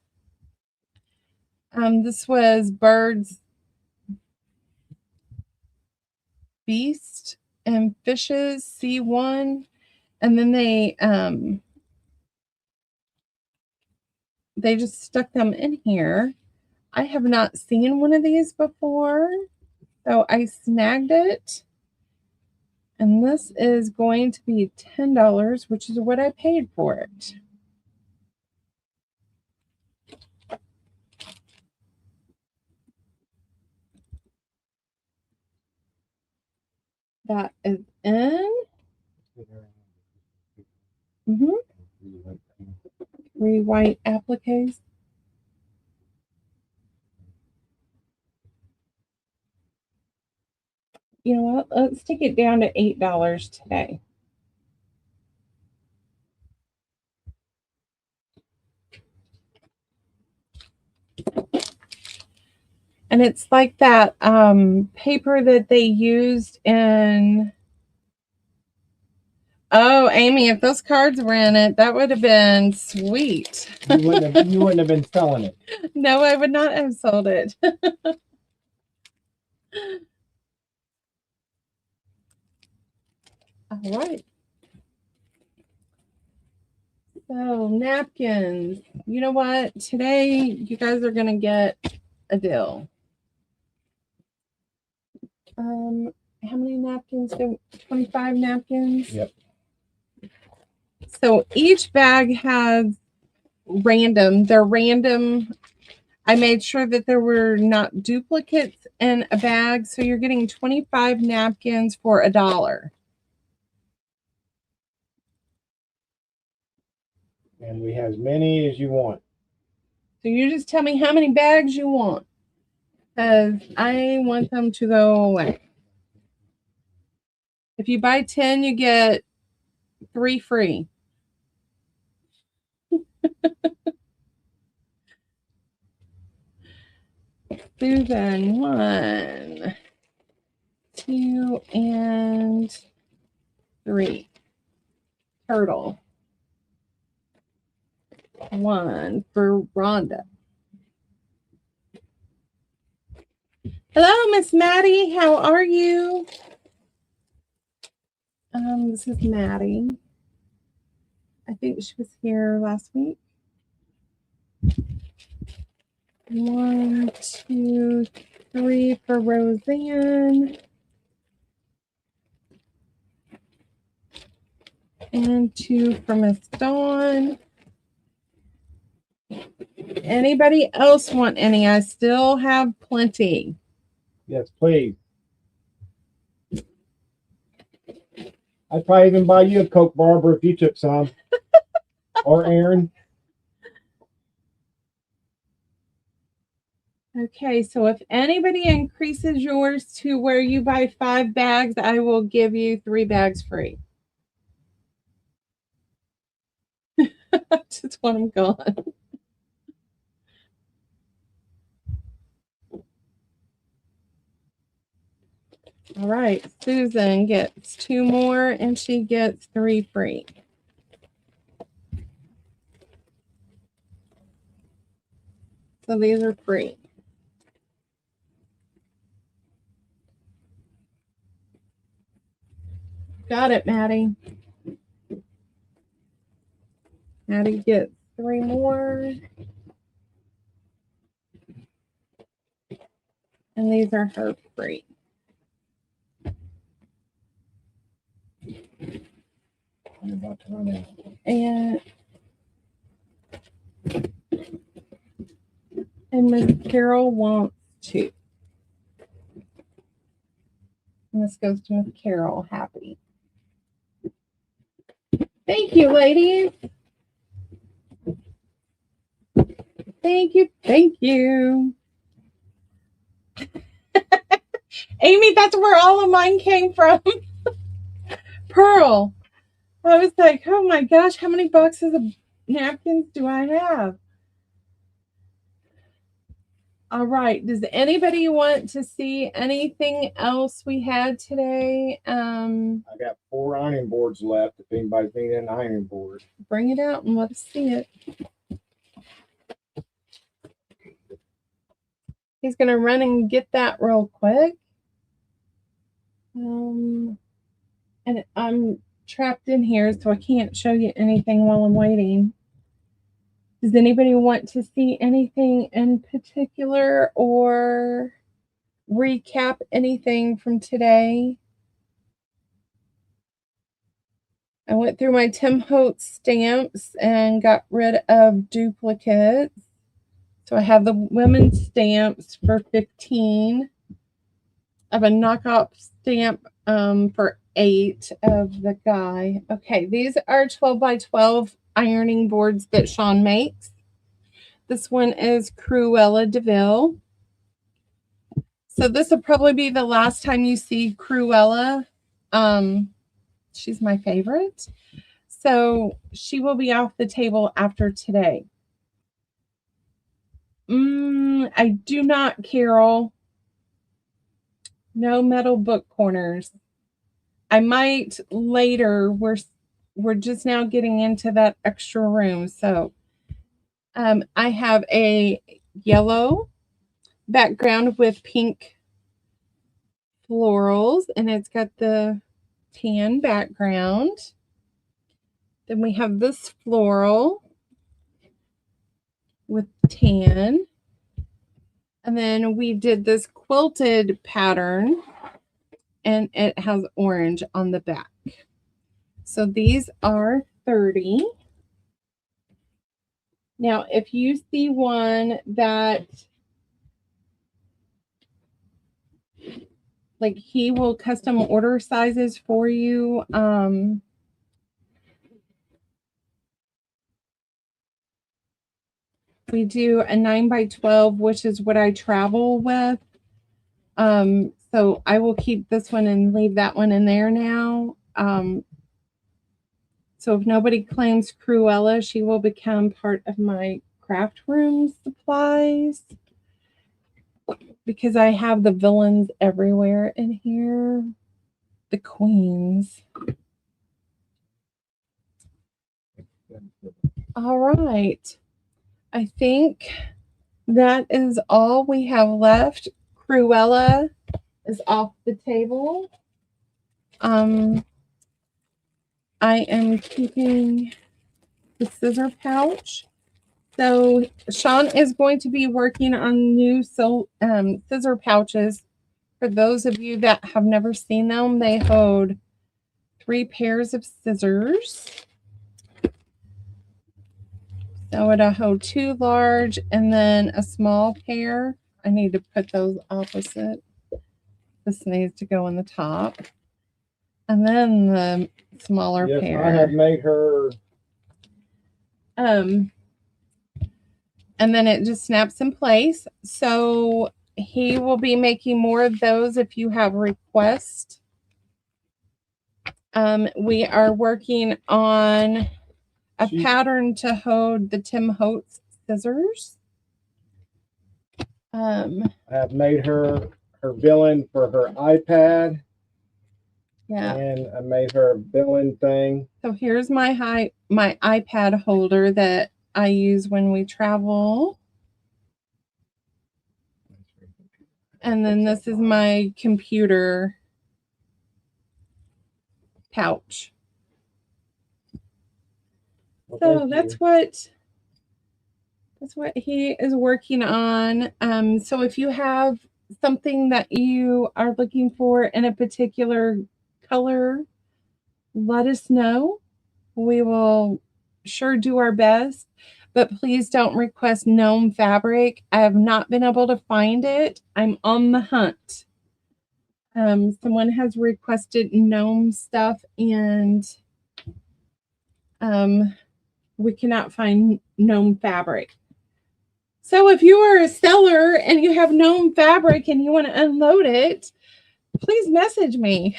This was Birds, Beast, and Fishes, C1. And then they just stuck them in here. I have not seen one of these before, so I snagged it. And this is going to be $10, which is what I paid for it. That is in. Three white appliques. You know what? Let's take it down to $8 today. And it's like that paper that they used in Oh, Amy, if those cards were in it, that would have been sweet. You wouldn't have been selling it. No, I would not have sold it. All right. So, napkins. You know what? Today, you guys are going to get a deal. How many napkins? 25 napkins? Yep. So, each bag has random. They're random. I made sure that there were not duplicates in a bag. So, you're getting 25 napkins for $1. And we have as many as you want. So you just tell me how many bags you want, because I want them to go away. If you buy 10, you get 3 free. Susan, 1, 2, and 3. Turtle. 1 for Rhonda. Hello, Miss Maddie. How are you? This is Maddie. I think she was here last week. 1, 2, 3 for Roseanne. And 2 for Miss Dawn. Anybody else want any? I still have plenty. Yes, please. I'd probably even buy you a Coke, Barbara, if you took some. Or Aaron. Okay, so if anybody increases yours to where you buy 5 bags, I will give you 3 bags free. I just want them gone. All right, Susan gets 2 more and she gets 3 free. So these are free. Got it, Maddie. Maddie gets 3 more. And these are her free. I'm about to run out. And Miss Carol wants 2. And this goes to Miss Carol. Happy. Thank you, ladies. Thank you. Thank you. Amy, that's where all of mine came from. Pearl. I was like, oh my gosh, how many boxes of napkins do I have? All right. Does anybody want to see anything else we had today? I got 4 ironing boards left if anybody's needing an ironing board. Bring it out and let's see it. He's going to run and get that real quick. And I'm trapped in here, so I can't show you anything while I'm waiting. Does anybody want to see anything in particular or recap anything from today? I went through my Tim Holtz stamps and got rid of duplicates. So I have the women's stamps for 15. I have a knockoff stamp for 8 of the guy. Okay, these are 12 by 12 ironing boards that Shaun makes. This one is Cruella DeVille. So this will probably be the last time you see Cruella. She's my favorite. So she will be off the table after today. I do not, Carol. No metal book corners. I might later. we're just now getting into that extra room. So I have a yellow background with pink florals, and it's got the tan background. Then we have this floral with tan. And then we did this quilted pattern, and it has orange on the back. So these are 30. Now, if you see one that, like, he will custom order sizes for you. We do a 9x12, which is what I travel with. So I will keep this one and leave that one in there now. So if nobody claims Cruella, she will become part of my craft room supplies, because I have the villains everywhere in here. The queens. All right. I think that is all we have left. Cruella is off the table. I am keeping the scissor pouch. So Shaun is going to be working on new scissor pouches. For those of you that have never seen them, they hold 3 pairs of scissors. So it'll hold 2 large and then a small pair. I need to put those opposite. This needs to go in the top. And then the smaller pair. I have made her. And then it just snaps in place. So he will be making more of those if you have requests. We are working on a pattern to hold the Tim Holtz scissors. I have made her villain for her iPad. Yeah. And I made her a villain thing. So here's my iPad holder that I use when we travel. And then this is my computer pouch. Well, so that's what he is working on. So if you have something that you are looking for in a particular color, let us know. We will sure do our best, but please don't request gnome fabric. I have not been able to find it. I'm on the hunt. Someone has requested gnome stuff, and we cannot find gnome fabric. So if you are a seller and you have gnome fabric and you want to unload it, please message me.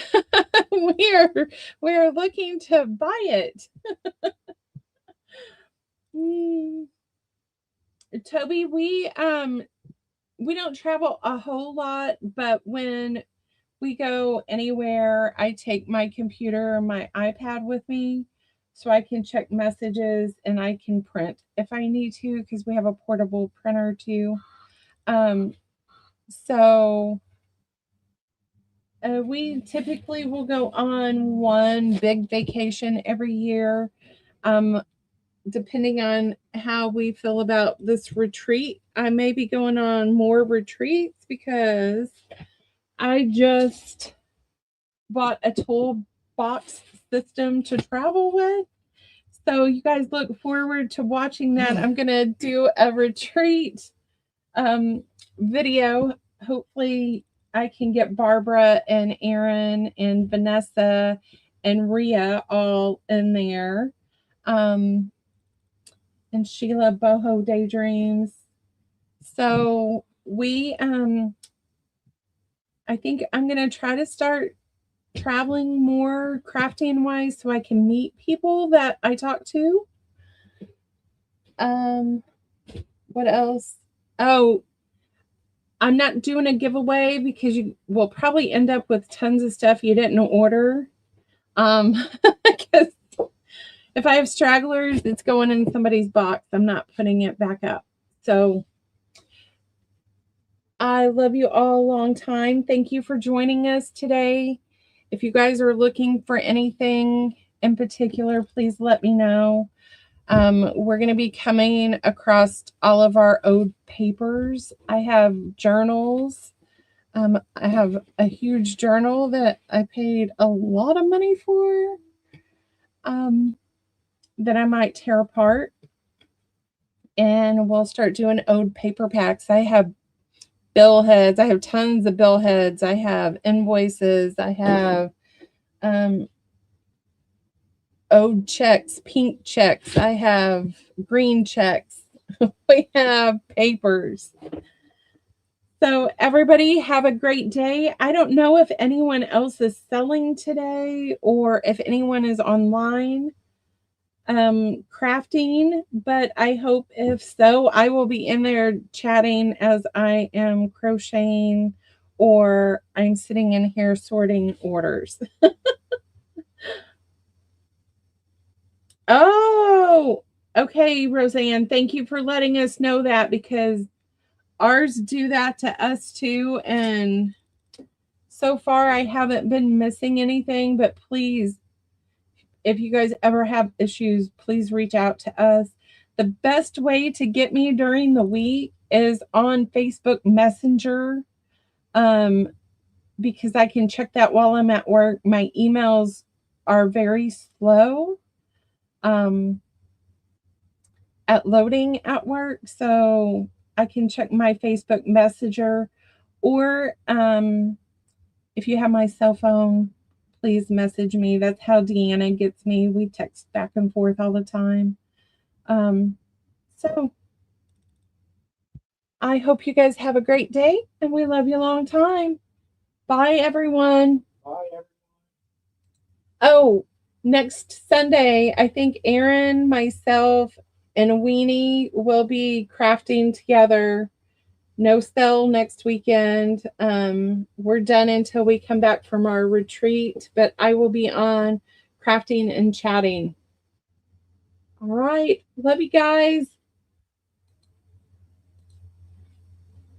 we are looking to buy it. Toby, we don't travel a whole lot, but when we go anywhere, I take my computer or my iPad with me so I can check messages and I can print if I need to, because we have a portable printer too. So we typically will go on one big vacation every year. Depending on how we feel about this retreat, I may be going on more retreats, because I just bought a toolbox system to travel with. So you guys look forward to watching that. I'm going to do a retreat video. Hopefully I can get Barbara and Aaron and Vanessa and Rhea all in there. And Sheila Boho Daydreams. So we I think I'm going to try to start traveling more crafting wise so I can meet people that I talk to. What else? Oh, I'm not doing a giveaway because you will probably end up with tons of stuff you didn't order. Because If I have stragglers, it's going in somebody's box. I'm not putting it back up. So I love you all a long time. Thank you for joining us today. If you guys are looking for anything in particular, please let me know. We're going to be coming across all of our owed papers. I have journals. I have a huge journal that I paid a lot of money for, that I might tear apart. And we'll start doing owed paper packs. I have bill heads. I have tons of bill heads. I have invoices. I have owed checks, pink checks. I have green checks. We have papers. So everybody have a great day. I don't know if anyone else is selling today or if anyone is online crafting, but I hope if so, I will be in there chatting as I am crocheting or I'm sitting in here sorting orders. Oh, okay, Roseanne, thank you for letting us know that, because ours do that to us too. And so far I haven't been missing anything, but please, if you guys ever have issues, please reach out to us. The best way to get me during the week is on Facebook Messenger, because I can check that while I'm at work. My emails are very slow at loading at work, so I can check my Facebook Messenger. Or if you have my cell phone, please message me. That's how Deanna gets me. We text back and forth all the time. So I hope you guys have a great day, and we love you a long time. Bye, everyone. Bye, everyone. Oh, next Sunday, I think Aaron, myself, and Weenie will be crafting together. No sell next weekend. We're done until we come back from our retreat, but I will be on crafting and chatting. All right. Love you guys.